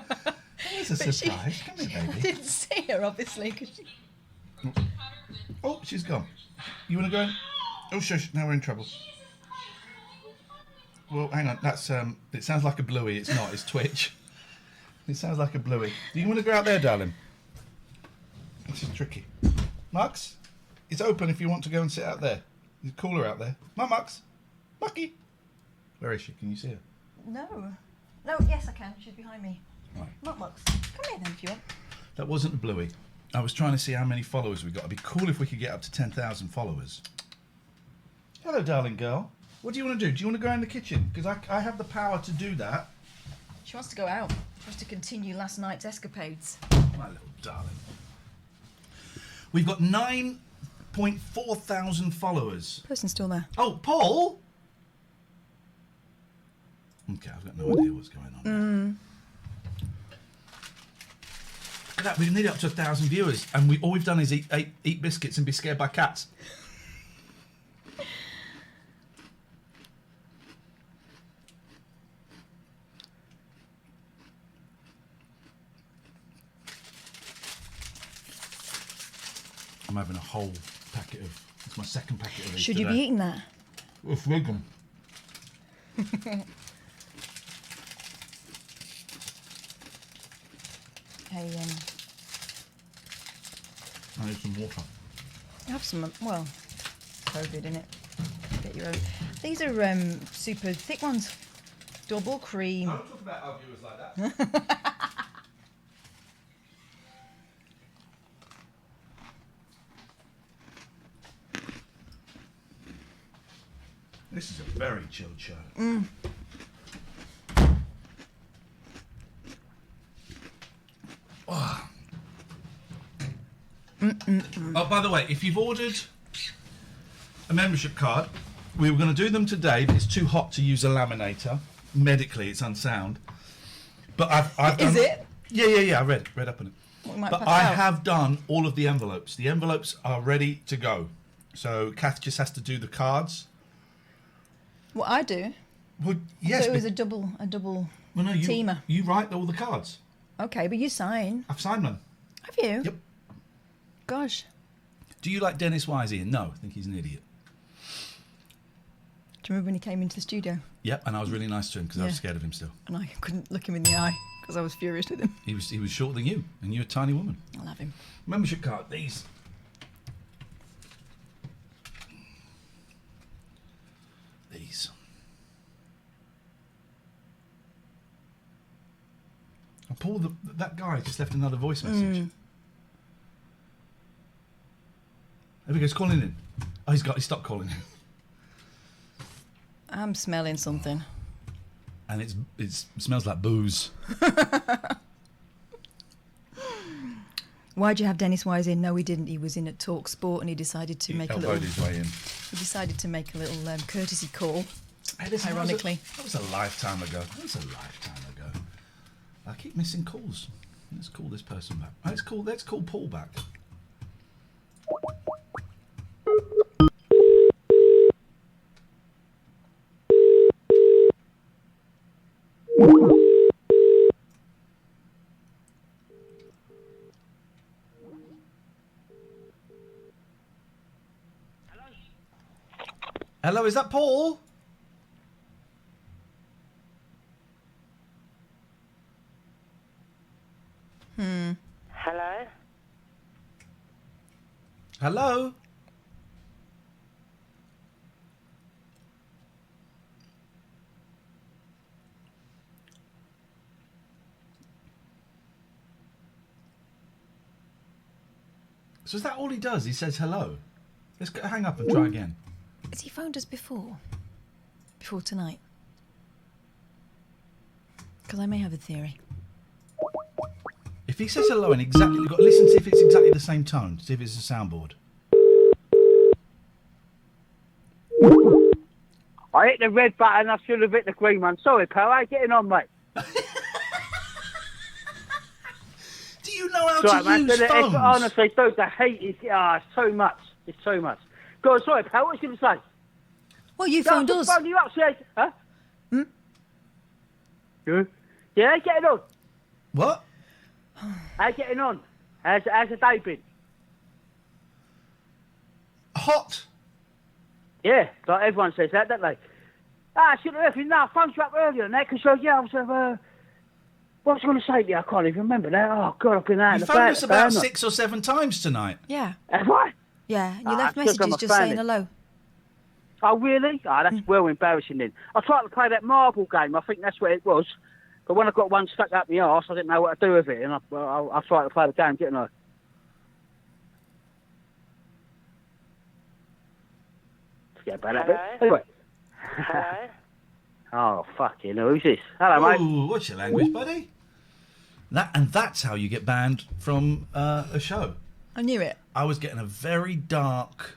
It's a surprise. Come here, baby. I didn't see her, obviously. Cause Oh, she's gone. You want to go in? Oh, shush. Now we're in trouble. Well, hang on. That's it sounds like a bluey. It's not. It's Twitch. It sounds like a bluey. Do you want to go out there, darling? This is tricky. Mux, it's open if you want to go and sit out there. It's cooler out there. Mux. Mucky. Where is she? Can you see her? No. No, yes, I can. She's behind me. Right. Mux. Come here then if you want. That wasn't a bluey. I was trying to see how many followers we got. It'd be cool if we could get up to 10,000 followers. Hello, darling girl. What do you want to do? Do you want to go in the kitchen? Because I have the power to do that. She wants to go out. She wants to continue last night's escapades. My little darling. We've got 9.4 thousand followers. Person's still there. Oh, Paul! Okay, I've got no idea what's going on now. Look at that, we've nearly up to 1,000 viewers, and all we've done is eat biscuits and be scared by cats. I'm having a whole packet of... It's my second packet of these Should today. you be eating that? It's vegan. Hey, I need some water. have some, well, COVID in it. Get your own. These are super thick ones. Double cream. Don't talk about our viewers like that. This is a very chilled show. Oh. Oh, by the way, if you've ordered a membership card, we were going to do them today, but it's too hot to use a laminator. Medically, it's unsound. But I've done... Is it? Yeah. I read up on it. Well, we might But pass I out. have done all of the envelopes. The envelopes are ready to go. So Kath just has to do the cards. What I do? Well, I yes. thought it was but- a double well, no, teamer. You write all the cards. Okay, but you sign. I've signed one. Have you? Yep. Gosh. Do you like Dennis Wise, Ian? No, I think he's an idiot. Do you remember when he came into the studio? Yep, and I was really nice to him because I was Yeah. scared of him still. And I couldn't look him in the eye. because I was furious with him. He was shorter than you, and you're a tiny woman. I love him. Membership card. These. And Paul, that guy just left another voice message. There he goes, calling in. Oh, he stopped calling in. I'm smelling something. And it smells like booze. Why'd you have Dennis Wise in? No, he didn't. He was in at Talk Sport and he decided to make a little... his way in. He decided to make a little courtesy call, Hey, listen, ironically. That was a lifetime ago. I keep missing calls. Let's call this person back. Let's call Paul back. Hello, is that Paul? Hello? Hello? So is that all he does? He says hello? Let's hang up and try again. Has he phoned us before? Before tonight? Because I may have a theory. If he says hello and exactly... You've got to listen to see if it's exactly the same tone. See if it's a soundboard. I hit the red button, I should have hit the green one. Sorry, pal, how you getting on, mate? Do you know how Sorry, to man, use phones? honestly, dude, the heat is... it's too much. It's too much. Go on, sorry, pal, what was you going to say? Well, you phoned us. Phoned you up, said, huh? Yeah, how you getting on? What? How you getting on? How's the day been? Hot. Yeah, like everyone says that, don't they? I should have left. No, I phoned you up earlier than that because, I was... what was I going to say to you? I can't even remember that. Oh, God, I've been out in You the phoned us about haven't I? 6 or 7 times tonight. Yeah. Have I? Yeah, and you left I took on messages my just saying phone. hello. Oh, really? Oh, that's well embarrassing then. I tried to play that marble game. I think that's what it was. But when I got one stuck up my arse, I didn't know what to do with it. And I tried to play the game, didn't I? Forget about that bit. Anyway. Hello? Oh, fucking hell. Who's this? Hello, mate. Ooh, what's your language, buddy? That's how you get banned from a show. I knew it. I was getting a very dark...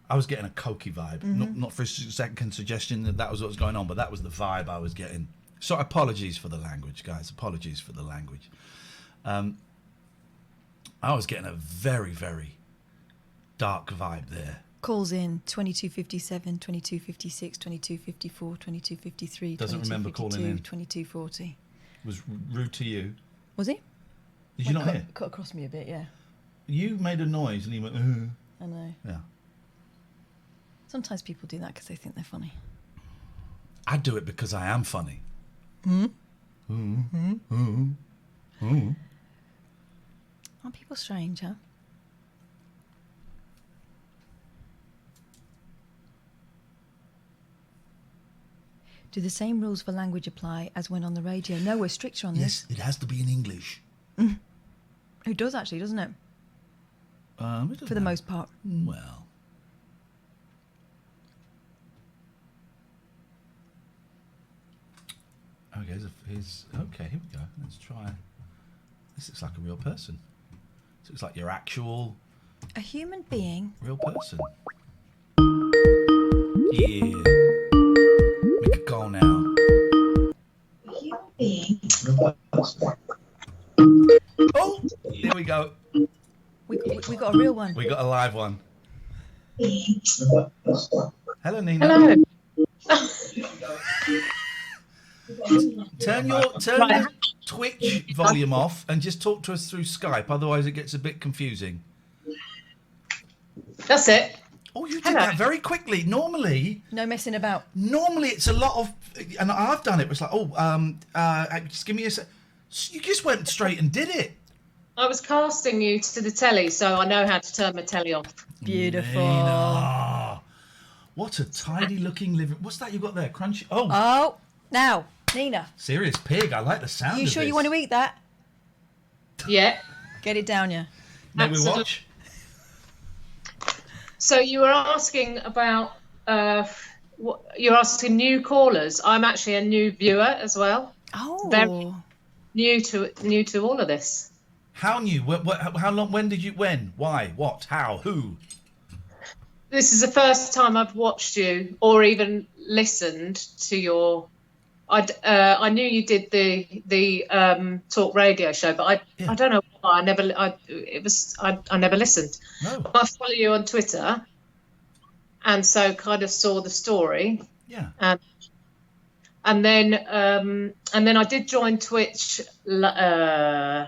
I was getting a cokey vibe. Not for a second suggestion that was what was going on, but that was the vibe I was getting. So apologies for the language, guys. Apologies for the language. I was getting a very, very dark vibe there. Calls in 2257, 2256, 2254, 2253, Doesn't remember calling in. 2240. Was rude to you. Was he? Did you not hear? Cut across me a bit, yeah. You made a noise and he went, I know. Yeah. Sometimes people do that because they think they're funny. I do it because I am funny. Aren't people strange, huh? Do the same rules for language apply as when on the radio? No, we're stricter on this. Yes, it has to be in English. It does actually, doesn't it? For the most part. Well. Okay, okay, here we go. Let's try. This looks like a real person. This looks like your actual... A human being. Real person. Yeah. Make a call now. A human being. Oh, there we go. We got a real one. We got a live one. Hello, Nina. Hello. Turn your Twitch volume off and just talk to us through Skype. Otherwise, it gets a bit confusing. That's it. Oh, you did that very quickly. Normally, No messing about. it's a lot of, and I've done it. It's like, just give me a sec. You just went straight and did it. I was casting you to the telly, so I know how to turn my telly off. Beautiful. Nina. What a tidy looking living. What's that you got there? Crunchy. Oh, now, Nina. Serious pig. I like the sound You of sure this. you want to eat that? Yeah. Get it down, yeah. May we watch? So you were asking about you're asking new callers. I'm actually a new viewer as well. Oh. Very new to all of this. How new? How long? When did you? When? Why? What? How? Who? This is the first time I've watched you or even listened to your. I knew you did the talk radio show, but I don't know why I never listened. No. I follow you on Twitter, and so kind of saw the story. Yeah. And then I did join Twitch a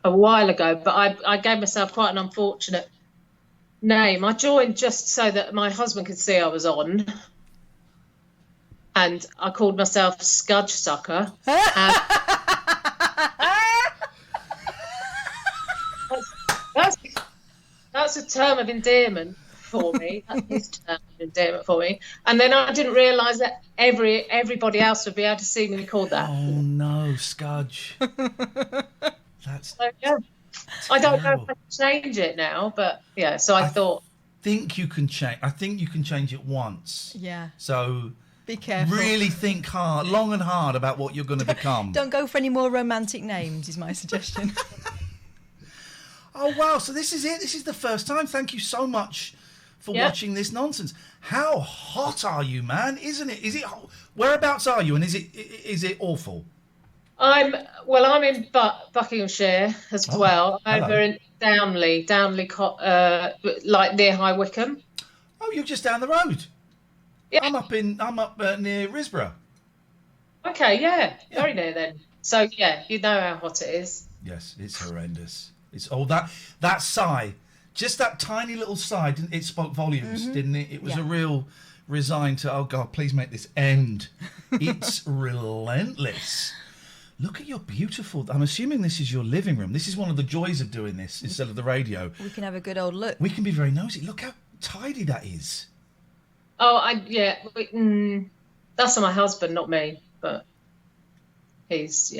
while ago, but I gave myself quite an unfortunate name. I joined just so that my husband could see I was on. And I called myself scudgesucker. That's a term of endearment for me. That's his term of endearment for me. And then I didn't realise that everybody else would be able to see me called that. Oh no, Scudge. That's. So, yeah. I don't know if I can change it now, but yeah. So I thought. Think you can change. I think you can change it once. Yeah. So. Be careful. Really think hard, long and hard about what you're going to become. Don't go for any more romantic names, is my suggestion. Oh, wow. So this is it. This is the first time. Thank you so much for watching this nonsense. How hot are you, man? Isn't it? Is it? Whereabouts are you? And is it awful? I'm in Buckinghamshire as well. Over in Downley, like near High Wycombe. Oh, you're just down the road. Yeah. I'm up near Risborough. Okay, yeah, very near then. So yeah, you know how hot it is. Yes, it's horrendous. It's that sigh, just that tiny little sigh. It spoke volumes, didn't it? It was a real resign to. Oh God, please make this end. It's relentless. Look at your beautiful. I'm assuming this is your living room. This is one of the joys of doing this instead of the radio. We can have a good old look. We can be very nosy. Look how tidy that is. Oh, that's my husband, not me. But he's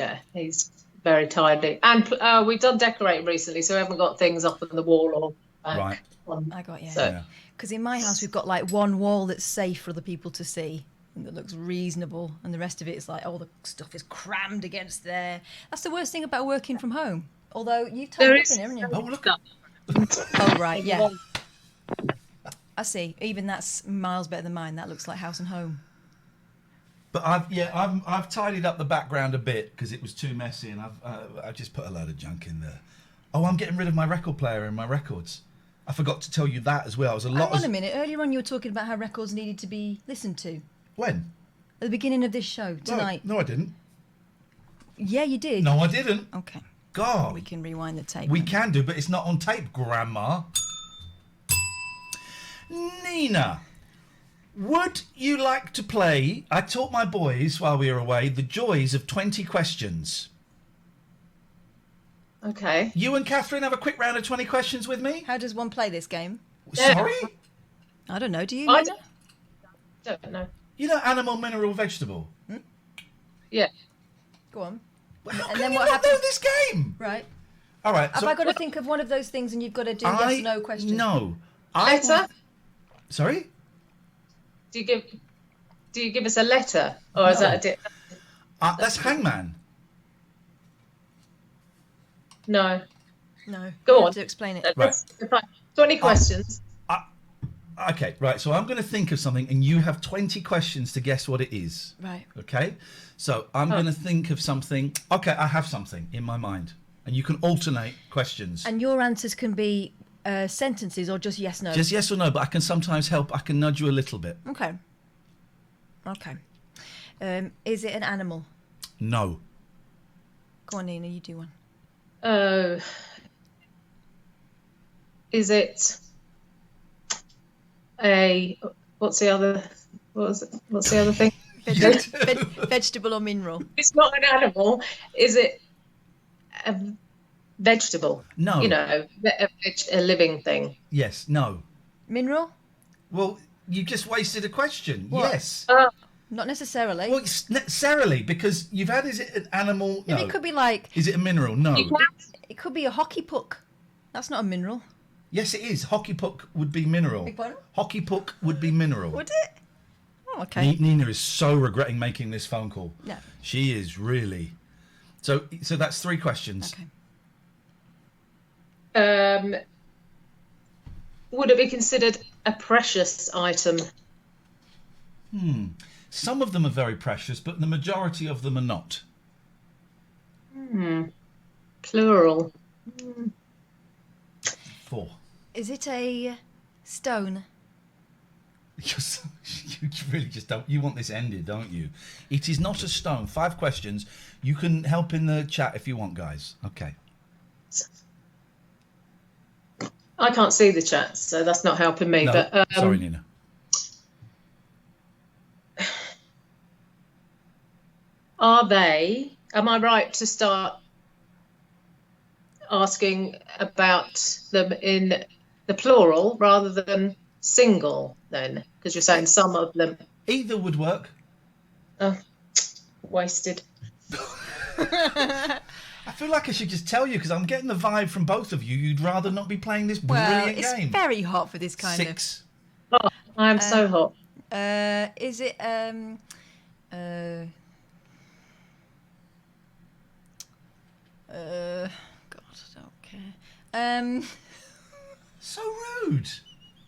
very tidy. And we've done decorating recently, so we haven't got things up on the wall or back. Right. I got you. So, because in my house we've got like one wall that's safe for other people to see and that looks reasonable, and the rest of it is like all the stuff is crammed against there. That's the worst thing about working from home. Although you've tied up in it, haven't you? Oh, look. Oh right, yeah. I see. Even that's miles better than mine. That looks like house and home. But I've tidied up the background a bit because it was too messy, and I've just put a load of junk in there. Oh, I'm getting rid of my record player and my records. I forgot to tell you that as well. Hang on a minute. Earlier on, you were talking about how records needed to be listened to. When? At the beginning of this show tonight. No, I didn't. Yeah, you did. No, I didn't. Okay. God. We can rewind the tape. We can do, but it's not on tape, Grandma. Nina, would you like to play? I taught my boys while we were away the joys of 20 questions. Okay. You and Catherine have a quick round of 20 questions with me? How does one play this game? Sorry? I don't know. Do you? I Nina? don't know. You know animal, mineral, vegetable? Yeah. Go on. How and can then you what not happens? know this game? Right. All right. Have I got to think of one of those things and you've got to do yes no questions? No. Letter? Sorry? Do you give us a letter, or is that a that's Hangman. No. No. Go You on. have to explain it. Right. 20 questions. Okay, right. So I'm going to think of something, and you have 20 questions to guess what it is. Right. Okay? So I'm going to think of something. Okay, I have something in my mind, and you can alternate questions. And your answers can be sentences or just yes no. Just yes or no, but I can sometimes help. I can nudge you a little bit. Okay. Is it an animal? No. Go on, Nina. You do one. Is it what's the other thing? Vegetable or mineral? It's not an animal. Is it a vegetable? No. You know, a living thing. Yes. No. Mineral? Well, you just wasted a question. What? Yes. Not necessarily. Well, it's necessarily, because you've had, is it an animal? No. It could be like... Is it a mineral? No. It could be a hockey puck. That's not a mineral. Yes, it is. Hockey puck would be mineral. Big pardon? Hockey puck would be mineral. Would it? Oh, okay. Nina is so regretting making this phone call. No. She is really. So that's 3 questions. Okay. Would it be considered a precious item? Some of them are very precious, but the majority of them are not. Plural. 4. Is it a stone? You really just don't. You want this ended, don't you? It is not a stone. 5 questions. You can help in the chat if you want, guys. Okay. I can't see the chat, so that's not helping me. No, but sorry, Nina. Am I right to start asking about them in the plural rather than single then? Because you're saying some of them. Either would work. Oh, wasted. I feel like I should just tell you, because I'm getting the vibe from both of you. You'd rather not be playing this brilliant it's game. very hot for this kind 6. Oh, I am so hot. Is it God, I don't care. So rude.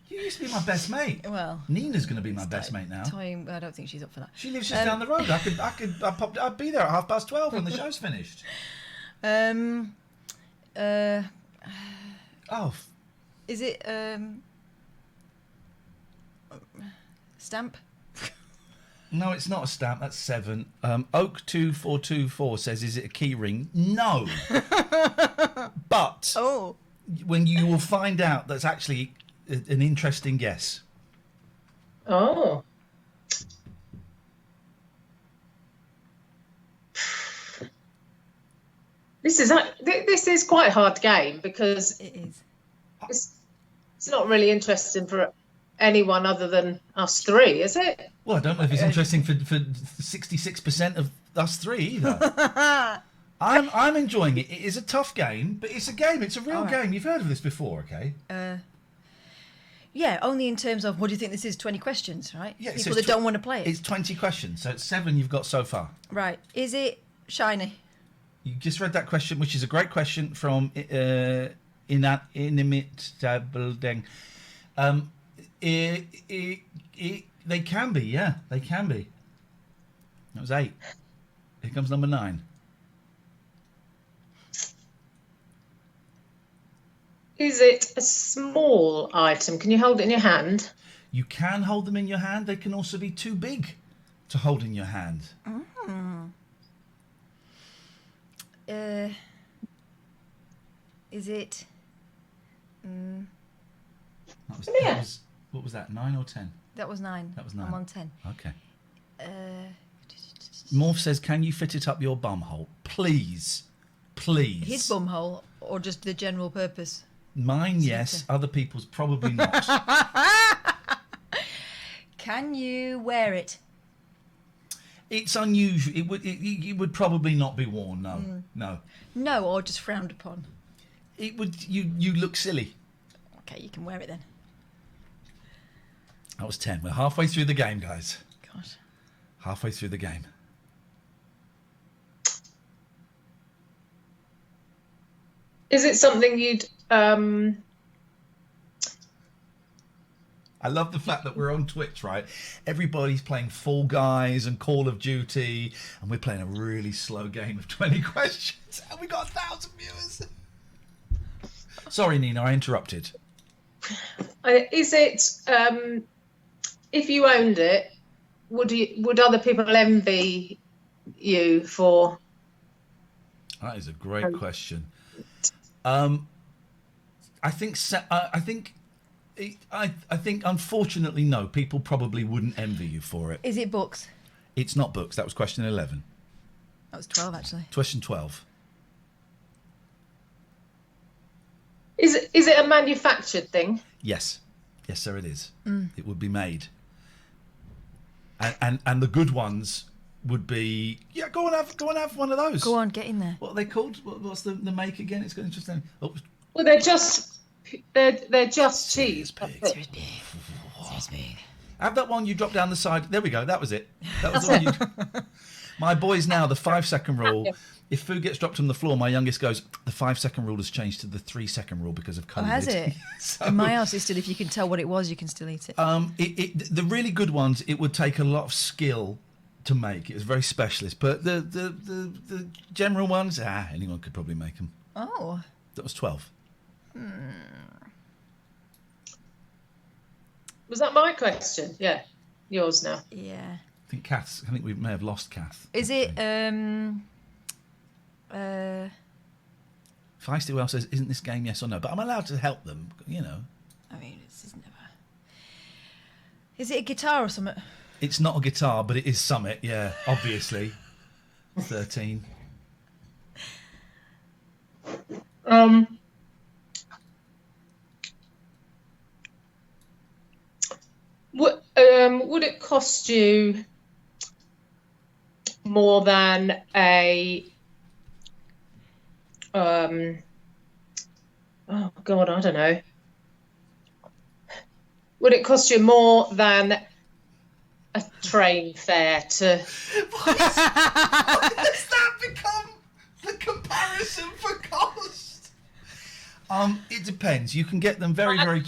You used to be my best mate. Well, Nina's going to be my best mate now. I don't think she's up for that. She lives just down the road. I'd be there at 12:30 when the show's finished. Is it stamp? No, it's not a stamp. That's 7. Oak2424 says, "Is it a key ring?" No. But when you will find out, that's actually an interesting guess. Oh. This is quite a hard game, because it is. It's not really interesting for anyone other than us 3, is it? Well, I don't know if it's interesting for 66% of us 3 either. I'm enjoying it. It is a tough game, but it's a game. It's a real game. You've heard of this before, okay? Yeah, only in terms of, what do you think this is? 20 questions, right? Yeah, People that don't want to play it. It's 20 questions, so it's 7 you've got so far. Right. Is it shiny? You just read that question, which is a great question from Inimitable Deng. They can be, yeah, they can be. That was 8. Here comes number 9. Is it a small item? Can you hold it in your hand? You can hold them in your hand. They can also be too big to hold in your hand. Is it... What was that, 9 or 10? That was 9. That was 9. I'm on 10. Okay. Morph says, "Can you fit it up your bumhole? Please. Please." His bumhole, or just the general purpose? Mine, yes. Other people's, probably not. Can you wear it? It's unusual. It would probably not be worn. No, no. No, or just frowned upon. It would. You look silly. Okay, you can wear it then. That was 10. We're halfway through the game, guys. God. Halfway through the game. Is it something you'd... I love the fact that we're on Twitch, right? Everybody's playing Fall Guys and Call of Duty, and we're playing a really slow game of 20 questions, and we got 1,000 viewers. Sorry, Nina, I interrupted. Is it... if you owned it, would other people envy you for... That is a great question. I think I think, unfortunately, no. People probably wouldn't envy you for it. Is it books? It's not books. That was question 11. That was 12, actually. Question 12. Is it a manufactured thing? Yes. Yes, sir, it is. Mm. It would be made. And the good ones would be... Yeah, go and have one of those. Go on, get in there. What are they called? What's the make again? It's got interesting. Oh. Well, they're just cheese. Serious big. Have that one you drop down the side. There we go. That was it. That was the one you... My boys now, the 5-second rule. If food gets dropped on the floor, my youngest goes, the 5-second rule has changed to the 3-second rule because of COVID. Oh, has it? So, In my house, it's still, if you can tell what it was, you can still eat it. The really good ones, it would take a lot of skill to make. It was very specialist. But the general ones, anyone could probably make them. Oh. That was 12. Was that my question? Yeah. Yours now. Yeah. I think we may have lost Kath. Is it... Feisty Well says, isn't this game yes or no? But I'm allowed to help them, I mean, this is never... Is it a guitar or something? It's not a guitar, but it is Summit, yeah, obviously. 13. Would it cost you more than a oh God, I don't know. Would it cost you more than a train fare to... What does that become the comparison for cost? It depends. You can get them very, very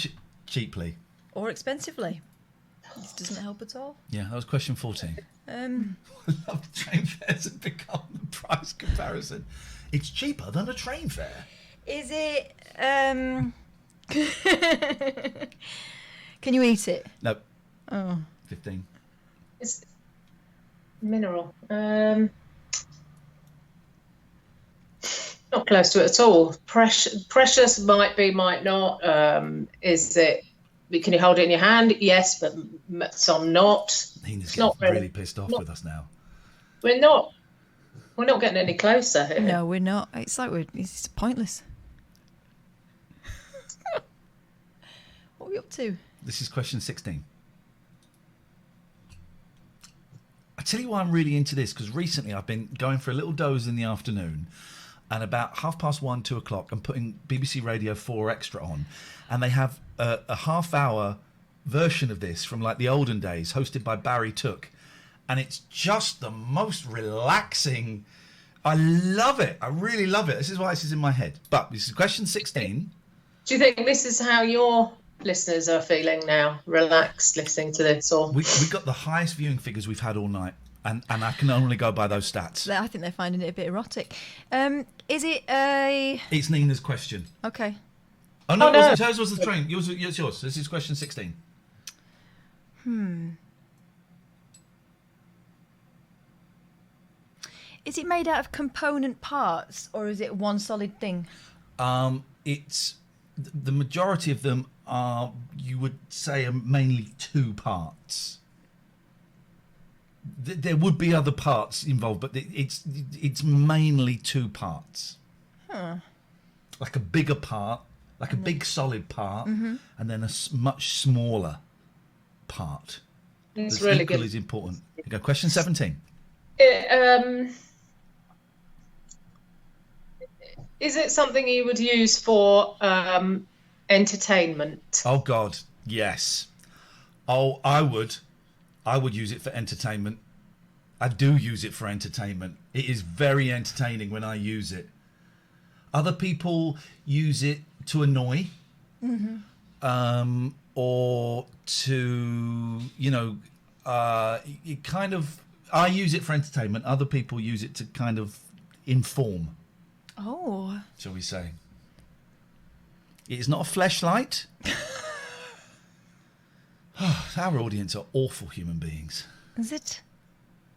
cheaply. Or expensively. This doesn't help at all. Yeah, that was question 14. I love train fares have become the price comparison. It's cheaper than a train fare. Is it... Can you eat it? No. Oh. 15. It's mineral. Not close to it at all. Precious might be, might not. Is it... Can you hold it in your hand? Yes, but some not. Nina's not really pissed off with us now. We're not getting any closer here. No, we're not. It's like it's pointless. What are we up to? This is question 16. I tell you why I'm really into this, because recently I've been going for a little doze in the afternoon, and about 1:30, 2 o'clock, I'm putting BBC Radio 4 Extra on, and they have a half-hour version of this from like the olden days, hosted by Barry Took, and it's just the most relaxing. I love it. I really love it. This is why this is in my head. But this is question 16. Do you think this is how your listeners are feeling now, relaxed listening to this? Or We got the highest viewing figures we've had all night, and I can only go by those stats. I think they're finding it a bit erotic. Is it a... It's Nina's question. Okay. Oh, no, it wasn't. Hers was the train. Yours. This is question 16. Is it made out of component parts, or is it one solid thing? It's... The majority of them are, you would say, are mainly 2 parts. There would be other parts involved, but it's mainly 2 parts. Huh. Like a bigger part, like a big solid part, Mhm. and then a much smaller part. It's that's really equally good. as important. Here you go. Question 17. Is it something you would use for entertainment? Oh God, yes. Oh, I would use it for entertainment. I do use it for entertainment. It is very entertaining when I use it. Other people use it to annoy, or to, it kind of. I use it for entertainment. Other people use it to kind of inform. Oh. Shall we say? It is not a fleshlight. Our audience are awful human beings. Is it?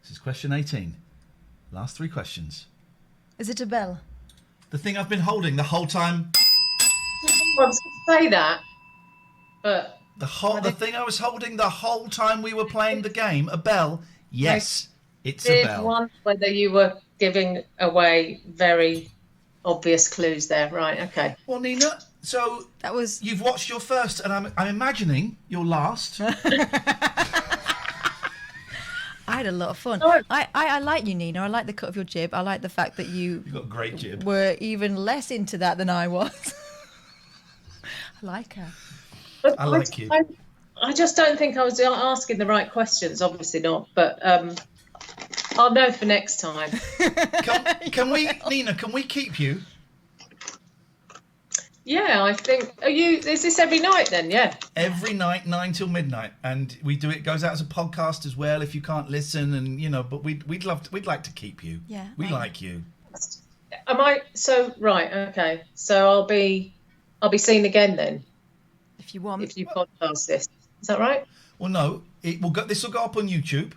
This is question 18. Last 3 questions. Is it a bell? The thing I've been holding the whole time. I was going to say that. but the thing I was holding the whole time we were playing the game, a bell. Yes, it's a did bell. wonder whether you were giving away very obvious clues there. Right, okay. Well, Nina, so you've watched your first, and I'm imagining your last. I had a lot of fun. I like you, Nina. I like the cut of your jib. I like the fact that you got a great jib. Were even less into that than I was. I like her. I like you. I just don't think I was asking the right questions. Obviously not, but I'll know for next time. Can we, Nina? Can we keep you? Yeah, I think. Is this every night then? Yeah. Every night, 9 till midnight, and we do it. Goes out as a podcast as well if you can't listen, and but we'd like to keep you. Yeah. We like you. Am I right? Okay, so I'll be seen again then. If you want. If you podcast this, is that right? Well, no, it will go. This will go up on YouTube.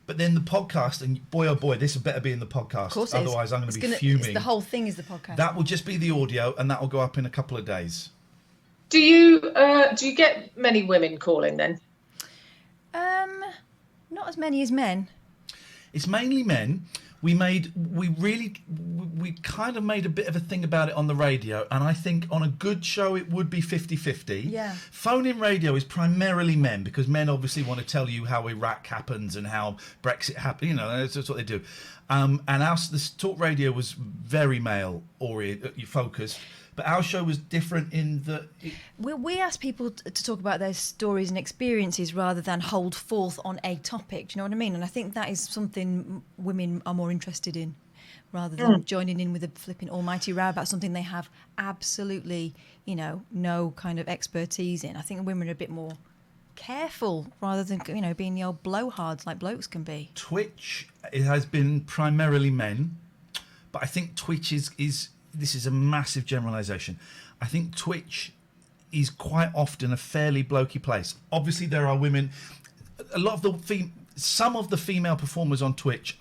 But then the podcast, and boy oh boy, this will better be in the podcast. Of course it is. Otherwise, I'm going to be fuming. The whole thing is the podcast. That will just be the audio, and that will go up in a couple of days. Do you get many women calling then? Not as many as men. It's mainly men. We kind of made a bit of a thing about it on the radio, and I think on a good show it would be 50-50. Yeah. Phone-in radio is primarily men, because men obviously want to tell you how Iraq happens and how Brexit happened. That's what they do. And this talk radio was very male focused. But our show was different in that... We asked people to talk about their stories and experiences rather than hold forth on a topic. Do you know what I mean? And I think that is something women are more interested in, rather than joining in with a flipping almighty row about something they have absolutely, no kind of expertise in. I think women are a bit more careful rather than, being the old blowhards like blokes can be. Twitch, it has been primarily men, but I think Twitch is this is a massive generalisation. I think Twitch is quite often a fairly blokey place. Obviously, there are women. A lot of some of the female performers on Twitch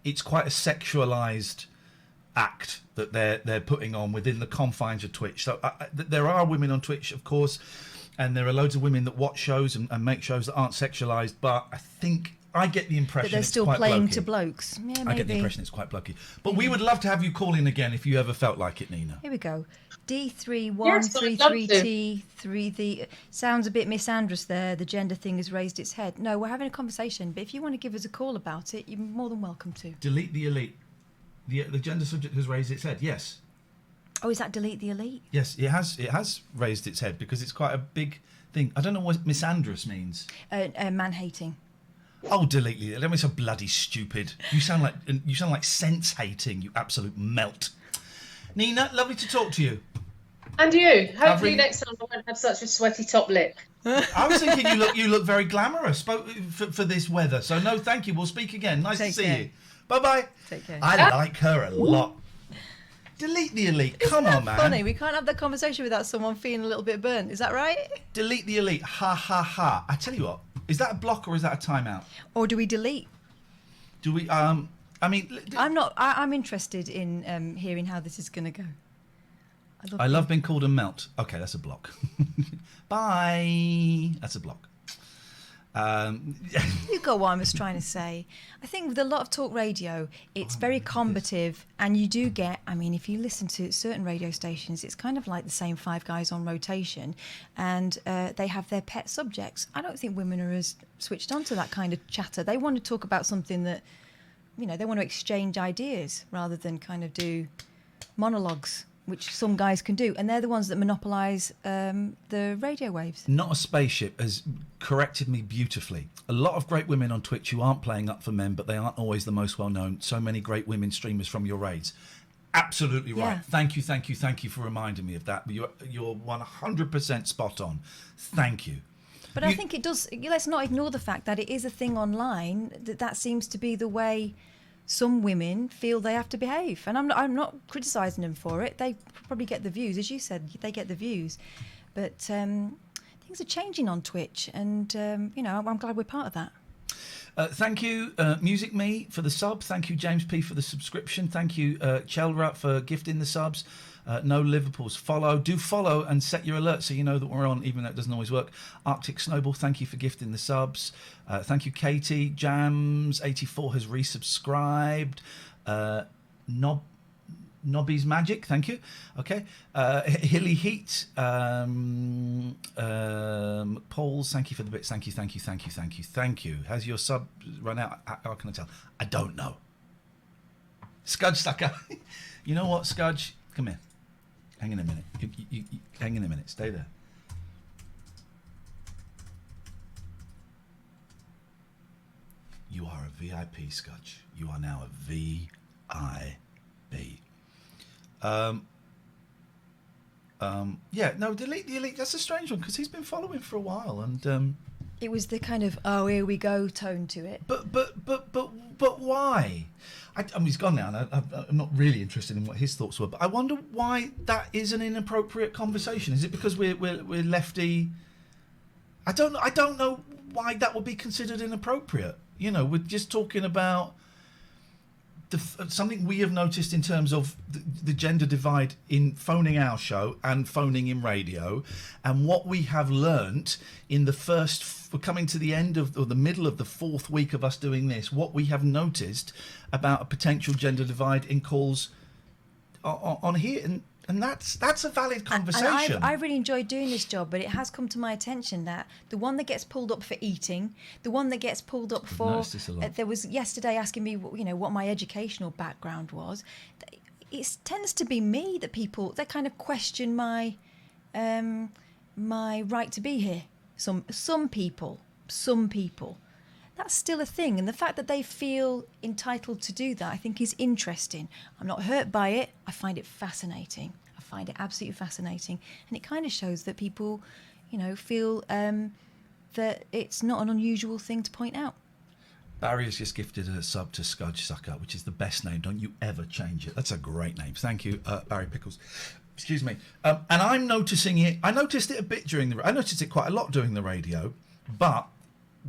it's quite a sexualised act that they're putting on within the confines of Twitch. So there are women on Twitch, of course, and there are loads of women that watch shows and make shows that aren't sexualised. But I think I get the impression that they're still quite playing blokey. to blokes. Yeah, maybe. I get the impression it's quite blokey. But we would love to have you call in again if you ever felt like it, Nina. Here we go. D3133T3. Sounds a bit misandrous there. The gender thing has raised its head. No, we're having a conversation. But if you want to give us a call about it, you're more than welcome to. Delete the elite. The gender subject has raised its head. Yes. Oh, is that delete the elite? Yes, it has raised its head because it's quite a big thing. I don't know what misandrous means. Man-hating. Oh, delete the elite. That means so bloody stupid. You sound like sense-hating. You absolute melt. Nina, lovely to talk to you. And you. Hopefully next time I won't have such a sweaty top lip. I was thinking you look very glamorous for this weather. So no, thank you. We'll speak again. Nice to see you. Bye-bye. Take care. I like her a lot. Delete the elite. Come on, man. Funny. We can't have that conversation without someone feeling a little bit burnt. Is that right? Delete the elite. Ha, ha, ha. I tell you what. Is that a block or is that a timeout? Or do we delete? Do we... I'm not... I'm interested in hearing how this is going to go. I love being called a melt. Okay, that's a block. Bye. That's a block. You got what I was trying to say. I think with a lot of talk radio, it's very combative, and you do get, if you listen to certain radio stations, it's kind of like the same five guys on rotation, and they have their pet subjects. I don't think women are as switched on to that kind of chatter. They want to talk about something that, they want to exchange ideas rather than kind of do monologues, which some guys can do, and they're the ones that monopolise the radio waves. Not a Spaceship has corrected me beautifully. A lot of great women on Twitch who aren't playing up for men, but they aren't always the most well-known. So many great women streamers from your raids. Absolutely right. Yeah. Thank you for reminding me of that. You're 100% spot on. Thank you. But I think it does... Let's not ignore the fact that it is a thing online, that seems to be the way... Some women feel they have to behave, and I'm not criticising them for it. They probably get the views, as you said, they get the views. But things are changing on Twitch, and I'm glad we're part of that. Thank you, Music Me, for the sub. Thank you, James P, for the subscription. Thank you, Chelra, for gifting the subs. No Liverpool's follow. Do follow and set your alerts so you know that we're on, even though it doesn't always work. Arctic Snowball, thank you for gifting the subs. Thank you, Katie. Jams84 has resubscribed. Nobby's Magic, thank you. Okay. Hilly Heat. Pauls, thank you for the bits. Thank you. Has your sub run out? How can I tell? I don't know. Scudgesucker. You know what, Scudge? Come here. Hang in a minute. You hang in a minute. Stay there. You are a VIP, Scudge. You are now a VIP. Yeah, no, delete. That's a strange one because he's been following for a while, and it was the kind of here we go tone to it. But why? I mean, he's gone now, and I'm not really interested in what his thoughts were. But I wonder why that is an inappropriate conversation. Is it because we're lefty? I don't know why that would be considered inappropriate. You know, we're just talking about something we have noticed in terms of the gender divide in phoning our show and phoning in radio, and what we have learnt in we're coming to the end of, or the middle of the 4th week of us doing this, what we have noticed about a potential gender divide in calls on here, and that's a valid conversation. And I really enjoyed doing this job, but it has come to my attention that the one that gets pulled up for eating, the one that gets pulled up for, there was yesterday asking me, you know, what my educational background was. It tends to be me that people, they kind of question my right to be here. Some people. That's still a thing, and the fact that they feel entitled to do that, I think, is interesting. I'm not hurt by it. I find it fascinating. I find it absolutely fascinating, and it kind of shows that people, you know, feel that it's not an unusual thing to point out. Barry has just gifted a sub to Scudgesucker, which is the best name. Don't you ever change it. That's a great name. Thank you, Barry Pickles. Excuse me. And I'm noticing it. I noticed it a bit I noticed it quite a lot during the radio, but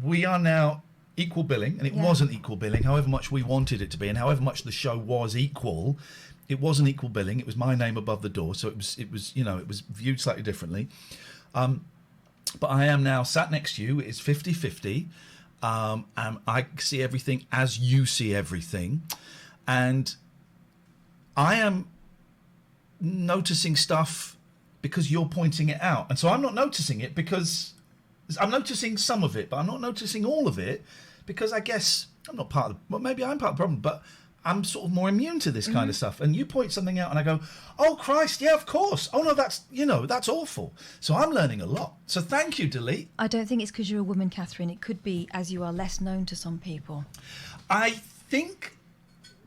we are now equal billing, and it wasn't equal billing. However much we wanted it to be, and however much the show was equal, it wasn't equal billing. It was my name above the door, so it was you know, it was viewed slightly differently. But I am now sat next to you. It's 50-50. And I see everything as you see everything, and I am noticing stuff because you're pointing it out, and so I'm not noticing it because I'm noticing some of it, but I'm not noticing all of it because I guess I'm not part of well, maybe I'm part of the problem, but I'm sort of more immune to this kind of stuff. And you point something out and I go, oh Christ, yeah, of course. Oh no, that's, you know, that's awful. So I'm learning a lot. So thank you, Delete. I don't think it's because you're a woman, Catherine. It could be as you are less known to some people. I think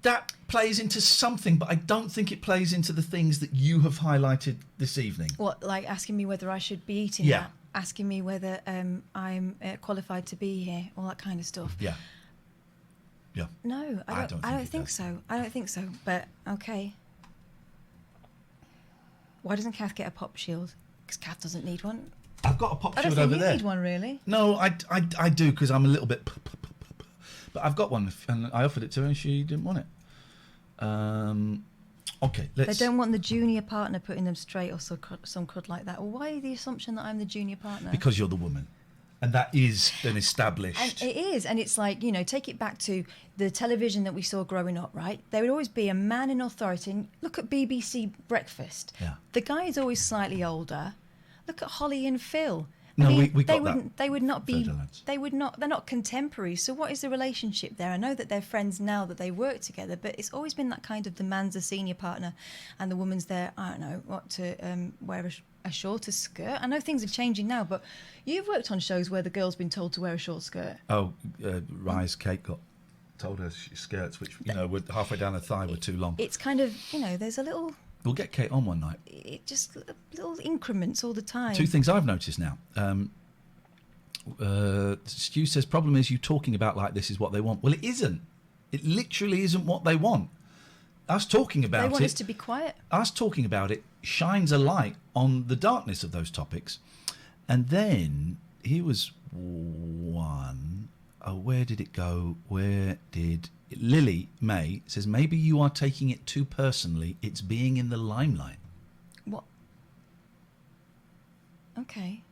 that plays into something, but I don't think it plays into the things that you have highlighted this evening. What, like asking me whether I should be eating that? Asking me whether I'm qualified to be here, all that kind of stuff. Yeah. No, I don't think so. I don't think so. But okay. Why doesn't Kath get a pop shield? Because Kath doesn't need one. I've got a pop shield over there. I don't think you need one, really. No, I do, because I'm a little bit. But I've got one, and I offered it to her, and she didn't want it. Okay, let's. They don't want the junior partner putting them straight or some crud like that. Well, why the assumption that I'm the junior partner? Because you're the woman. And that is an established... And it is. And it's like, you know, take it back to the television that we saw growing up, right? There would always be a man in authority. And look at BBC Breakfast. Yeah. The guy is always slightly older. Look at Holly and Phil. No, I mean, we got that. They would not be... They're not contemporaries. So what is the relationship there? I know that they're friends now that they work together, but it's always been that kind of the man's a senior partner and the woman's there, I don't know, what, to wear a shorter skirt. I know things are changing now, but you've worked on shows where the girl's been told to wear a short skirt. Oh, Rise Kate got told her skirts, which, you know, were halfway down her thigh, were too long. It's kind of, you know, there's a little... We'll get Kate on one night. It just little increments all the time. Two things I've noticed now. Stu says, problem is you talking about like this is what they want. Well, it isn't. It literally isn't what they want. Us talking about it... They want us to be quiet. Us talking about it shines a light on the darkness of those topics. And then here was one... where did it go? Lily May says, maybe you are taking it too personally. It's being in the limelight. What? Okay.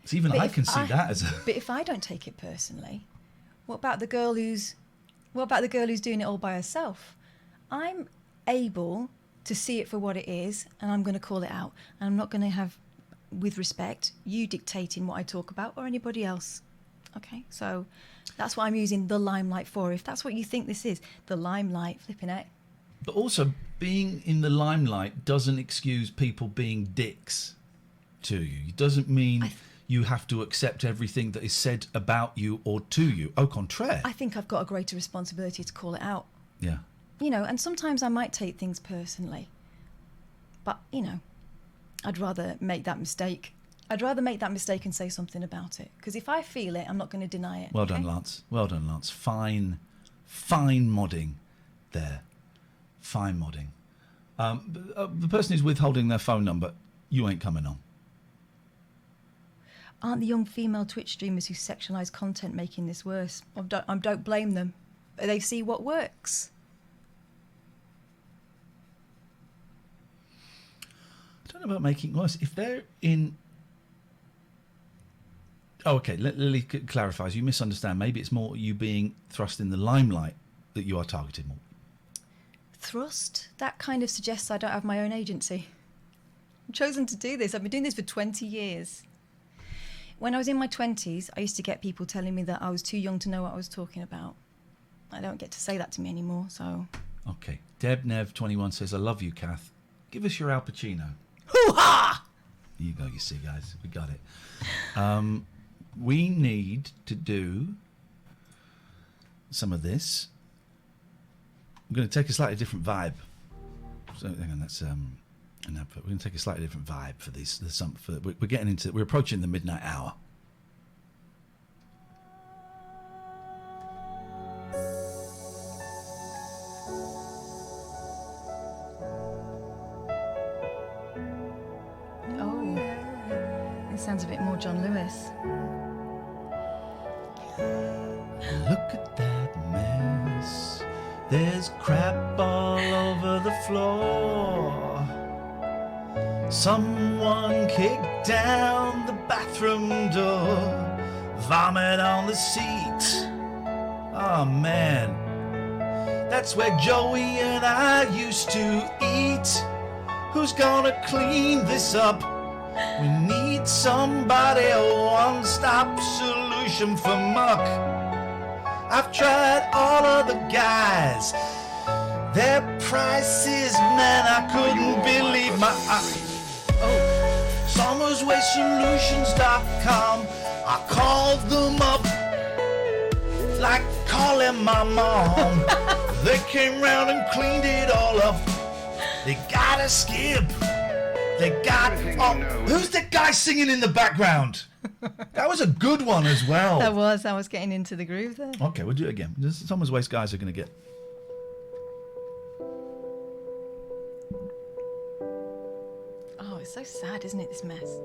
So even I can see that as a... But if I don't take it personally, what about the girl who's doing it all by herself? I'm able to see it for what it is, and I'm going to call it out. And I'm not going to have, with respect, you dictating what I talk about or anybody else. Okay, so that's what I'm using the limelight for. If that's what you think this is, the limelight, flipping out. But also, being in the limelight doesn't excuse people being dicks to you. It doesn't mean you have to accept everything that is said about you or to you. Au contraire. I think I've got a greater responsibility to call it out. Yeah. You know, and sometimes I might take things personally. But, you know, I'd rather make that mistake. I'd rather make that mistake and say something about it. Because if I feel it, I'm not going to deny it. Well done, Lance. Well done, Lance. Fine modding there. Fine modding. The person who's withholding their phone number, you ain't coming on. Aren't the young female Twitch streamers who sexualise content making this worse? I don't blame them. They see what works. I don't know about making it worse. If they're in... Oh, okay, Lily clarifies. You misunderstand. Maybe it's more you being thrust in the limelight that you are targeted more. Thrust? That kind of suggests I don't have my own agency. I've chosen to do this. I've been doing this for 20 years. When I was in my 20s, I used to get people telling me that I was too young to know what I was talking about. I don't get to say that to me anymore, so... Okay. DebNev21 says, I love you, Kath. Give us your Al Pacino. Hoo-ha! You go, you see, guys. We got it. We need to do some of this. I'm going to take a slightly different vibe. So, hang on, that's an advert. We're going to take a slightly different vibe for this. We're getting into. We're approaching the midnight hour. Oh, it sounds a bit more John Lewis. Look at that mess. There's crap all over the floor. Someone kicked down the bathroom door. Vomit on the seat. Oh man, that's where Joey and I used to eat. Who's gonna clean this up? We need somebody, a one-stop solution for muck. I've tried all of the guys. Their prices, man, I couldn't believe my eyes. SummersWasteSolutions.com. I called them up like calling my mom. They came round and cleaned it all up. They got a skip. They got... Oh, who's that guy singing in the background? That was a good one as well. I was getting into the groove there. Okay, we'll do it again. Summer's Waste guys are going to get... Oh, it's so sad, isn't it, this mess?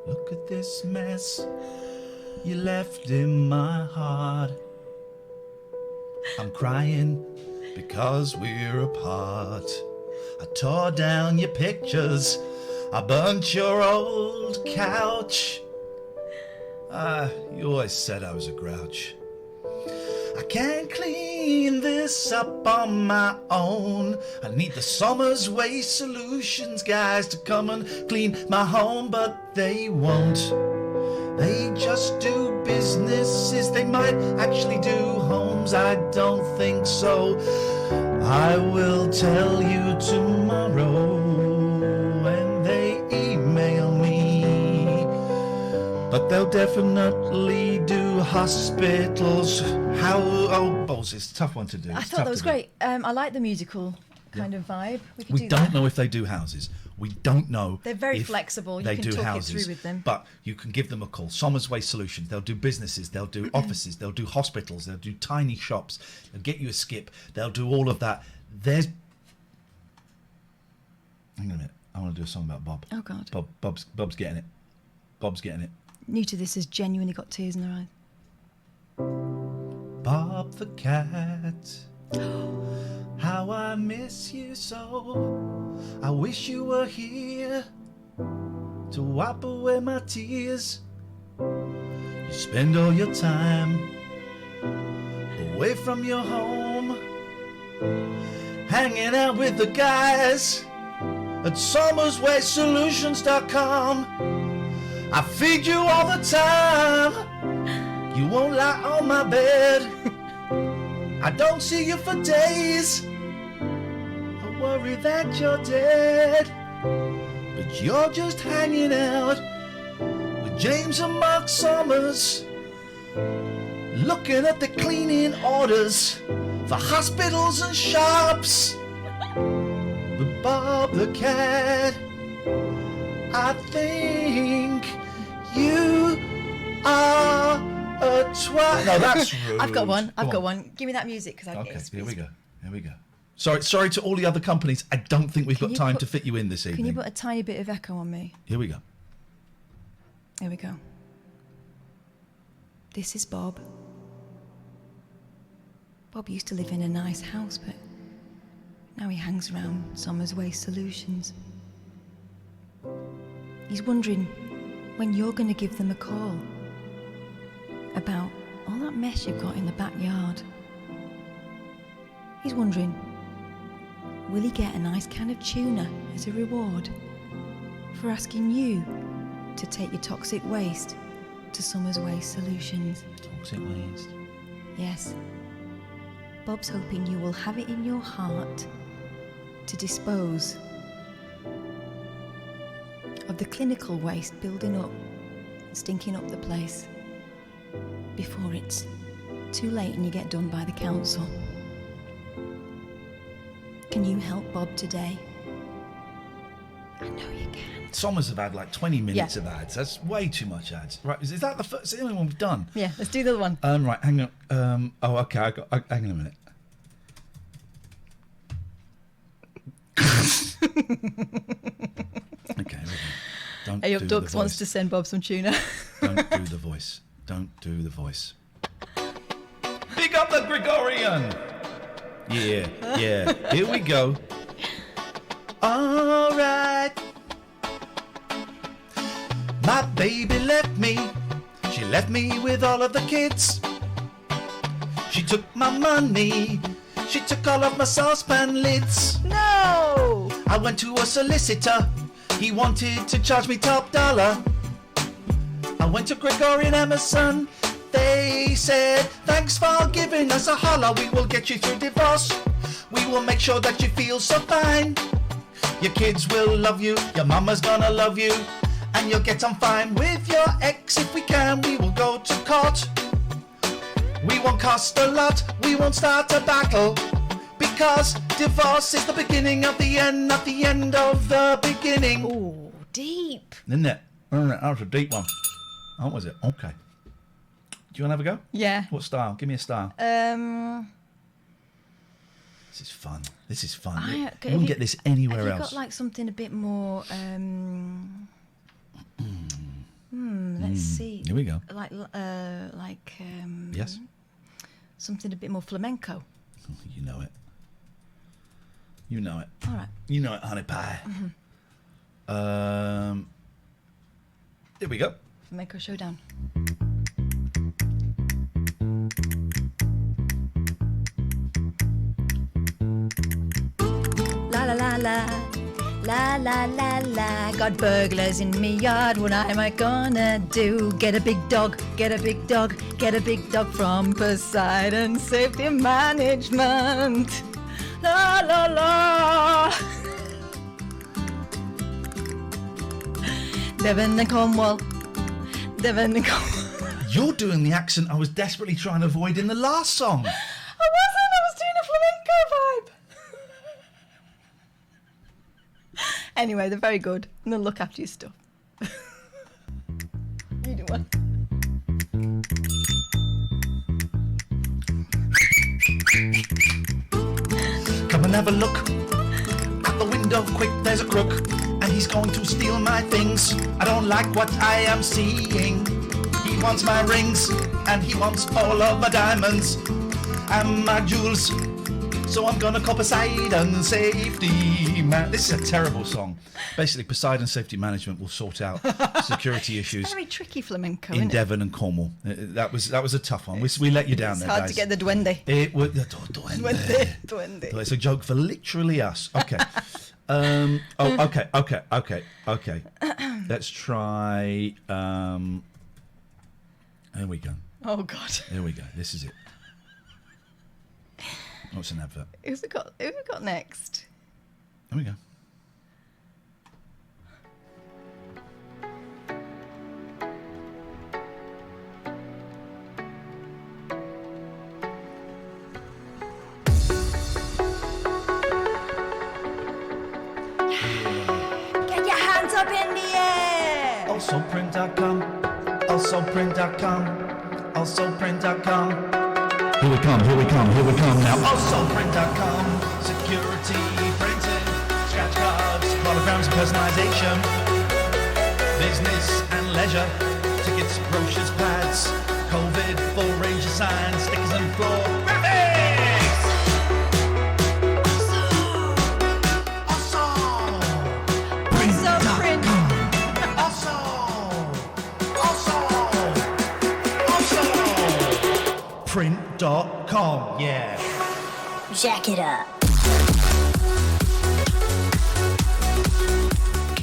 Look at this mess you left in my heart. I'm crying because we're apart. I tore down your pictures. I burnt your old couch. You always said I was a grouch. I can't clean this up on my own. I need the Summers Waste Solutions guys to come and clean my home, but they won't. They just do businesses. They might actually do homes. I don't think so. I will tell you tomorrow when they email me. But they'll definitely do hospitals. Balls, it's a tough one to do. I thought that was great. I like the musical kind of vibe. We don't know if they do houses. We don't know. They're very flexible. They You can do talk houses, it through with them. but you can give them a call. Summers Waste Solutions. They'll do businesses. They'll do offices. They'll do hospitals. They'll do tiny shops. They'll get you a skip. They'll do all of that. Hang on a minute. I want to do a song about Bob. Oh God. Bob's getting it. Bob's getting it. new to this has genuinely got tears in their eyes. Bob the cat, how I miss you so. I wish you were here to wipe away my tears. You spend all your time away from your home, hanging out with the guys at SummersWasteSolutions.com. I feed you all the time. You won't lie on my bed. I don't see you for days. I worry that you're dead. But you're just hanging out with James and Mark Summers, looking at the cleaning orders for hospitals and shops. But Bob the cat, I think you are a twat. No, that's rude. I've got one. I've Go got on. one. Give me that music because I. Okay, here we go. Here we go. Sorry to all the other companies. I don't think we've got time to fit you in this evening. Can you put a tiny bit of echo on me? Here we go. Here we go. This is Bob. Bob used to live in a nice house, but now he hangs around Summers Waste Solutions. He's wondering when you're going to give them a call about all that mess you've got in the backyard. He's wondering, will he get a nice can of tuna as a reward for asking you to take your toxic waste to Summers Waste Solutions? Toxic waste? Yes. Bob's hoping you will have it in your heart to dispose of the clinical waste building up, stinking up the place before it's too late and you get done by the council. Can you help Bob today? I know you can. Summers have had like 20 minutes Yeah. of ads. That's way too much ads. Right, is that the first? Is the only one we've done? Yeah, let's do the other one. Right, hang on. Okay, hang on a minute. Okay, here we go. Don't Hey, do Up the Ducks wants voice. to send Bob some tuna. Don't do the voice. Don't do the voice. Big up the Gregorian. Yeah. Here we go. All right. My baby left me. She left me with all of the kids. She took my money. She took all of my saucepan lids. No! I went to a solicitor. He wanted to charge me top dollar. I went to Gregorian Emerson. They said, thanks for giving us a holler. We will get you through divorce. We will make sure that you feel so fine. Your kids will love you. Your mama's gonna love you. And you'll get on fine with your ex if we can. We will go to court. We won't cost a lot. We won't start a battle. Because divorce is the beginning of the end, not the end of the beginning. Ooh, deep. Isn't it? That was a deep one. Oh, was it? Okay. Do you want to have a go? Yeah. What style? Give me a style. This is fun. This is fun. You wouldn't get this anywhere have you else. got like something a bit more? Let's see. Here we go. Like Yes. something a bit more flamenco. You know it. You know it. All right. You know it, honey pie. Here we go. Flamenco showdown. La la la la. La la la la, got burglars in me yard, what am I gonna do? Get a big dog, get a big dog, get a big dog from Poseidon Safety Management. La la la. Devon and Cornwall, Devon and Cornwall. You're doing the accent I was desperately trying to avoid in the last song. I was doing a flamenco vibe. Anyway, they're very good, and they'll look after your stuff. You do one. Come and have a look. Out the window, quick, there's a crook. And He's going to steal my things. I don't like what I am seeing. He wants my rings, and he wants all of my diamonds and my jewels. So I'm gonna call Poseidon Safety Man. This is a terrible song. Basically, Poseidon Safety Management will sort out security issues. Very tricky flamenco, in isn't Devon and Cornwall. That was a tough one. We let you down It's there, hard guys. to get the duende. It was duende. It's a joke for literally us. Okay. Okay. Let's try. Here we go. Oh God. Here we go. This is it. What's an advert? Who's it got next? Here we go. Get your hands up in the air. AlsoPrint.com. AlsoPrint.com. AlsoPrint.com. Here we come now. AlsoPrint.com. Security printing, scratch cards, holograms and personalization. Business and leisure, tickets, brochures, pads, COVID, full range of signs, stickers and floor graphics. Print.com, yeah. Jack it up.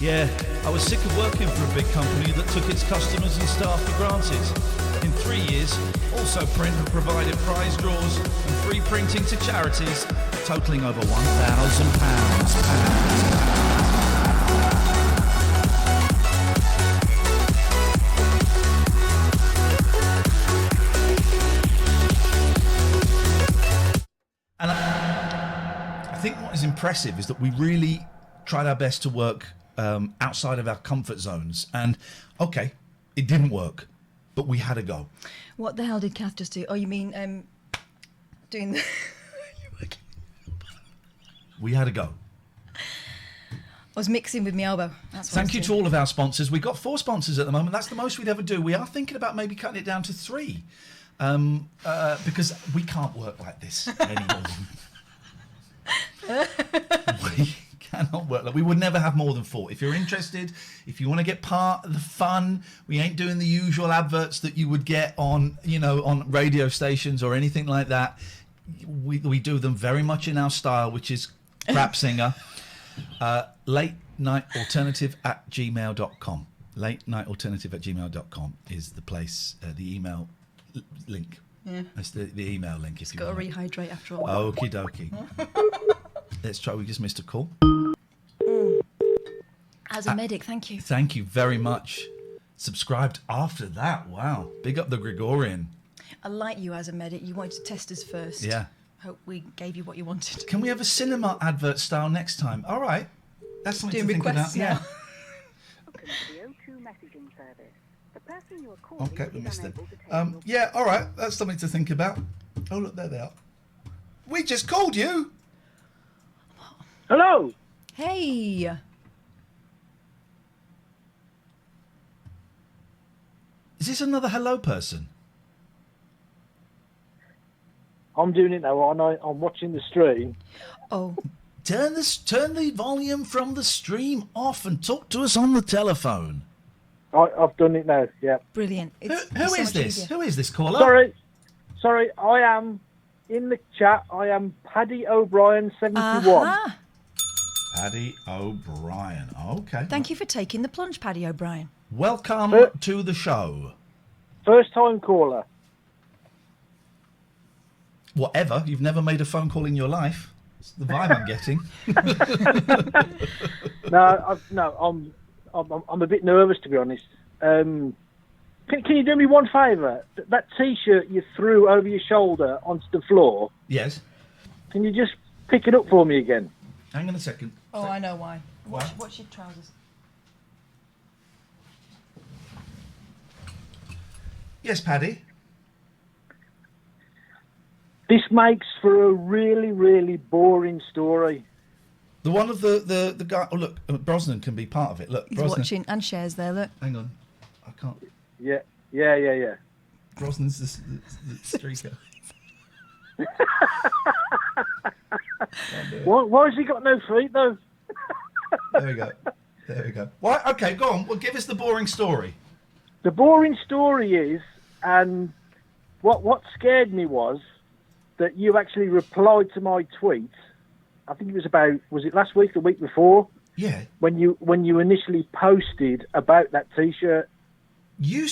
Yeah, I was sick of working for a big company that took its customers and staff for granted. In 3 years, Also Print have provided prize draws and free printing to charities, totalling over £1,000. And I think what is impressive is that we really tried our best to work outside of our comfort zones. And, okay, it didn't work, but we had a go. What the hell did Kath just do? Oh, you mean doing the... We had a go. I was mixing with my elbow. That's what Thank you to all of our sponsors. We've got 4 sponsors at the moment. That's the most we'd ever do. We are thinking about maybe cutting it down to 3. Because we can't work like this anymore. We cannot work like we would never have more than 4. If you're interested, if you want to get part of the fun, we ain't doing the usual adverts that you would get on, on radio stations or anything like that. We do them very much in our style, which is crap singer. latenigtalternative@gmail.com. latenigtalternative@gmail.com is the place, the email link. Yeah. That's the email link. It's got to rehydrate after all. Okie dokie. Let's try. We just missed a call. As a medic, thank you. Thank you very much. Subscribed after that. Wow. Big up the Gregorian. I like you as a medic. You wanted to test us first. Yeah. Hope we gave you what you wanted. Can we have a cinema advert style next time? All right. That's something to think about. Yeah. Okay, we missed it. Yeah, all right. That's something to think about. Oh, look, there they are. We just called you. Hello. Hey. Is this another hello person? I'm doing it now, aren't I? I'm watching the stream. Oh. Turn the volume from the stream off and talk to us on the telephone. I've done it now, yeah. Brilliant. Who is this? Who is this caller? Sorry, I am in the chat. I am Paddy O'Brien 71. Uh-huh. Paddy O'Brien. Okay. Thank you for taking the plunge, Paddy O'Brien. Welcome to the show. First time caller. Whatever. You've never made a phone call in your life. It's the vibe I'm getting. I'm a bit nervous, to be honest. Can you do me one favour? That T-shirt you threw over your shoulder onto the floor. Yes. Can you just pick it up for me again? Hang on a second. Oh, I know why. Why? What's your trousers? Yes, Paddy. This makes for a really, really boring story. The one of the guy. Oh look, Brosnan can be part of it. Look, He's Brosnan. watching and shares there. Look. Hang on, I can't. Yeah. Brosnan's the streaker. Why has he got no feet though? There we go. Why? Okay, go on. Well, give us the boring story. The boring story is, and what scared me was that you actually replied to my tweet. I think it was it last week, the week before? Yeah. When you initially posted about that T-shirt. Are you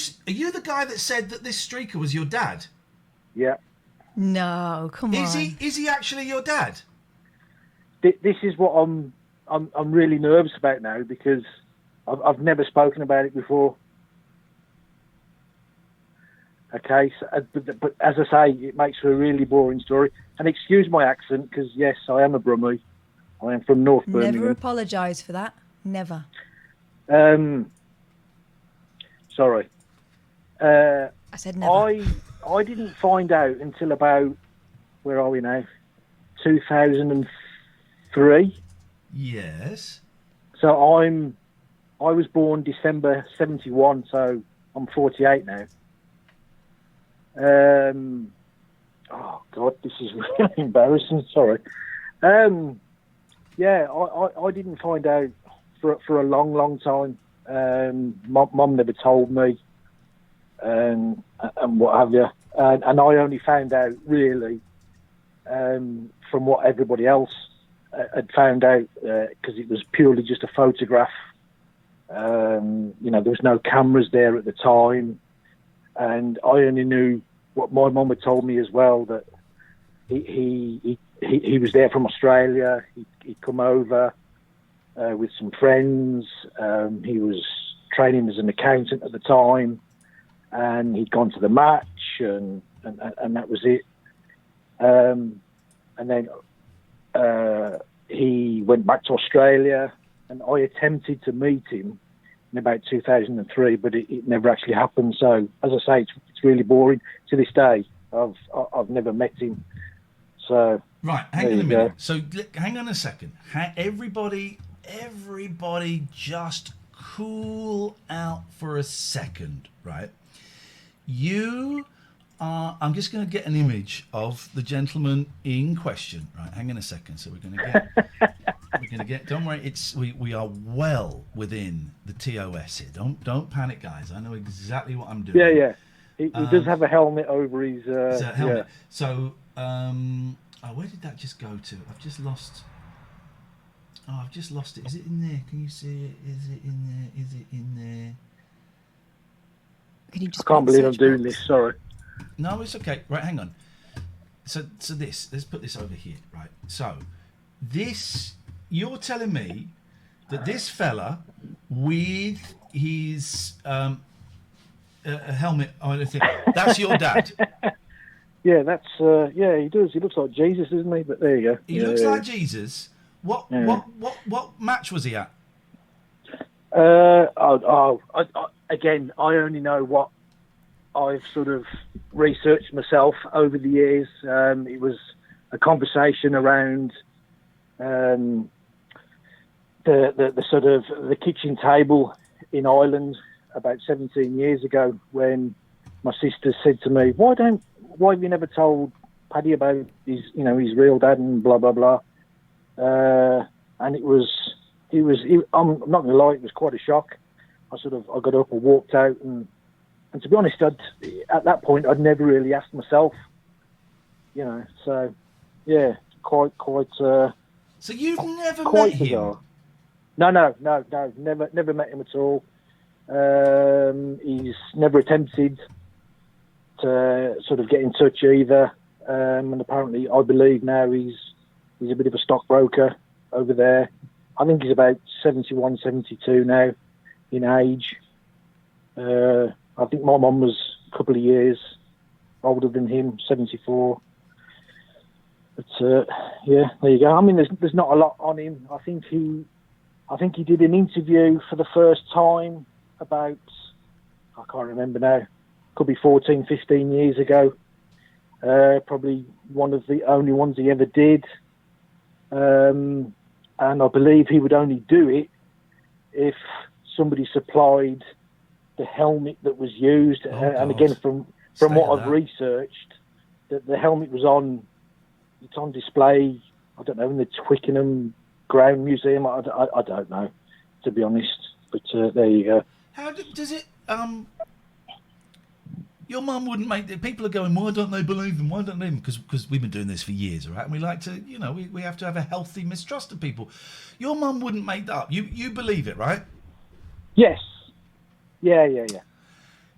the guy that said that this streaker was your dad? Yeah. No, come on. Is he actually your dad? This is what I'm really nervous about now because I've never spoken about it before. Okay, so, but as I say, it makes for a really boring story. And excuse my accent because yes, I am a Brummie. I am from North Birmingham. Never apologise for that. Never. Sorry. I said never. I didn't find out until about, where are we now? 2003. Yes. So I was born December 71, so I'm 48 now. Oh God, this is really embarrassing. Sorry. Yeah, I didn't find out for a long time. Mum never told me, and what have you. And I only found out really from what everybody else had found out because it was purely just a photograph. There was no cameras there at the time, and I only knew what my mum had told me as well, that he was there from Australia. He'd come over with some friends. He was training as an accountant at the time, and he'd gone to the match, and that was it. And then he went back to Australia, and I attempted to meet him in about 2003, but it never actually happened. So, as I say, it's really boring. To this day, I've never met him. So right, hang on a minute. So hang on a second. Everybody, just cool out for a second, right? You are. I'm just going to get an image of the gentleman in question. Right, hang on a second. So we're going to get. Don't worry. We are well within the TOS here. Don't panic, guys. I know exactly what I'm doing. Yeah. He does have a helmet over his. Helmet. Yeah. So, where did that just go to? I've just lost it. Is it in there? Can you see it? Is it in there? Is it in there? Can you just I can't believe I'm doing this. Sorry. No, it's okay. Right, hang on. So let's put this over here. Right. So, you're telling me that this fella with his a helmet or anything, that's your dad? Yeah, that's he does. He looks like Jesus, doesn't he? But there you go. He looks like Jesus. What match was he at? Again, I only know what I've sort of researched myself over the years. It was a conversation around the sort of the kitchen table in Ireland about 17 years ago, when my sister said to me, why have you never told Paddy about his real dad and blah blah blah? And I'm not going to lie, it was quite a shock. I got up and walked out, and to be honest, at that point I'd never really asked myself, so yeah, quite. So you've never quite met bizarre. him? No, never met him at all. He's never attempted to sort of get in touch either, and apparently, I believe now he's a bit of a stockbroker over there. I think he's about 71, 72 now in age. I think my mum was a couple of years older than him, 74. But yeah, there you go. I mean, there's not a lot on him. I think he did an interview for the first time about, I can't remember now, could be 14, 15 years ago. Probably one of the only ones he ever did. and I believe he would only do it if somebody supplied the helmet that was used. And again, from what I've researched, that the helmet was on. It's on display. I don't know, in the Twickenham Ground Museum. I don't know, to be honest. But there you go. How does it? Your mum wouldn't make it. People are going, why don't they believe him? Why don't they? Because we've been doing this for years, all right? And we like to, we have to have a healthy mistrust of people. Your mum wouldn't make that up. You believe it, right? Yes. Yeah.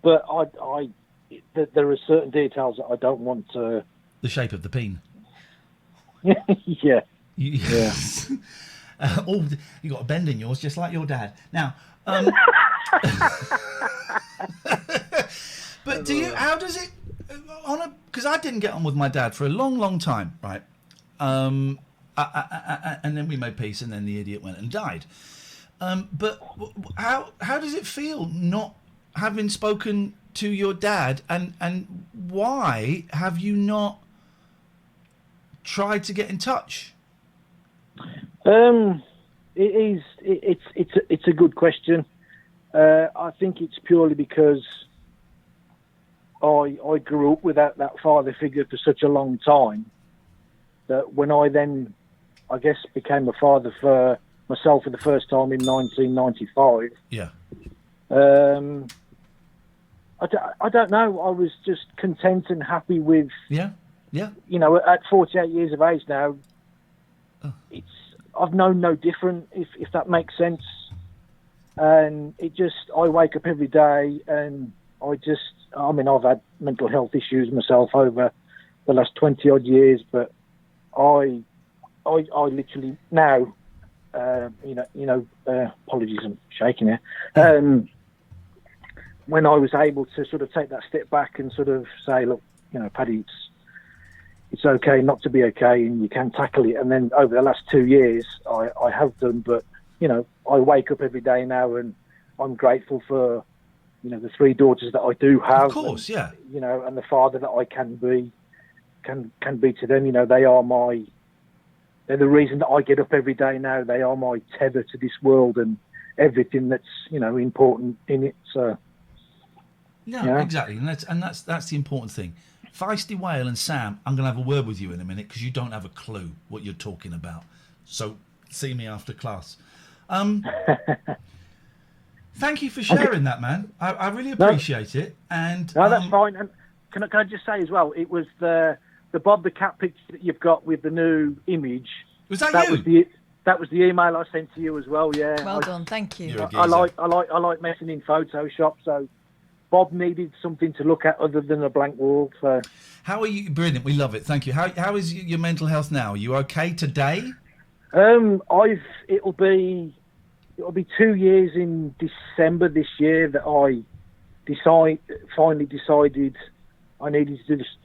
But there are certain details that I don't want to. The shape of the peen. Yeah. Yeah. You got a bend in yours, just like your dad. Now, but how does it, because I didn't get on with my dad for a long, long time, right? And then we made peace, and then the idiot went and died. But how does it feel not having spoken to your dad, and why have you not tried to get in touch? It's a good question. I think it's purely because I grew up without that father figure for such a long time that when I then, I guess, became a father for myself for the first time in 1995. Yeah. I don't know. I was just content and happy with. Yeah. At 48 years of age now, I've known no different, if that makes sense. And I wake up every day and I've had mental health issues myself over the last 20 odd years, but I literally now, apologies, I'm shaking here. When I was able to sort of take that step back and sort of say, look, Paddy, it's okay not to be okay, and you can tackle it. And then over the last 2 years, I have done. But I wake up every day now, and I'm grateful for the 3 daughters that I do have. Of course, and, yeah. And the father that I can be to them. They're the reason that I get up every day now. They are my tether to this world and everything that's important in it. So. Yeah, exactly, and that's the important thing. Feisty Whale and Sam, I'm going to have a word with you in a minute because you don't have a clue what you're talking about. So see me after class. Thank you for sharing that, man. I really appreciate it. And that's fine. And can I just say as well, it was the Bob the Cat picture that you've got with the new image. Was that you? That was the email I sent to you as well. Yeah. Well done, thank you. I like messing in Photoshop, so. Bob needed something to look at other than a blank wall. So, how are you? Brilliant, we love it. Thank you. How is your mental health now? Are you okay today? It'll be 2 years in December this year that I finally decided I needed to just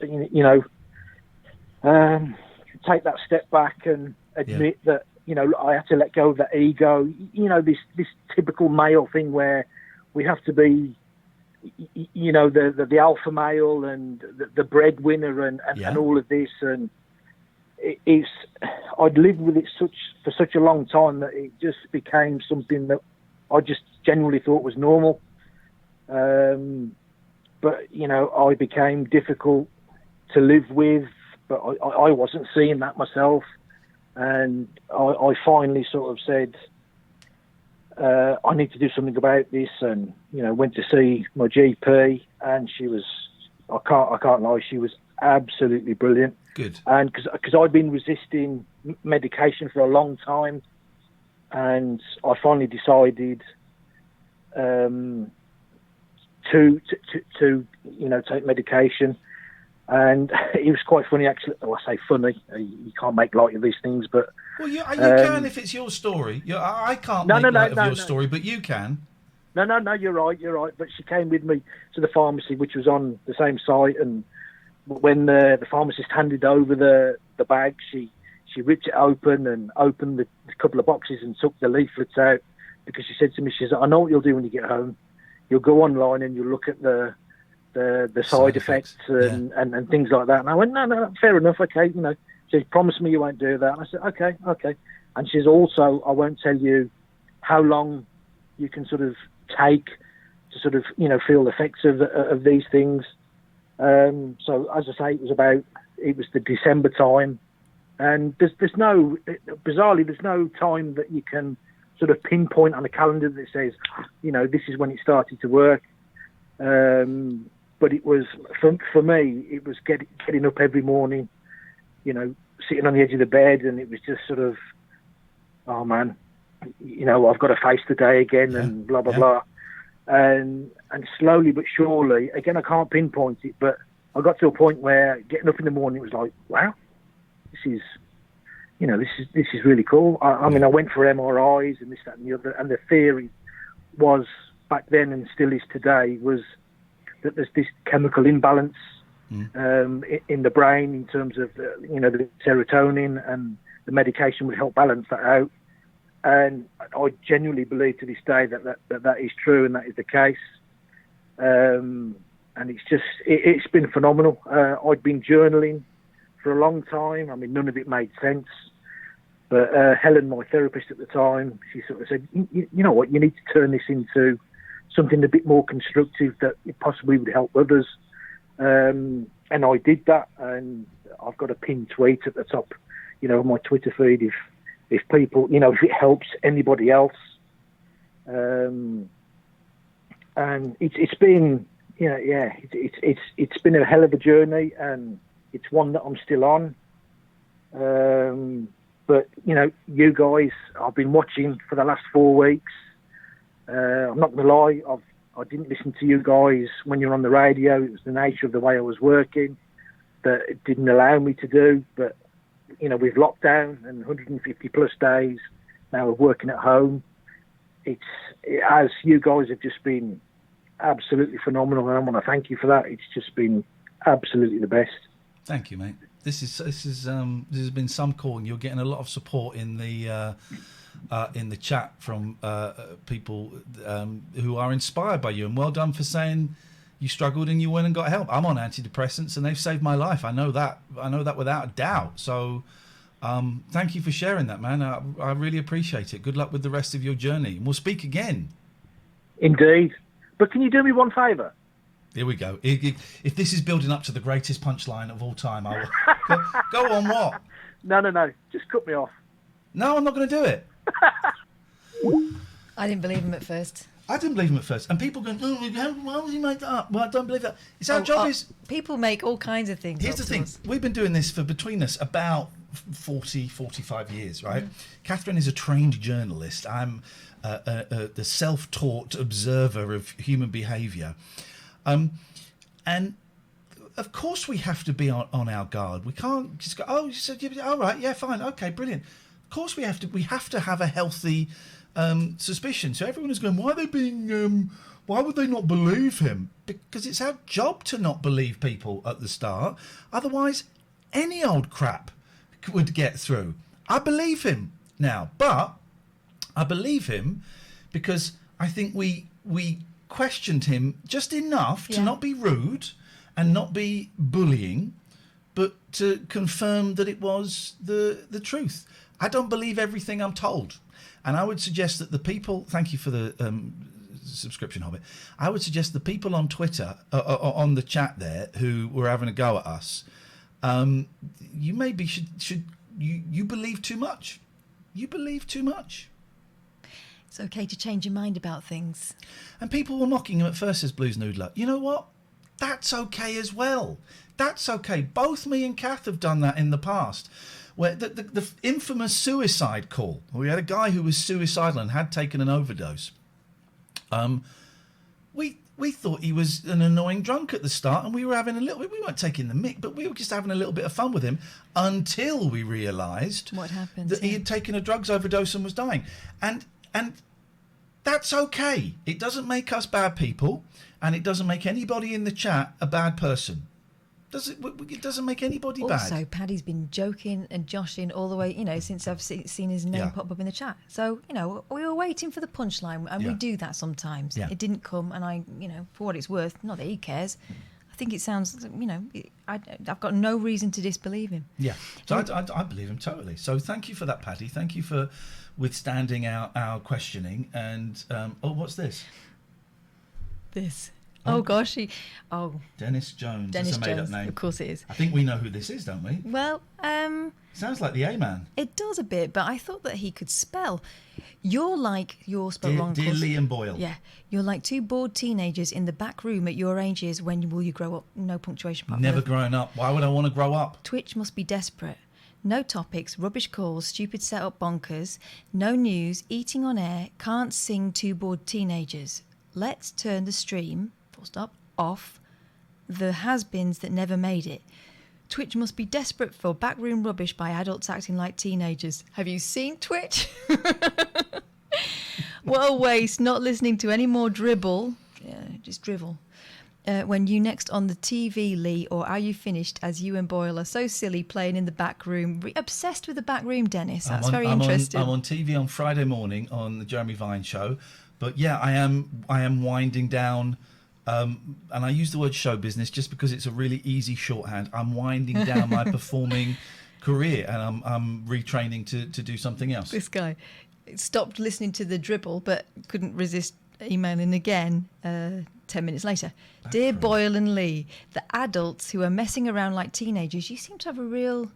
take that step back and admit that I had to let go of that ego. This typical male thing where we have to be. The alpha male and the breadwinner and all of this, and I'd lived with it for such a long time that it just became something that I just generally thought was normal. But I became difficult to live with, but I wasn't seeing that myself, and I finally sort of said, I need to do something about this, and went to see my GP, and she was, I can't lie, she was absolutely brilliant. Good. And because I'd been resisting medication for a long time, and I finally decided to take medication. And it was quite funny, actually. Well, I say funny. You can't make light of these things, but... Well, you can if it's your story. I can't make light of your story, but you can. No, you're right. But she came with me to the pharmacy, which was on the same site, and when the pharmacist handed over the bag, she ripped it open and opened a couple of boxes and took the leaflets out, because she said to me, she said, I know what you'll do when you get home. You'll go online and you'll look at the side effects and things like that. And I went, no, fair enough, okay. She promised me you won't do that. And I said, okay. And she says also, I won't tell you how long you can sort of take to sort of, feel the effects of these things. So as I say, it was the December time, and there's no time that you can sort of pinpoint on a calendar that says, this is when it started to work. But it was, for me, it was getting up every morning, sitting on the edge of the bed, and it was just sort of, oh man, I've got to face the day again, and blah, blah, blah. And slowly but surely, again, I can't pinpoint it, but I got to a point where getting up in the morning, it was like, wow, this is really cool. I mean, I went for MRIs and this, that, and the other, and the theory was back then and still is today was that there's this chemical imbalance in the brain in terms of the serotonin, and the medication would help balance that out. And I genuinely believe to this day that is true, and that is the case. And it's been phenomenal. I'd been journaling for a long time. I mean, none of it made sense. But Helen, my therapist at the time, she sort of said, you know what, you need to turn this into something a bit more constructive that it possibly would help others. And I did that, and I've got a pinned tweet at the top, of my Twitter feed if people, if it helps anybody else. And it's been, it's been a hell of a journey, and it's one that I'm still on. But, you guys, I've been watching for the last 4 weeks. I'm not going to lie, I didn't listen to you guys when you were on the radio. It was the nature of the way I was working that it didn't allow me to do. But, with lockdown and 150 plus days now of working at home, as you guys have just been absolutely phenomenal, and I want to thank you for that. It's just been absolutely the best. Thank you, mate. This has been some call, and you're getting a lot of support in the chat from people who are inspired by you, and well done for saying you struggled and you went and got help. I'm on antidepressants, and they've saved my life. I know that without a doubt. So thank you for sharing that, man. I really appreciate it. Good luck with the rest of your journey, and we'll speak again. Indeed. But can you do me one favour? Here we go. If this is building up to the greatest punchline of all time, I will go on. What? No. Just cut me off. No, I'm not going to do it. I didn't believe him at first. I didn't believe him at first. And people going, why would he make that up? Well, I don't believe that. It's our job is... People make all kinds of things. Here's the thing. We've been doing this for, between us, about 45 years, right? Catherine is a trained journalist. I'm the self-taught observer of human behaviour. And of course we have to be on our guard. We can't just go, oh, you said, all right, yeah, fine, okay, brilliant. Of course we have to have a healthy suspicion. So everyone is going, why are they being, why would they not believe him? Because it's our job to not believe people at the start. Otherwise, any old crap would get through. I believe him now, but I believe him because I think we questioned him just enough to not be rude and not be bullying, but to confirm that it was the truth. I don't believe everything I'm told. And I would suggest that the people, thank you for the subscription, Hobbit. I would suggest the people on Twitter, on the chat there, who were having a go at us, you maybe you believe too much. You believe too much. It's okay to change your mind about things. And people were mocking him at first as Blues Noodler. You know what? That's okay as well. That's okay. Both me and Kath have done that in the past. Where the infamous suicide call. We had a guy who was suicidal and had taken an overdose. We thought he was an annoying drunk at the start, and we were having we weren't taking the mick, but we were just having a little bit of fun with him until we realised what happened, that he had taken a drugs overdose and was dying. And that's okay. It doesn't make us bad people, and it doesn't make anybody in the chat a bad person. It doesn't make anybody bad. Also, Paddy's been joking and joshing all the way, since I've seen his name pop up in the chat. So, we were waiting for the punchline, and we do that sometimes. Yeah. It didn't come, and I, for what it's worth, not that he cares, I think it sounds, I've got no reason to disbelieve him. Yeah, so I believe him totally. So thank you for that, Paddy. Thank you for withstanding our questioning. And what's this? Oh gosh, Dennis Jones. Dennis That's a made-up Jones. name. Of course it is. I think we know who this is, don't we? Well, sounds like the A-man. It does a bit, but I thought that he could spell. You're spelled wrong. Dear Liam Boyle. Yeah, you're like two bored teenagers in the back room at your ages. When will you grow up? No punctuation mark. Never growing up. Why would I want to grow up? Twitch must be desperate. No topics, rubbish calls, stupid setup bonkers, no news, eating on air, can't sing two bored teenagers. Let's turn the stream, full stop, off. The has-beens that never made it. Twitch must be desperate for backroom rubbish by adults acting like teenagers. Have you seen Twitch? What a waste, not listening to any more dribble. Yeah, just drivel. When you next on the TV, Lee, or are you finished as you and Boyle are so silly playing in the back room? Obsessed with the back room, Dennis. That's very interesting. I'm on TV on Friday morning on the Jeremy Vine show. But yeah, I am winding down, and I use the word show business just because it's a really easy shorthand. I'm winding down my performing career, and I'm retraining to do something else. This guy stopped listening to the dribble, but couldn't resist emailing again 10 minutes later. Dear Boyle and Lee, the adults who are messing around like teenagers, you seem to have a real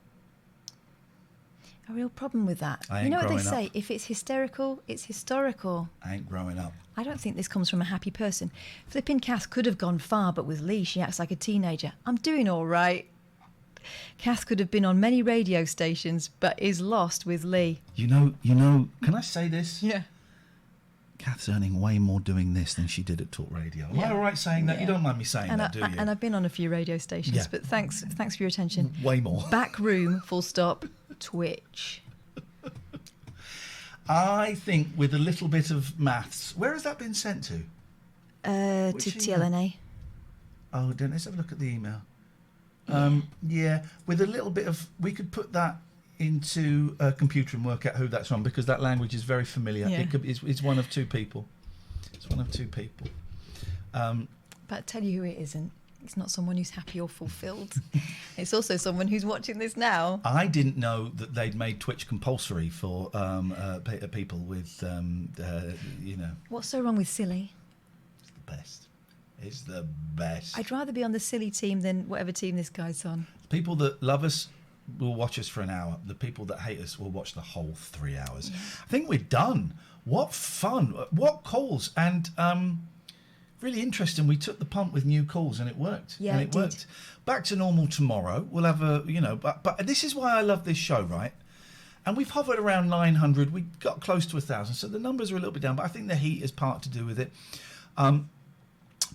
problem with that. I ain't you know what they growing say? up. If it's hysterical, it's historical. I ain't growing up. I don't think this comes from a happy person. Flipping Kath could have gone far, but with Lee, she acts like a teenager. I'm doing all right. Kath could have been on many radio stations, but is lost with Lee. You know, can I say this? Yeah. Kath's earning way more doing this than she did at Talk Radio. Am I all right saying that? Yeah. You don't mind me saying that, do you? And I've been on a few radio stations, Yeah. but thanks for your attention. Way more. Back room, full stop, Twitch. I think with a little bit of maths, where has that been sent to? To Which email? TLNA. Oh, let's have a look at the email. Yeah, with a little bit of, we could put that into a computer and work out who that's from, because that language is very familiar. Yeah. It's one of two people. It's one of two people. But I'll tell you who it isn't. It's not someone who's happy or fulfilled. It's also someone who's watching this now. I didn't know that they'd made Twitch compulsory for people with, What's so wrong with silly? It's the best. It's the best. I'd rather be on the silly team than whatever team this guy's on. People that love us will watch us for an hour. The people that hate us will watch the whole 3 hours. Yeah. I think we're done. What fun. What calls. And really interesting. We took the punt with new calls and it worked. Yeah, and it worked. did. Back to normal tomorrow. We'll have but this is why I love this show, right? And we've hovered around 900. We got close to 1,000. So the numbers are a little bit down, but I think the heat is part to do with it.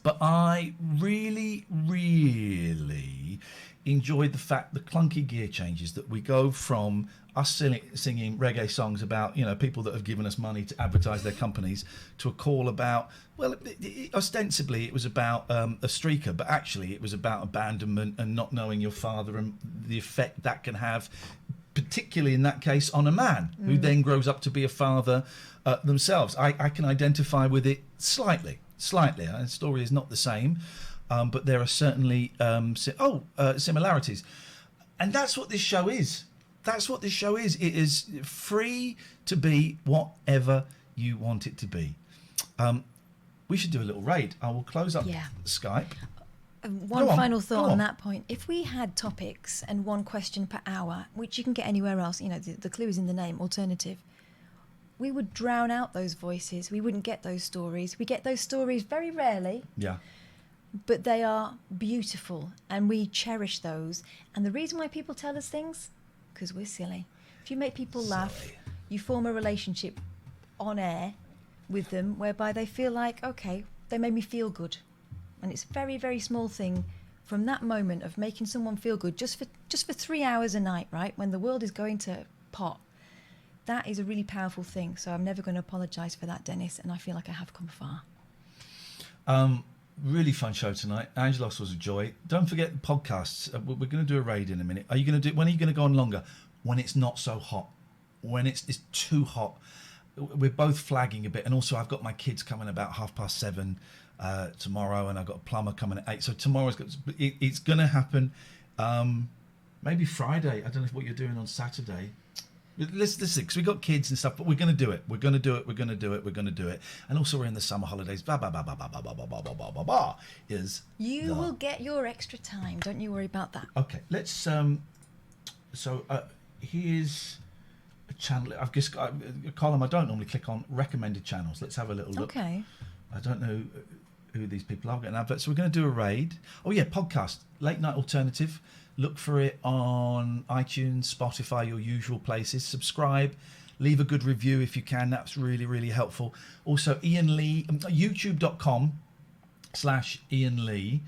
But I really, really enjoyed the fact, the clunky gear changes, that we go from us singing reggae songs about, people that have given us money to advertise their companies, to a call about, ostensibly it was about a streaker, but actually it was about abandonment and not knowing your father and the effect that can have, particularly in that case, on a man who then grows up to be a father themselves. I can identify with it slightly. The story is not the same, but there are certainly similarities. And that's what this show is. It is free to be whatever you want it to be. We should do a little raid. I will close up Skype. One final thought on that point. If we had topics and one question per hour, which you can get anywhere else, the clue is in the name, alternative, we would drown out those voices. We wouldn't get those stories. We get those stories very rarely. Yeah. But they are beautiful and we cherish those. And the reason why people tell us things, because we're silly. If you make people laugh, you form a relationship on air with them whereby they feel like, okay, they made me feel good. And it's a very, very small thing from that moment of making someone feel good just for 3 hours a night, right? When the world is going to pot. That is a really powerful thing. So I'm never going to apologise for that, Dennis. And I feel like I have come far. Really fun show tonight. Angelos was a joy. Don't forget the podcasts. We're going to do a raid in a minute. When are you going to go on longer? When it's not so hot. When it's too hot. We're both flagging a bit. And also I've got my kids coming about 7:30. tomorrow, and I've got a plumber coming at 8. So tomorrow's it's going to happen. Maybe Friday. I don't know what you're doing on Saturday. Let's see, because we've got kids and stuff, but we're going to do it. We're going to do it. We're going to do it. We're going to do it. And also, we're in the summer holidays. Blah, blah, blah, blah, blah, blah, blah, blah, blah, blah, blah, blah, is You will get your extra time. Don't you worry about that. Okay, let's. So here's a channel. I've just got a column I don't normally click on. Recommended channels. Let's have a little look. Okay. I don't know who these people are. Getting adverts. So we're going to do a raid. Oh yeah, podcast. Late Night Alternative. Look for it on iTunes, Spotify, your usual places. Subscribe, leave a good review if you can. That's really, really helpful. Also, Iain Lee, youtube.com/Iain Lee.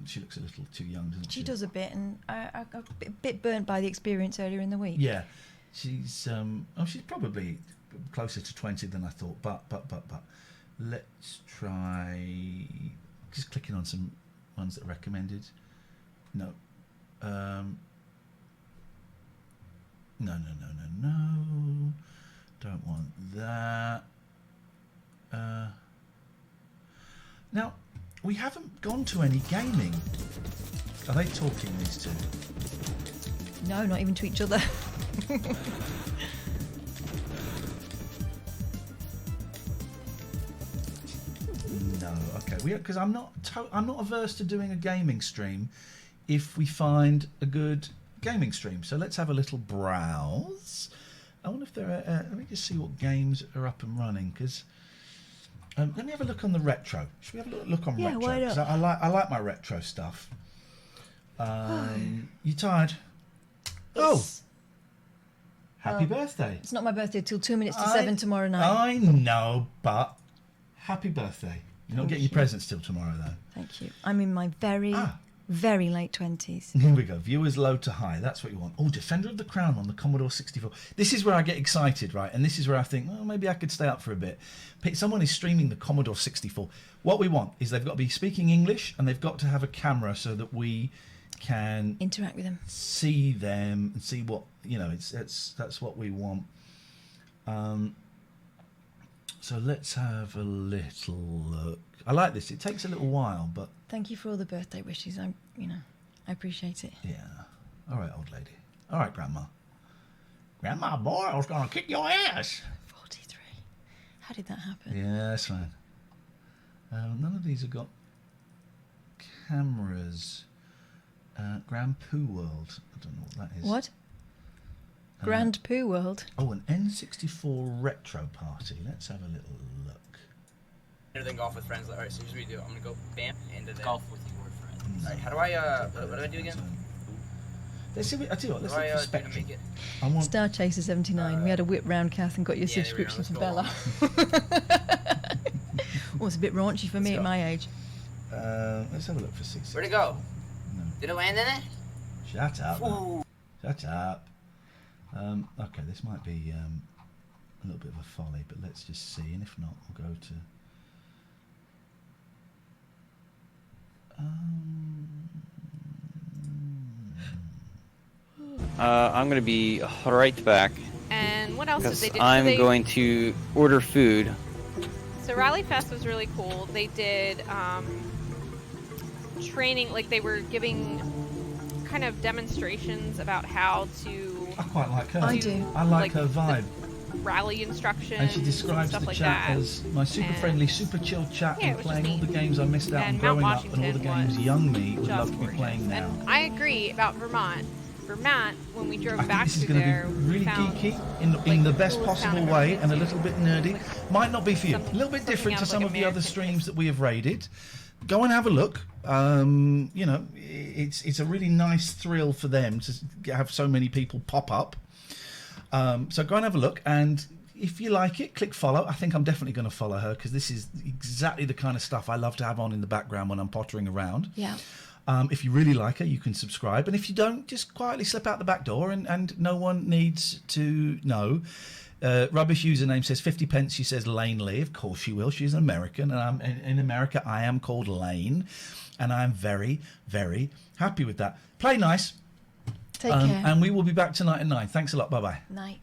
She looks a little too young, doesn't she? She does a bit, and I got a bit burnt by the experience earlier in the week. Yeah, she's she's probably closer to 20 than I thought. But let's try just clicking on some ones that are recommended. No. No. Don't want that. Now, we haven't gone to any gaming. Are they talking, these two? No, not even to each other. No, okay. Because I'm not averse to doing a gaming stream if we find a good gaming stream. So let's have a little browse. I wonder if there are. Let me just see what games are up and running. Because let me have a look on the retro. Should we have a look on retro? Why not? 'Cause I like my retro stuff. You tired? Oh. Happy birthday. It's not my birthday till 2 minutes to 7 tomorrow night. I know, but happy birthday. You're not getting your presents till tomorrow, though. Thank you. I'm in my very late 20s. Here we go. Viewers low to high. That's what you want. Oh, Defender of the Crown on the Commodore 64. This is where I get excited, right? And this is where I think, well, maybe I could stay up for a bit. Someone is streaming the Commodore 64. What we want is they've got to be speaking English, and they've got to have a camera so that we can interact with them, see them, and see what that's what we want. So let's have a little look. I like this. It takes a little while, but thank you for all the birthday wishes. I appreciate it. Yeah. All right, old lady. All right, Grandma. Grandma, boy, I was gonna kick your ass. 43. How did that happen? Yeah, that's fine. None of these have got cameras. Grand Poo World. I don't know what that is. What? Grand Poo World. Oh, an N64 retro party. Let's have a little look. Better than golf with friends. All right, so here's what we do. I'm gonna go bam into that. Golf with your friends. All right, how do I? What do I do again? Let's see. I tell you what. Let's look for Spectrum. Star Chaser 79. We had a whip round, Kath, and got your subscription for Bella. Well, it's a bit raunchy for me at my age. Let's have a look for 6. Where'd it go? No. Did it land in it? Shut up. Shut up. Okay, this might be a little bit of a folly, but let's just see. And if not, we'll go to. I'm going to be right back. And what else did they do? I'm going to order food. So Rally Fest was really cool. They did training, like they were giving kind of demonstrations about how to. I quite like her. I do. I like her vibe. Rally instructions. And she describes stuff the like chat that. as my super friendly, super chill chat, Yeah, and playing all the games I missed out on growing up, and all the games young me would love to be playing now. And I agree about Vermont. Vermont, when we drove I think back this is through going to there, be really we found, geeky in the best possible way, and a little bit nerdy. Might not be for you. A little bit different to some of the other streams that we have raided. Go and have a look. It's a really nice thrill for them to have so many people pop up. So go and have a look, and if you like it, click follow. I think I'm definitely going to follow her, because this is exactly the kind of stuff I love to have on in the background when I'm pottering around. Yeah. If you really like her, you can subscribe. And if you don't, just quietly slip out the back door, and no one needs to know. Rubbish username says 50 pence. She says Lane Lee. Of course she will. She's an American, and in America I am called Lane, and I'm very, very happy with that. Play nice. Take care. And we will be back tonight at 9. Thanks a lot. Bye-bye. Night.